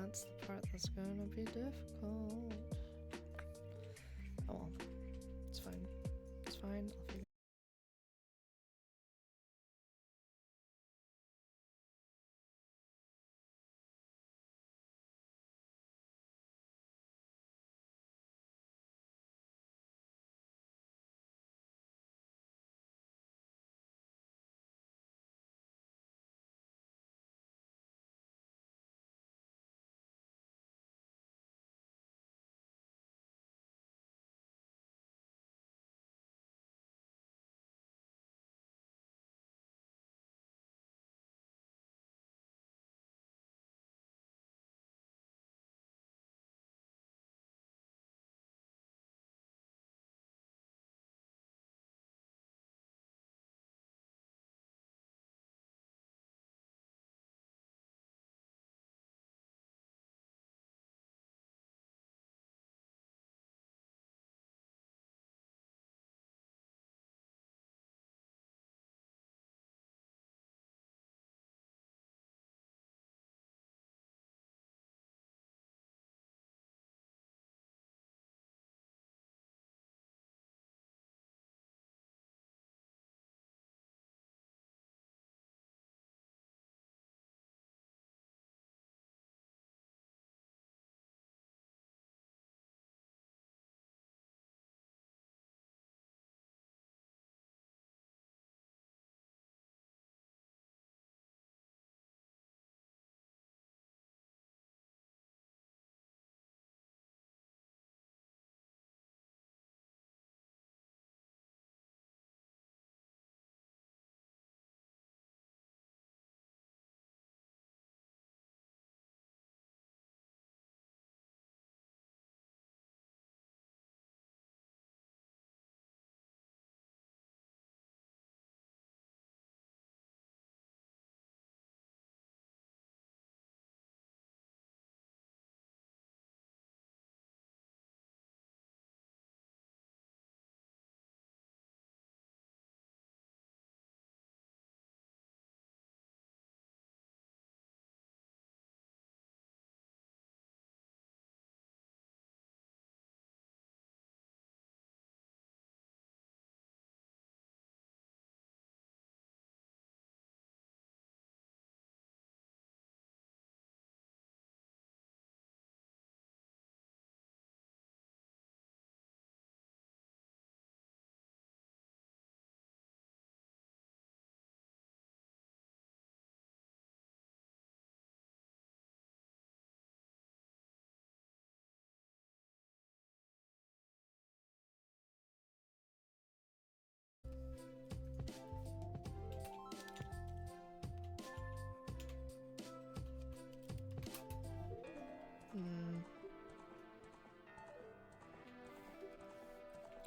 That's the part that's gonna be difficult. Oh well. It's fine. It's fine. I'll figure.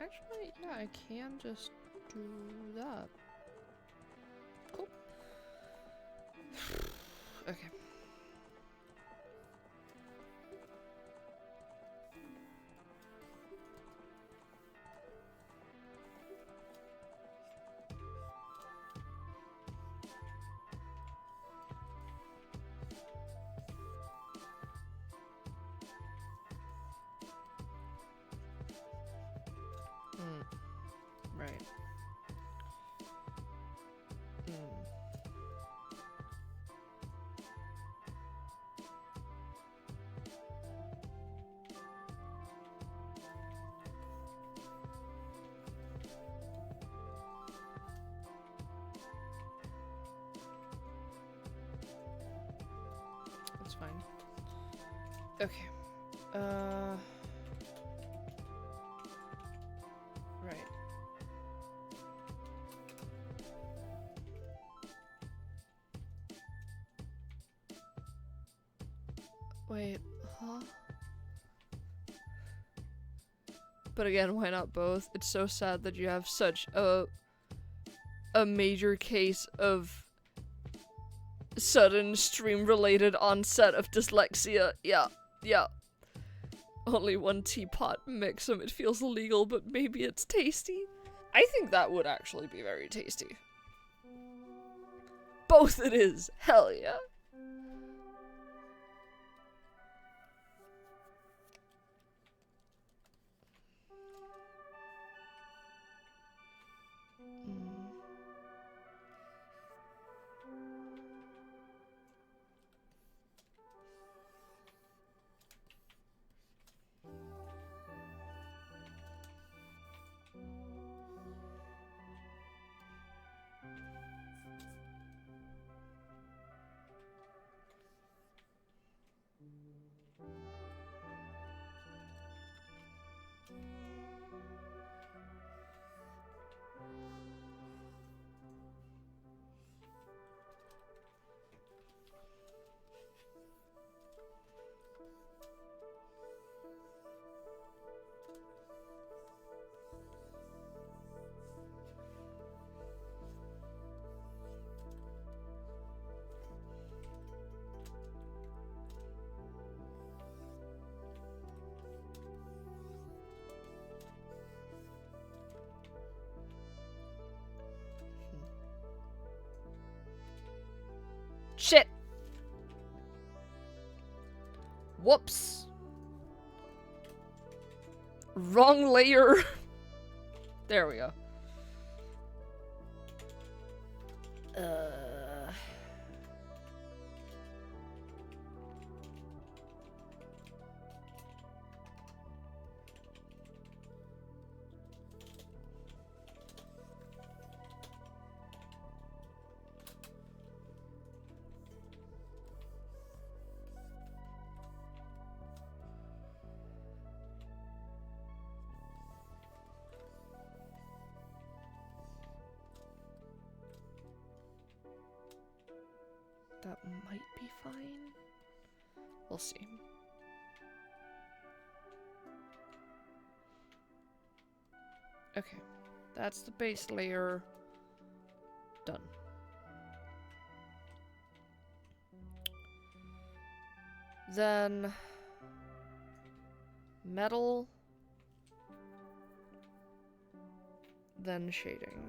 Actually, yeah, I can just do that. Cool. Okay. Right. That's fine. Okay. Right. Wait, huh? But again, why not both? It's so sad that you have such a major case of sudden stream-related onset of dyslexia. Yeah, yeah. Only one teapot mix them. It feels illegal, but maybe it's tasty. I think that would actually be very tasty. Both it is. Hell yeah. Shit! Whoops. Wrong layer. There we go. That might be fine. We'll see. Okay, that's the base layer. Done. Then metal. Then shading.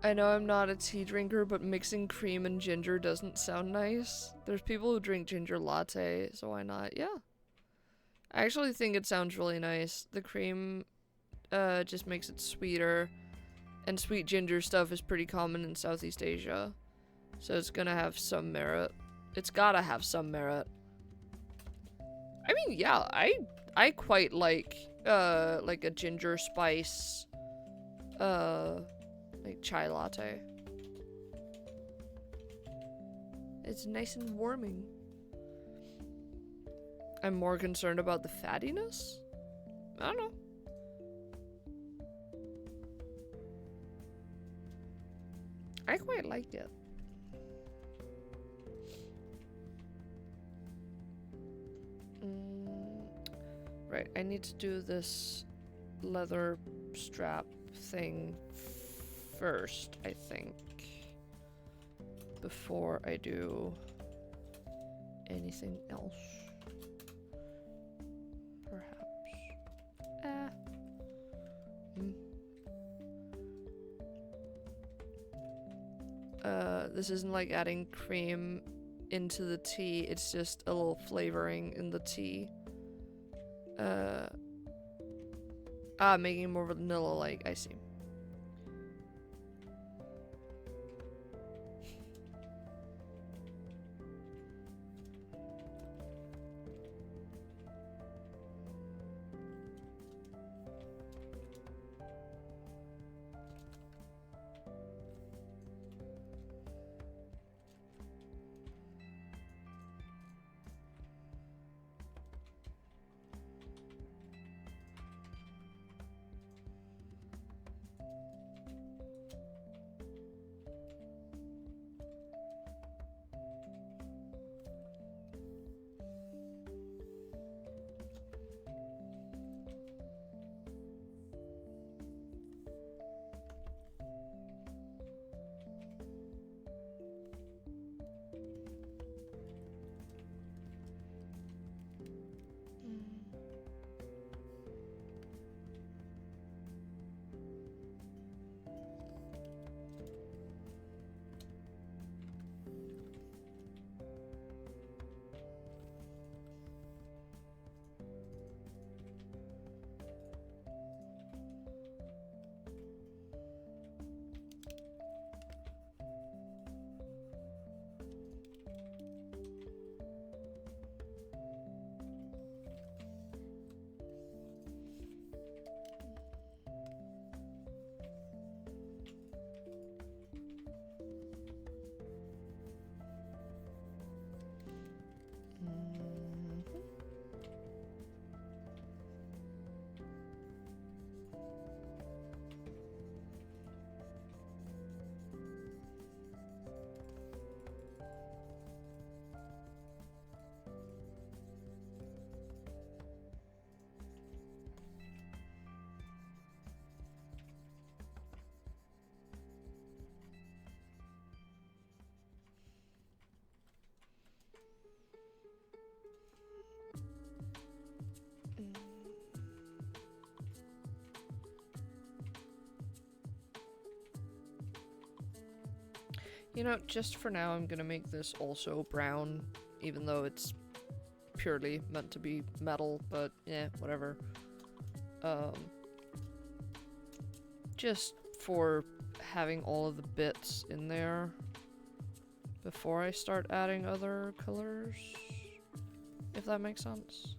I know I'm not a tea drinker, but mixing cream and ginger doesn't sound nice. There's people who drink ginger latte, so why not? Yeah. I actually think it sounds really nice. The cream just makes it sweeter, and sweet ginger stuff is pretty common in Southeast Asia, so it's gonna have some merit. It's gotta have some merit. I mean, yeah, I quite like a ginger spice, like chai latte. It's nice and warming. I'm more concerned about the fattiness? I don't know. I quite liked it. Right, I need to do this leather strap thing first, I think, before I do anything else. Perhaps. This isn't like adding cream into the tea, it's just a little flavoring in the tea. Making it more vanilla-like, I see. You know, just for now, I'm gonna make this also brown, even though it's purely meant to be metal, but yeah, whatever. Just for having all of the bits in there before I start adding other colors, if that makes sense.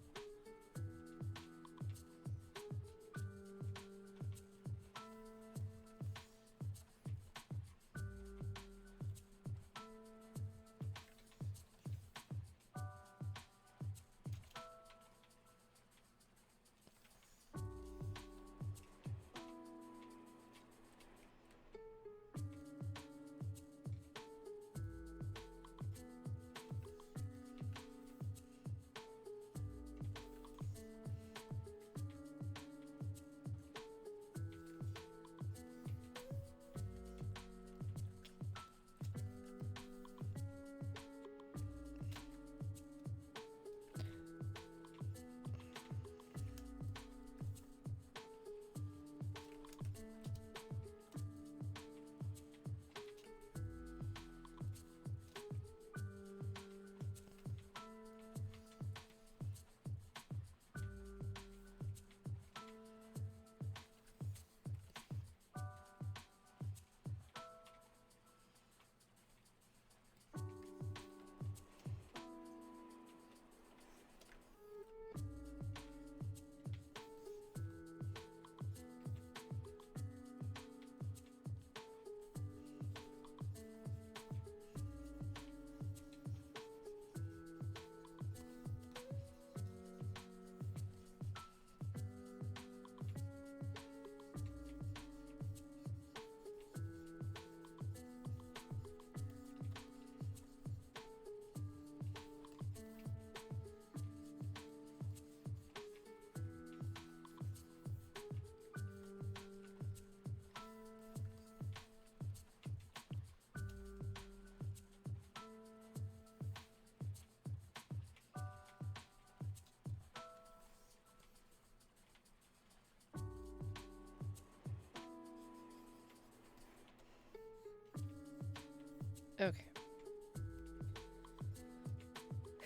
Okay.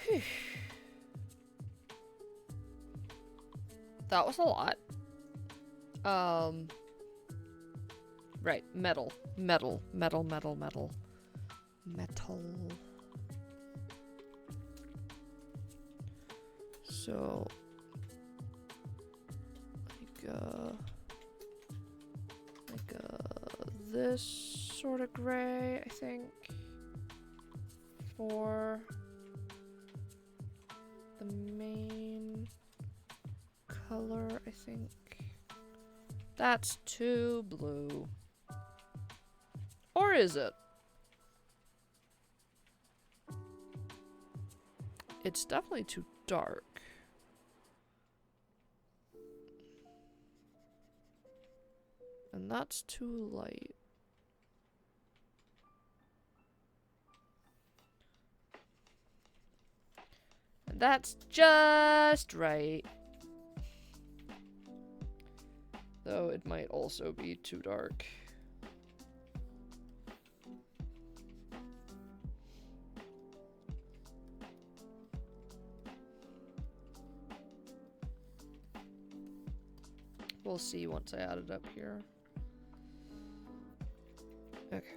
Whew. That was a lot. Right, metal. Metal. So, this sort of gray, I think, for the main color, I think. That's too blue. Or is it? It's definitely too dark. And that's too light. And that's just right. Though it might also be too dark. We'll see once I add it up here. Okay.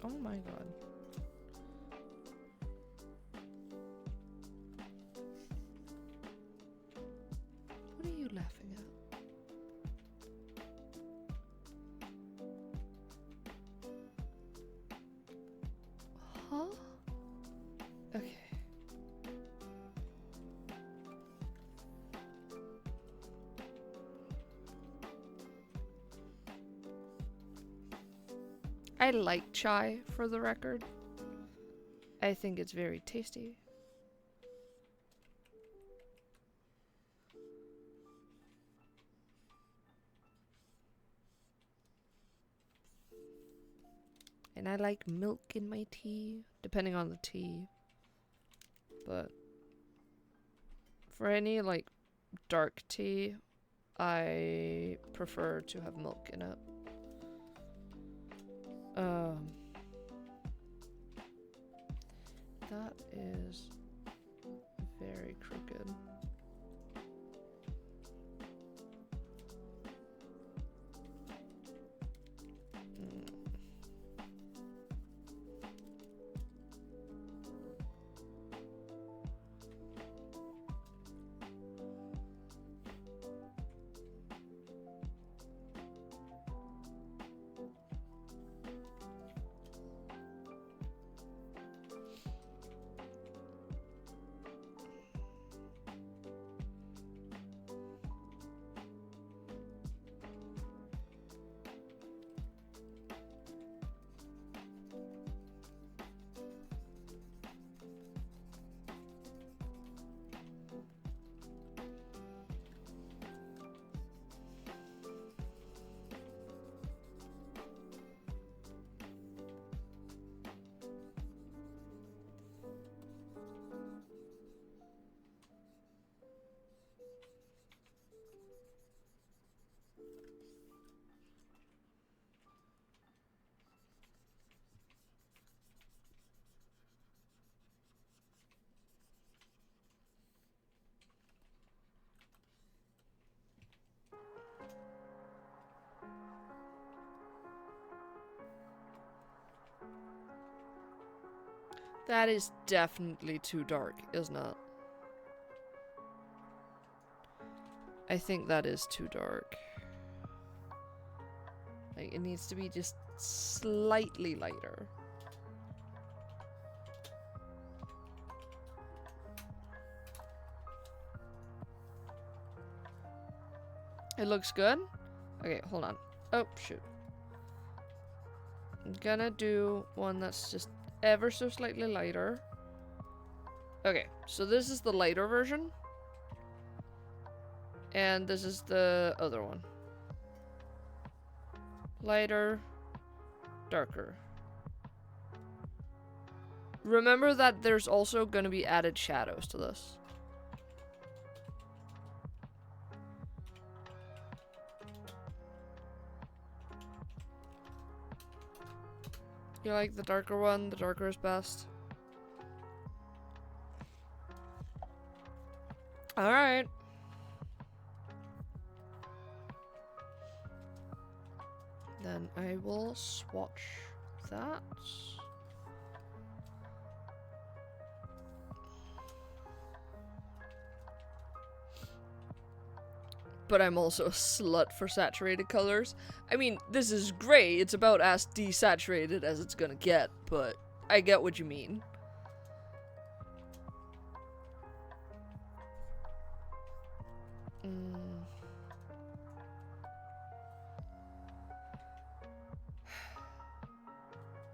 Oh my god. What are you laughing at? Huh? Okay. I like chai, for the record. I think it's very tasty. And I like milk in my tea, depending on the tea. but for any like dark tea, I prefer to have milk in it. That is very crooked. That is definitely too dark, isn't it? I think that is too dark. Like, it needs to be just slightly lighter. It looks good? Okay, hold on. Oh, shoot. I'm gonna do one that's just ever so slightly lighter. Okay, so this is the lighter version. And this is the other one. Lighter, darker. Remember that there's also going to be added shadows to this. You like the darker one? The darker is best. Alright. Then I will swatch that. But I'm also a slut for saturated colors. I mean, this is gray. It's about as desaturated as it's gonna get, but I get what you mean.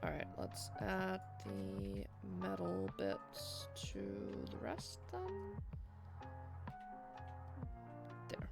Alright, let's add the metal bits to the rest then. There.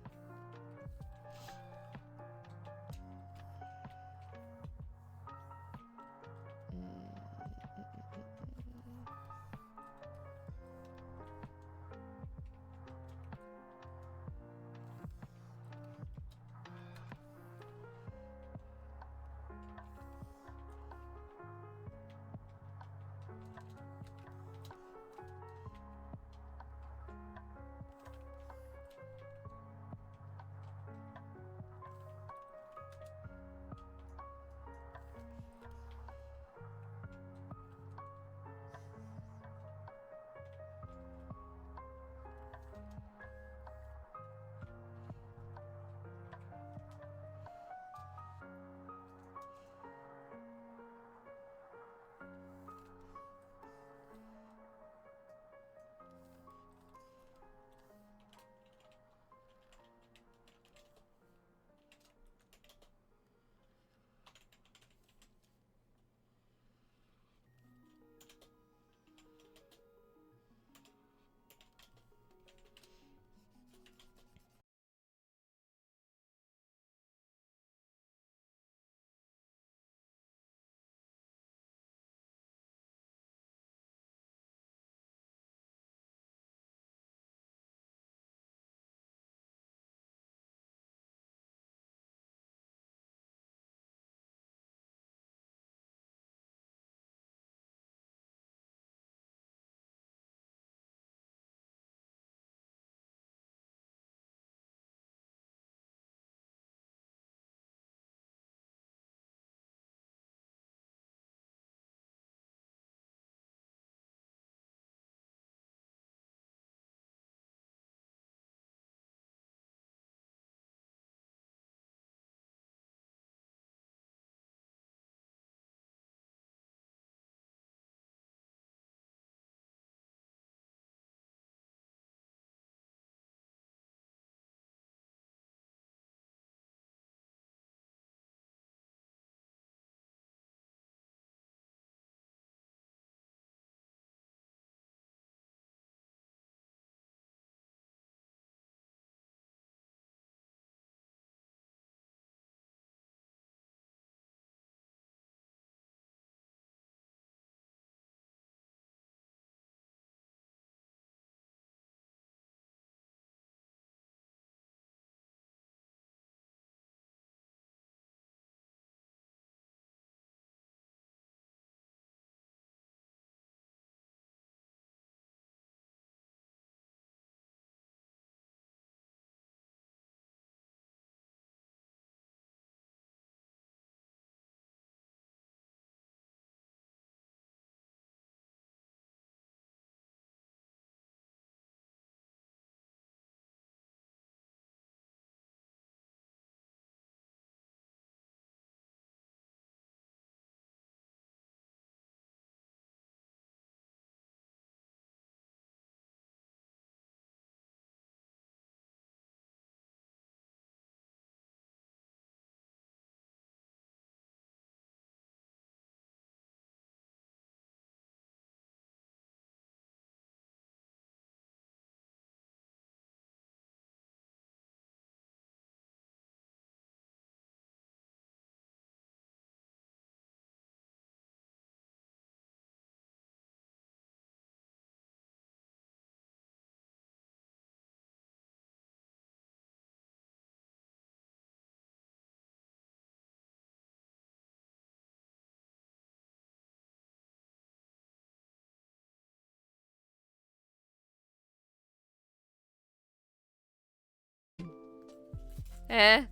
Eh?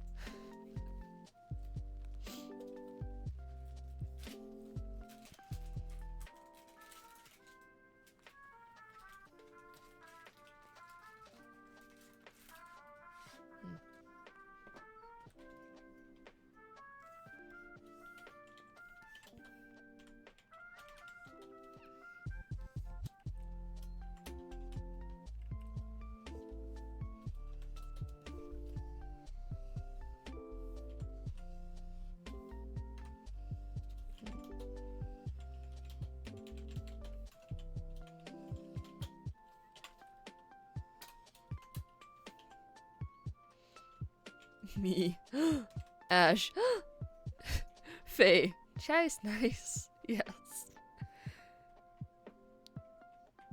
Me. Ash. Faye. Chai's nice. Yes.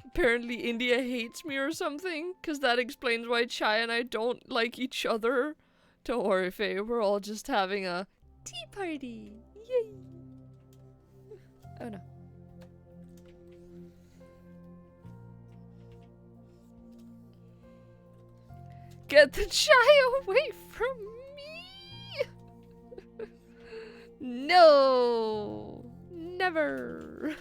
Apparently India hates me or something, because that explains why Chai and I don't like each other. Don't worry, Faye. We're all just having a tea party. Yay! Oh no. Get the Chai away from me! No! Never!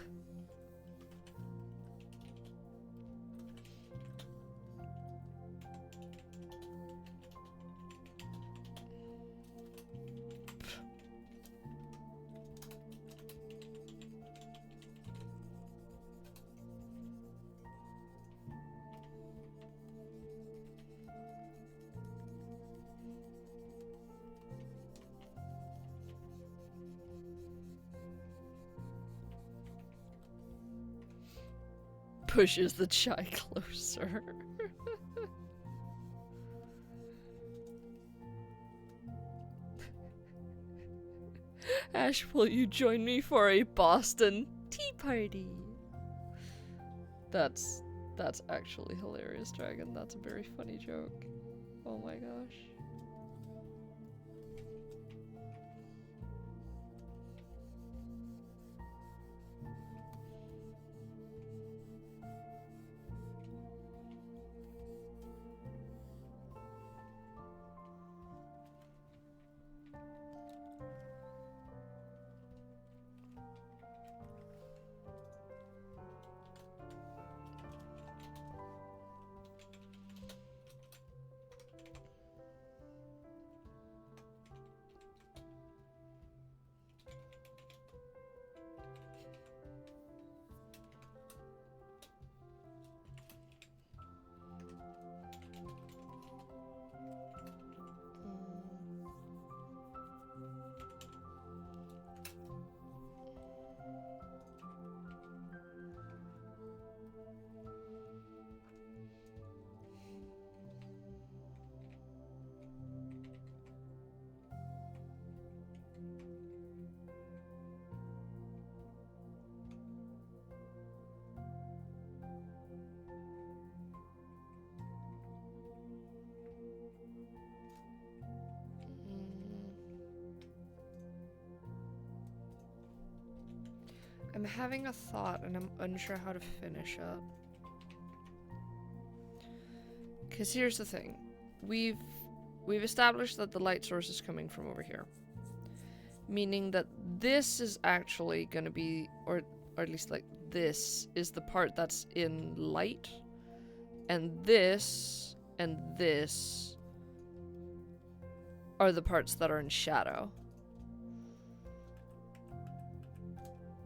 Pushes the Chai closer. Ash, will you join me for a Boston tea party? That's actually hilarious, Dragon. That's a very funny joke. Oh my gosh. I'm having a thought and I'm unsure how to finish it. Because here's the thing. We've established that the light source is coming from over here. Meaning that this is actually going to be, or at least like this is the part that's in light. And this are the parts that are in shadow.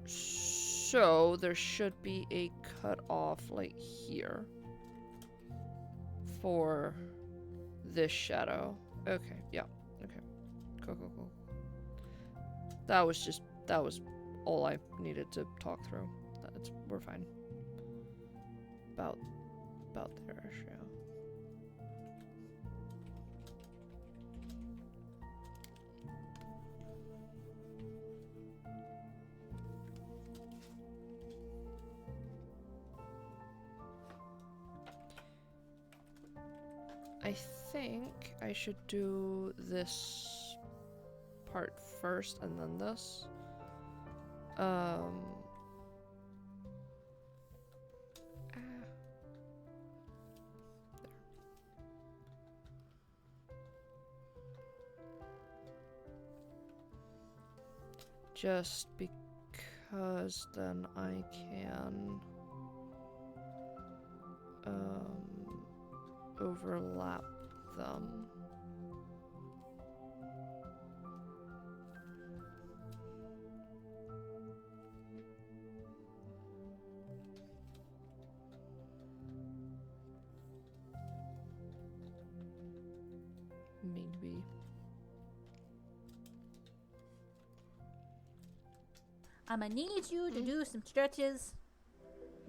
So there should be a cutoff like here for this shadow. Okay, yeah, okay. Cool. That was all I needed to talk through. We're fine. About there, yeah. I think I should do this part first and then this. Just because then I can overlap them. Maybe. I'ma need you to do some stretches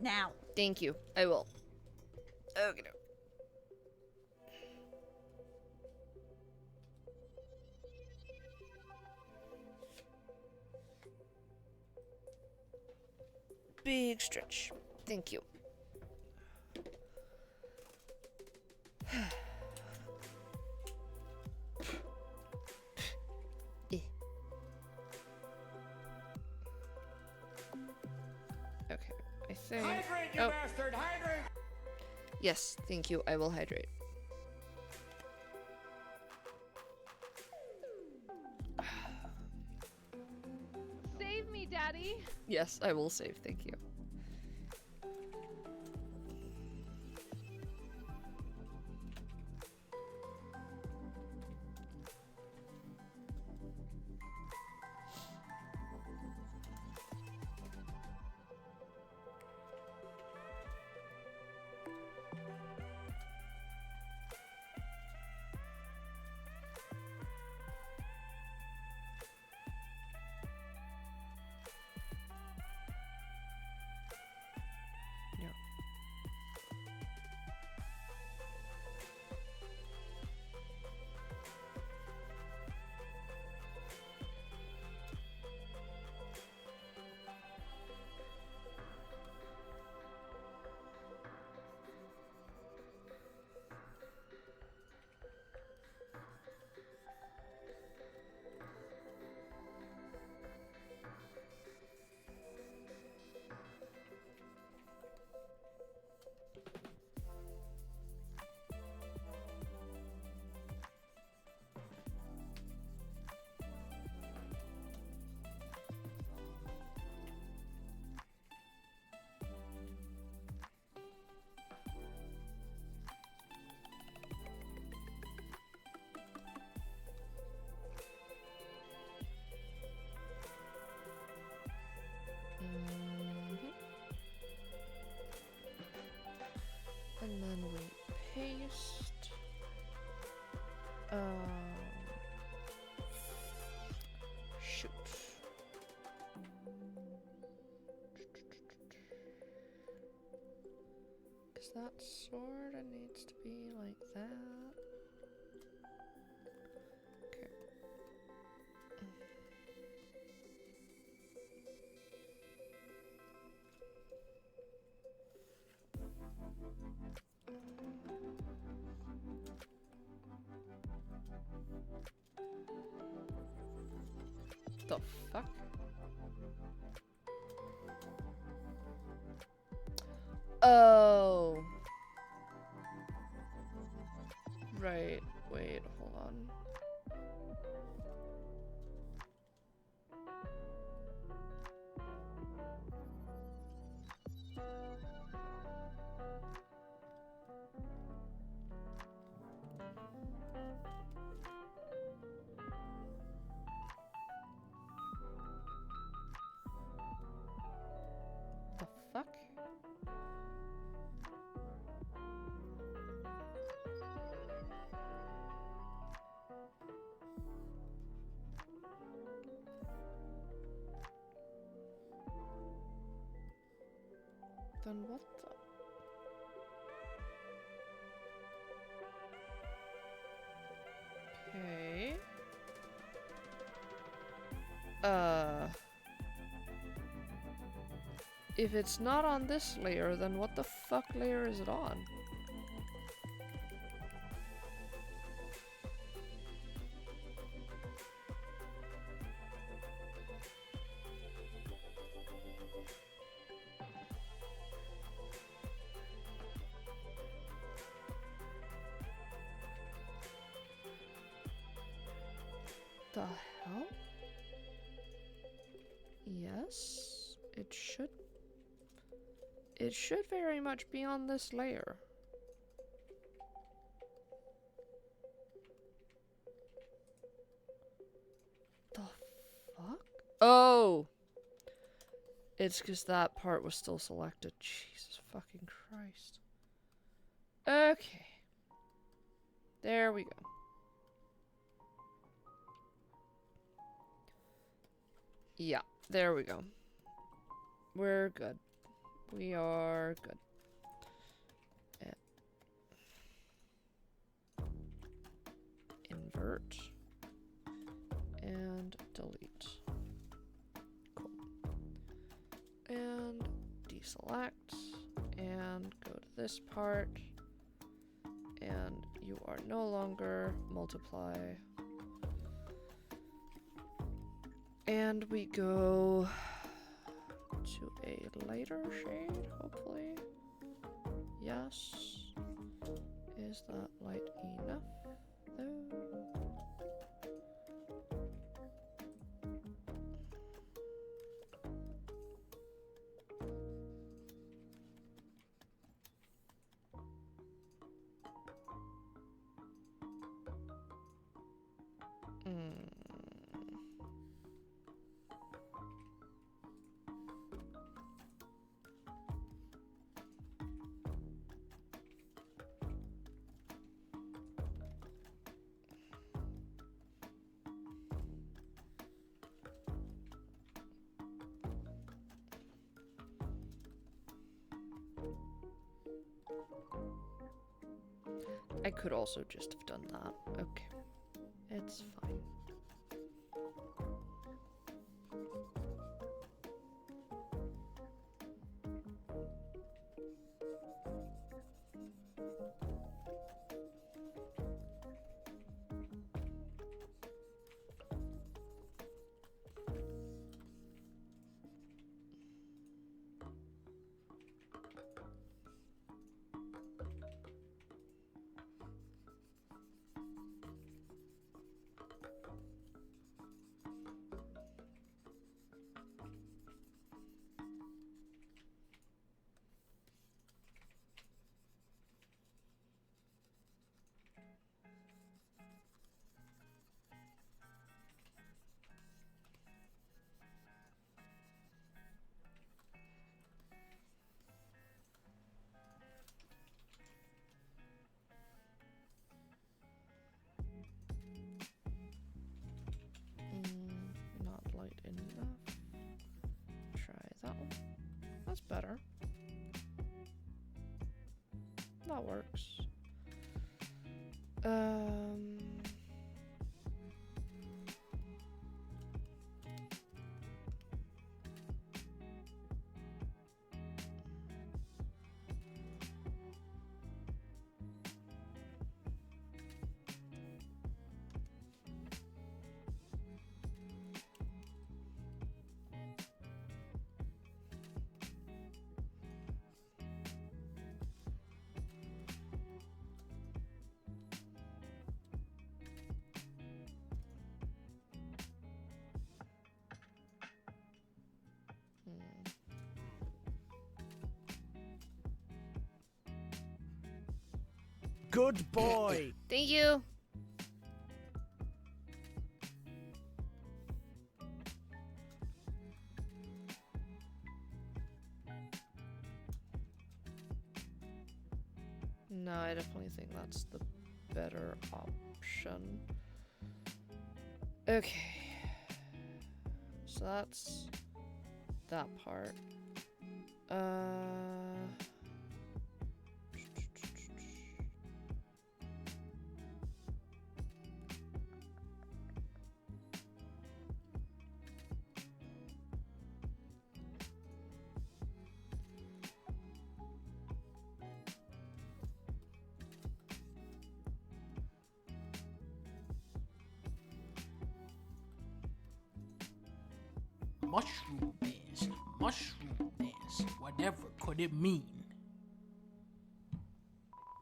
now. Thank you. I will. Okay. Big stretch. Thank you. Okay, I think. Hydrate, you bastard! Hydrate! Yes, thank you. I will hydrate. Save me, Daddy. Yes, I will save. Thank you. And then we paste. Shoot. Cause that sorta needs to be like that. Okay. The fuck? Oh. Right. Wait, hold on. The fuck? Then what the? Okay. If it's not on this layer, then what the fuck layer is it on? The hell? it should very much be on this layer. The fuck? Oh! It's because that part was still selected. Jesus fucking Christ. Okay. There we go. Yeah, there we go. We're good. We are good. Invert. And delete. Cool. And deselect. And go to this part. And you are no longer multiply. And we go to a lighter shade, hopefully. Yes. Is that light enough, though? I could also just have done that. Okay. It's fine. Not light enough. Try that one. That's better. That works. Good boy. Thank you. No, I definitely think that's the better option. Okay. So that's that part. Mushroom dance, whatever could it mean?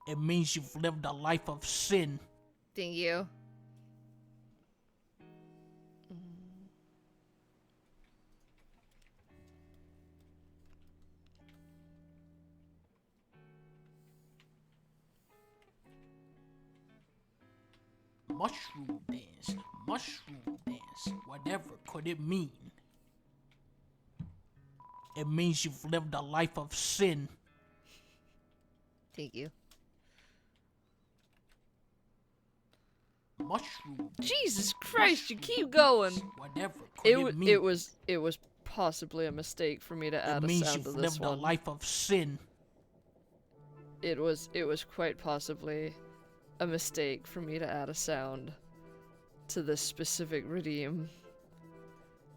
It means you've lived a life of sin. Thank you. mushroom dance, whatever could it mean? It means you've lived a life of sin. Thank you. Mushroom. Jesus Christ, you keep going. Whatever could it mean? It was possibly a mistake for me to add It a means sound to you've this lived a one. life of sin. It was quite possibly a mistake for me to add a sound to this specific redeem.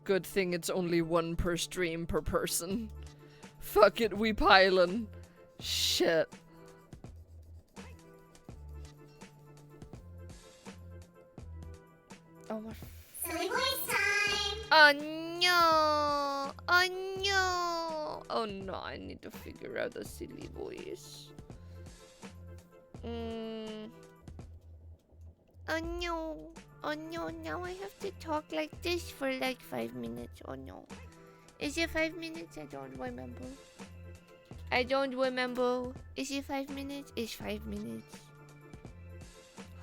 Good thing it's only one per stream per person. Fuck it, we pilin'. Shit. Oh my. Silly voice time! Oh no! Oh no! Oh no, I need to figure out a silly voice. Oh no! Oh no, now I have to talk like this for like 5 minutes. Oh no. Is it 5 minutes? I don't remember. I don't remember. Is it 5 minutes? It's 5 minutes.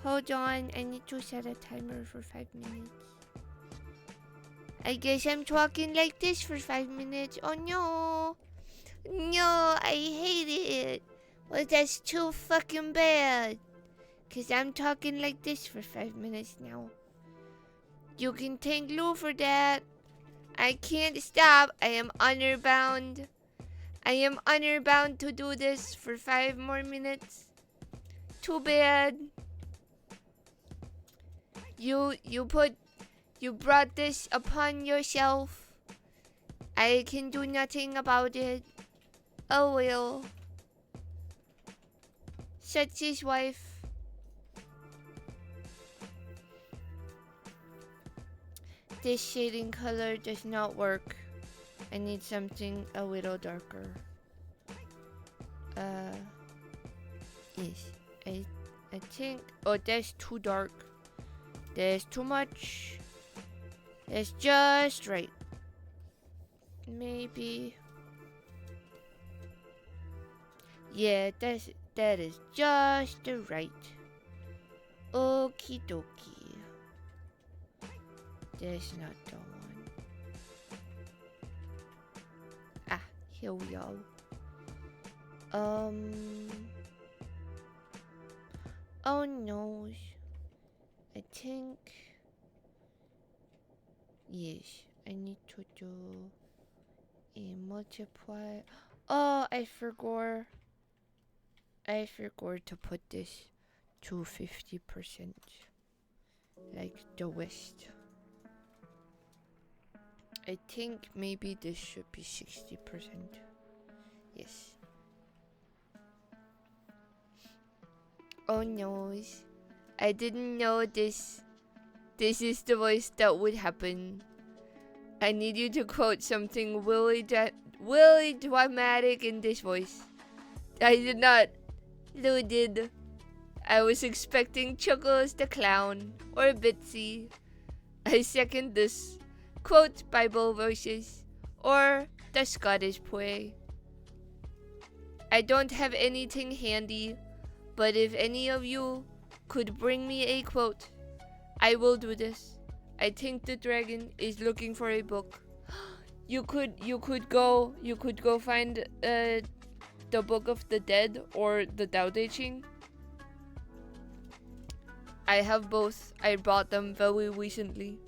Hold on, I need to set a timer for 5 minutes. I guess I'm talking like this for 5 minutes. Oh no! No, I hate it. Well, that's too fucking bad. Cause I'm talking like this for 5 minutes now. You can thank Lou for that. I can't stop. I am honor bound. I am honor bound to do this for 5 more minutes. Too bad. You brought this upon yourself. I can do nothing about it. Oh well. Such is wife. This shading color does not work. I need something a little darker. Yes. I think... Oh, that's too dark. There's too much. That's just right. Maybe. Yeah, that is just right. Okie dokie. There's not the one. Ah, here we are. Oh no. I think. Yes, I need to do a multiply. Oh, I forgot. I forgot to put this to 50%. Like the West. I think maybe this should be 60%. Yes. Oh no. I didn't know this. This is the voice that would happen. I need you to quote something really dramatic in this voice. I did not. Lou did. I was expecting Chuckles the Clown or Bitsy. I second this. Quote Bible verses or the Scottish play. I don't have anything handy, but if any of you could bring me a quote, I will do this. I think the dragon is looking for a book. You could go find the Book of the Dead or the Tao Te Ching. I have both. I bought them very recently.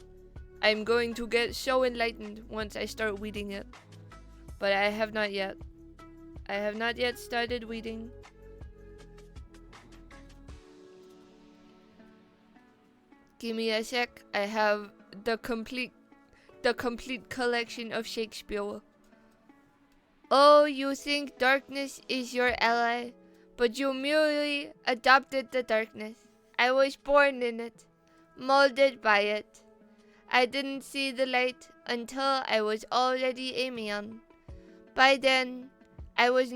I'm going to get so enlightened once I start reading it. But I have not yet. I have not yet started reading. Give me a sec. I have the complete collection of Shakespeare. Oh, you think darkness is your ally, but you merely adopted the darkness. I was born in it, molded by it. I didn't see the light until I was already a man. By then, it was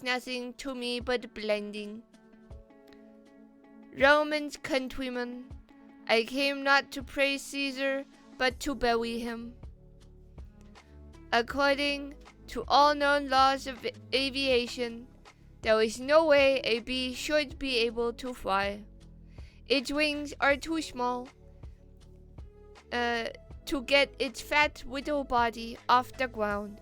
nothing to me but blinding. Romans countrymen, I came not to praise Caesar, but to bury him. According to all known laws of aviation, there is no way a bee should be able to fly. Its wings are too small to get its fat little body off the ground.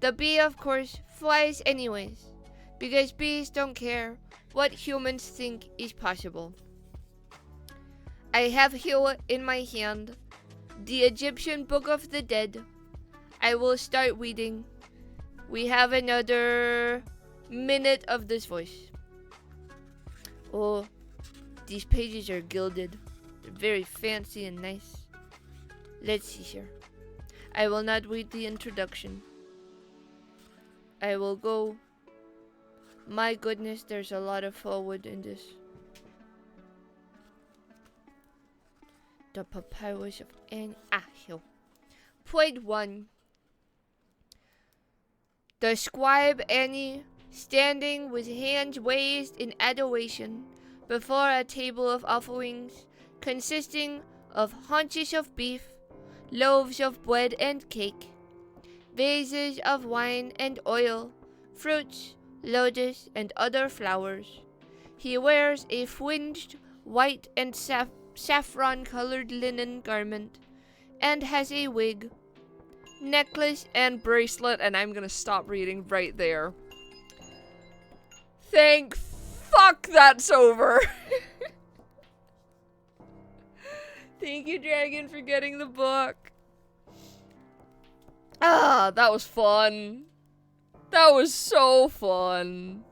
The bee, of course, flies anyways, because bees don't care what humans think is possible. I have here in my hand the Egyptian Book of the Dead. I will start reading. We have another minute of this voice. Oh, these pages are gilded. They're very fancy and nice. Let's see here. I will not read the introduction. I will go. My goodness, there's a lot of forward in this. The Papyrus of Anne. Here. Point 1. The scribe Annie, standing with hands raised in adoration before a table of offerings consisting of haunches of beef, loaves of bread and cake, vases of wine and oil, fruits, lotus, and other flowers. He wears a fringed white and saffron-colored linen garment and has a wig, necklace, and bracelet, and I'm gonna stop reading right there. Thank fuck that's over. Thank you, Dragon, for getting the book. Ah, that was fun. That was so fun.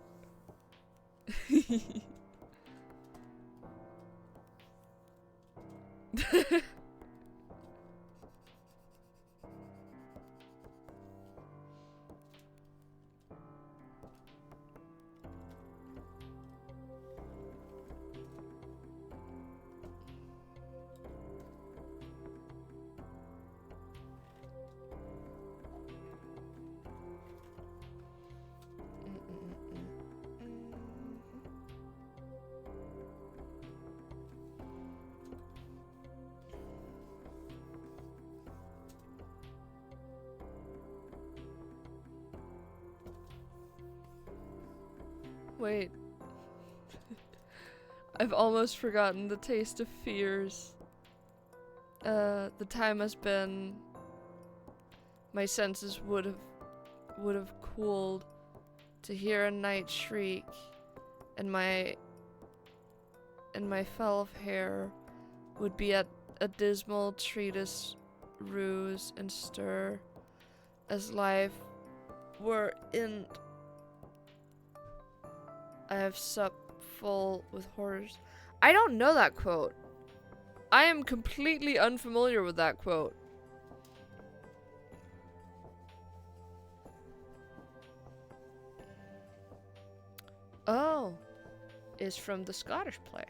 Wait. I've almost forgotten the taste of fears. The time has been. My senses would have cooled to hear a night shriek, and my fell of hair would be at a dismal treatise ruse and stir, as life were in. I have supped full with horrors. I don't know that quote. I am completely unfamiliar with that quote. Oh, is from the Scottish play.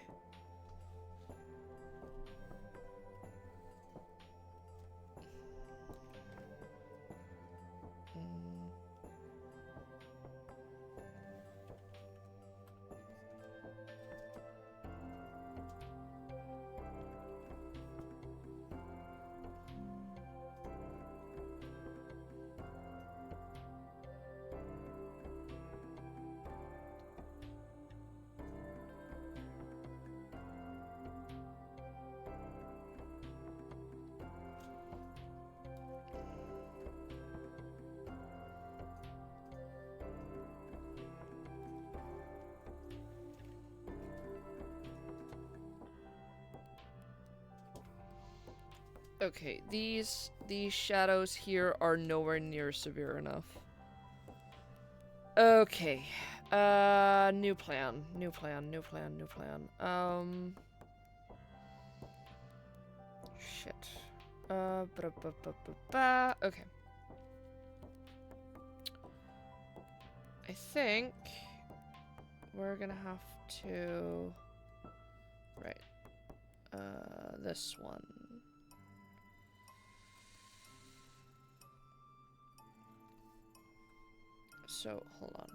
Okay, these shadows here are nowhere near severe enough. Okay. New plan. Shit. Okay. I think we're gonna have to this one. So, hold on.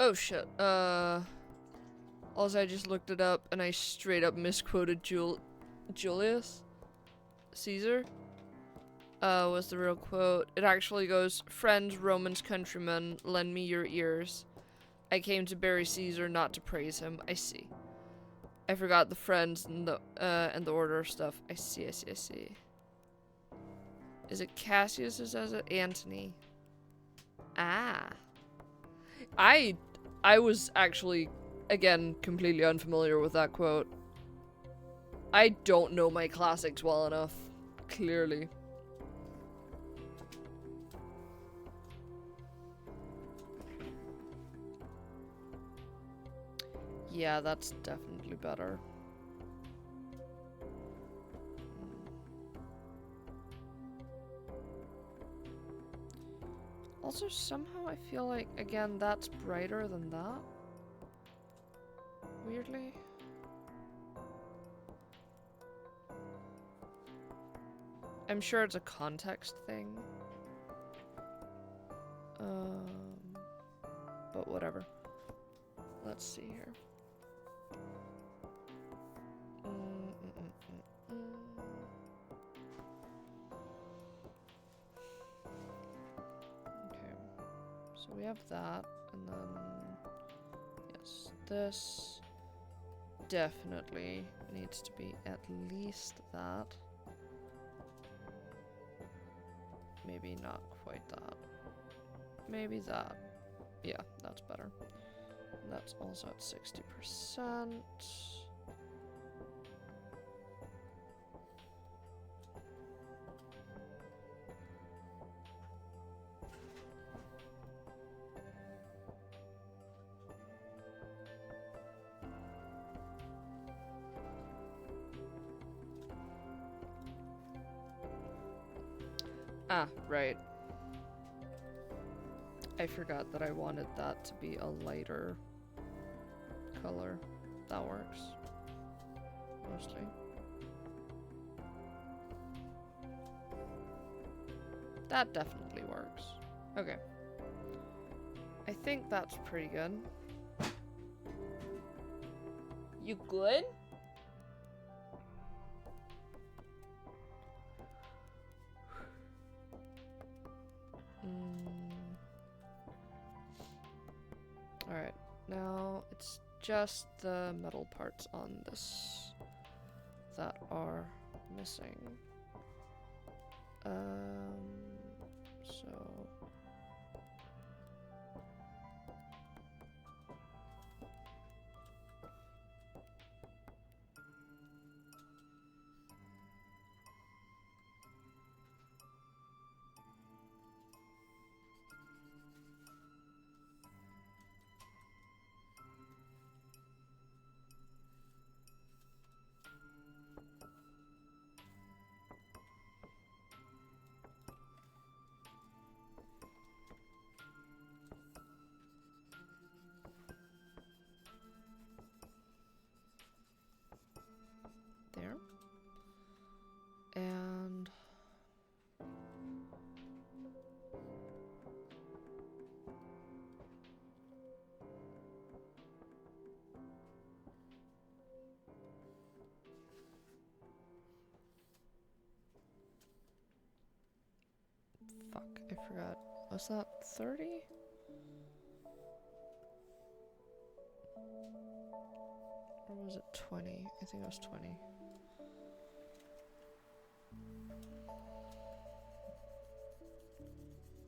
Oh shit. Also I just looked it up and I straight up misquoted Julius Caesar. Was the real quote. It actually goes, "Friends, Romans, countrymen, lend me your ears. I came to bury Caesar, not to praise him." I see. I forgot the friends and the order of stuff. I see. Is it Cassius or says it? Antony. Ah. I was actually, again, completely unfamiliar with that quote. I don't know my classics well enough, clearly. Yeah, that's definitely better. Also, somehow I feel like, again, that's brighter than that. Weirdly. I'm sure it's a context thing. But whatever. Let's see here. Okay. So we have that, and then yes, this definitely needs to be at least that. Maybe not quite that. Maybe that. Yeah, that's better. That's also at 60%. Ah, right. I forgot that I wanted that to be a lighter color. That works. Mostly. That definitely works. Okay. I think that's pretty good. You good? Alright, now it's just the metal parts on this that are missing. So... there. And fuck, I forgot. Was that 30? Or was it 20? I think it was 20.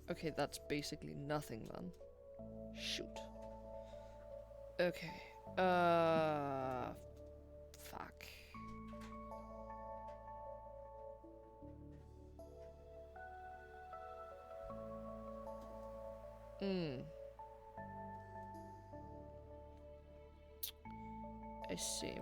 Okay, that's basically nothing then. Shoot. Okay. Fuck. I see.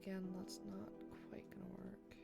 Again, that's not quite gonna work.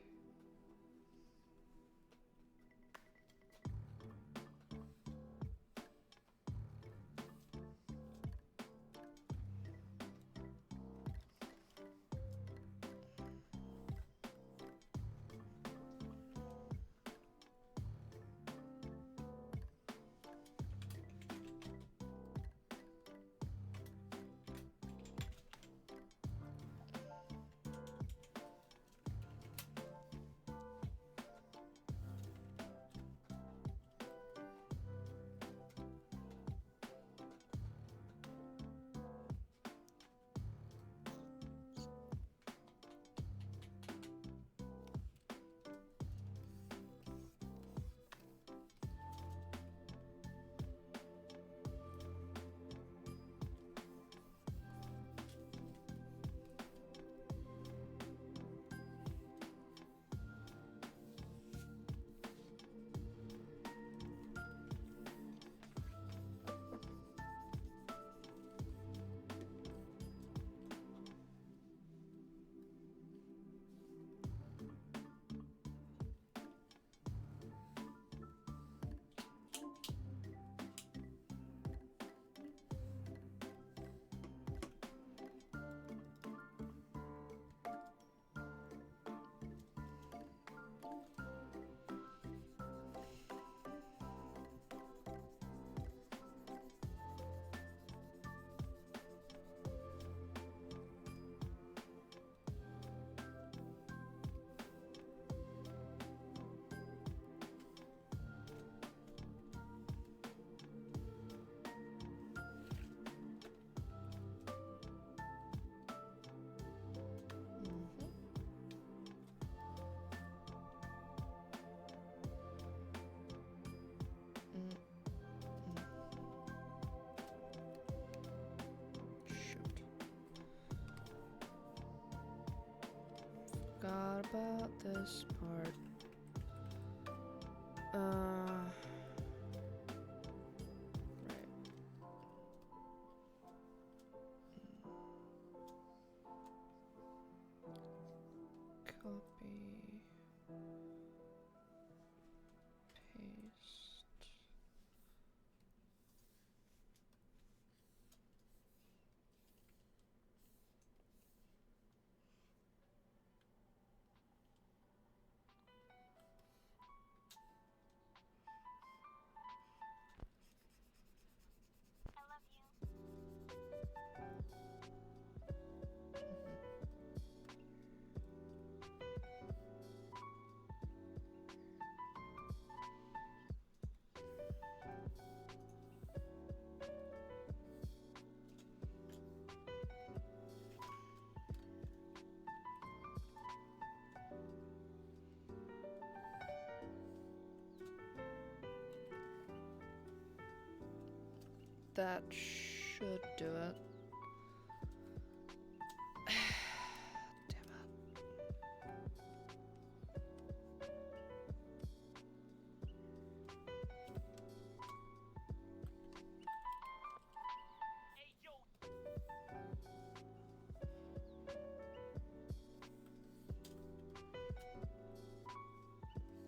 Shoot. Forgot about this part. Right. Copy. Paste. That should do it. Damn it.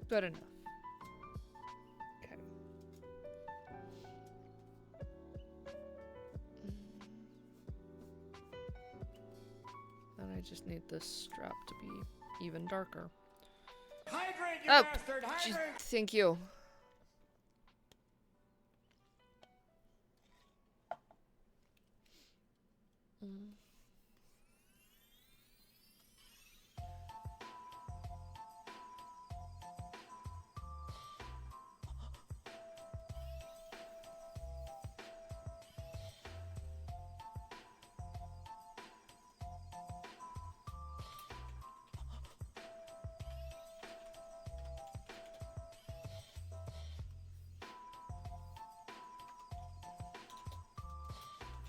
Good enough. Okay. Then I just need this strap to be even darker. Hydrate, you Oh, bastard! Jeez, Hydrate! thank you.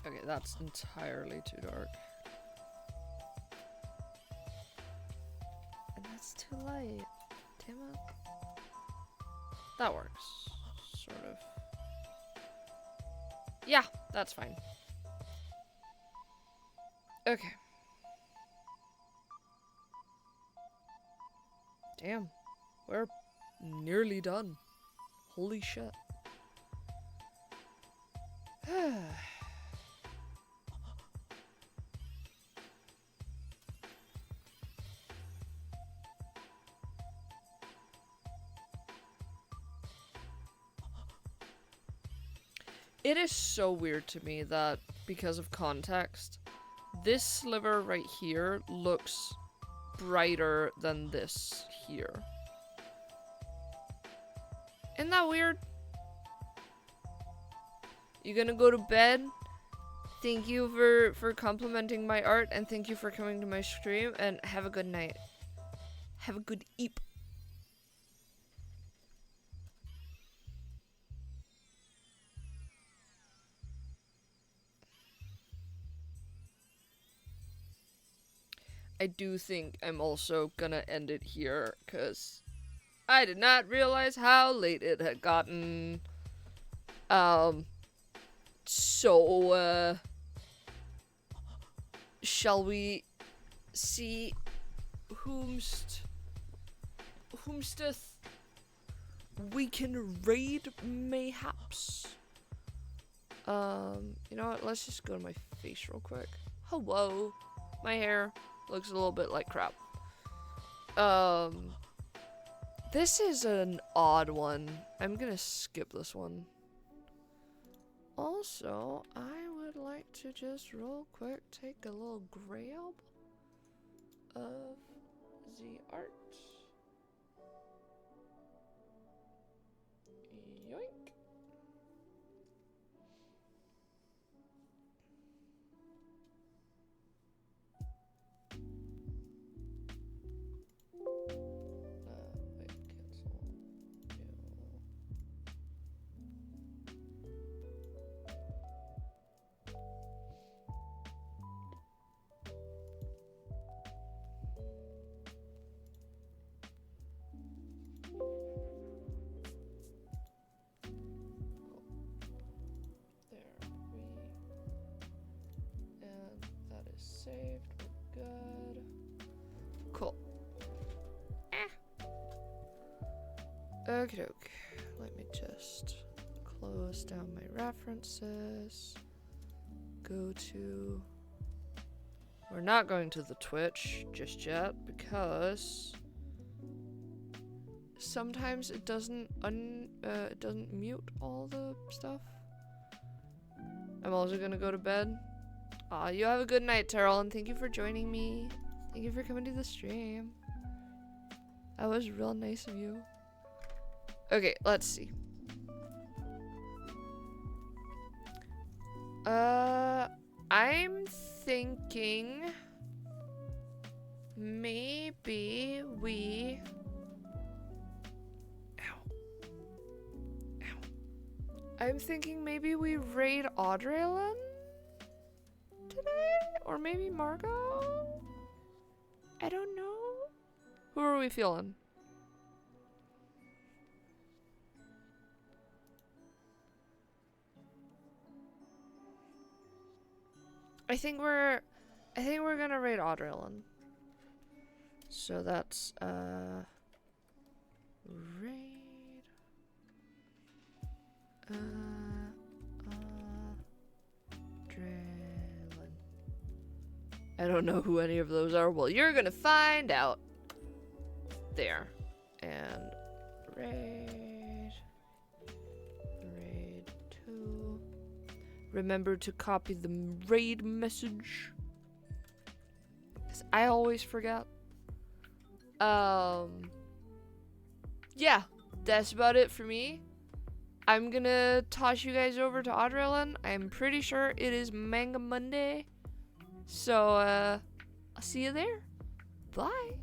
Okay, that's entirely too dark. And that's too light. Damn it. That works. Sort of. Yeah, that's fine. Okay. Damn. We're nearly done. Holy shit. It is so weird to me that, because of context, this sliver right here looks brighter than this here. Isn't that weird? You gonna go to bed? Thank you for complimenting my art, and thank you for coming to my stream, and have a good night. Have a good eep. I do think I'm also gonna end it here, because I did not realize how late it had gotten. So, shall we see whomsteth we can raid, mayhaps? You know what, let's just go to my face real quick. Hello. My hair looks a little bit like crap. This is an odd one. I'm gonna skip this one. Also, I would like to just real quick take a little grab of the art. Yoink. Wait, cancel. And that is saved. We're good. Cool. Okay, let me just close down my references. Go to... We're not going to the Twitch just yet because sometimes it doesn't mute all the stuff. I'm also gonna go to bed. Aw, you have a good night, Terrell, and thank you for joining me. Thank you for coming to the stream. That was real nice of you. Okay, let's see. I'm thinking maybe we... I'm thinking maybe we raid Audrey-Ellen today? Or maybe Margot? I don't know. Who are we feeling? I think we're gonna raid Audrey-Ellen. So that's raid Audrey-Ellen. I don't know who any of those are. Well, you're gonna find out. There. And raid 2. Remember to copy the raid message, 'cause I always forget. Yeah, that's about it for me. I'm gonna toss you guys over to Audrey-Ellen. I'm pretty sure it is Manga Monday. So, I'll see you there. Bye.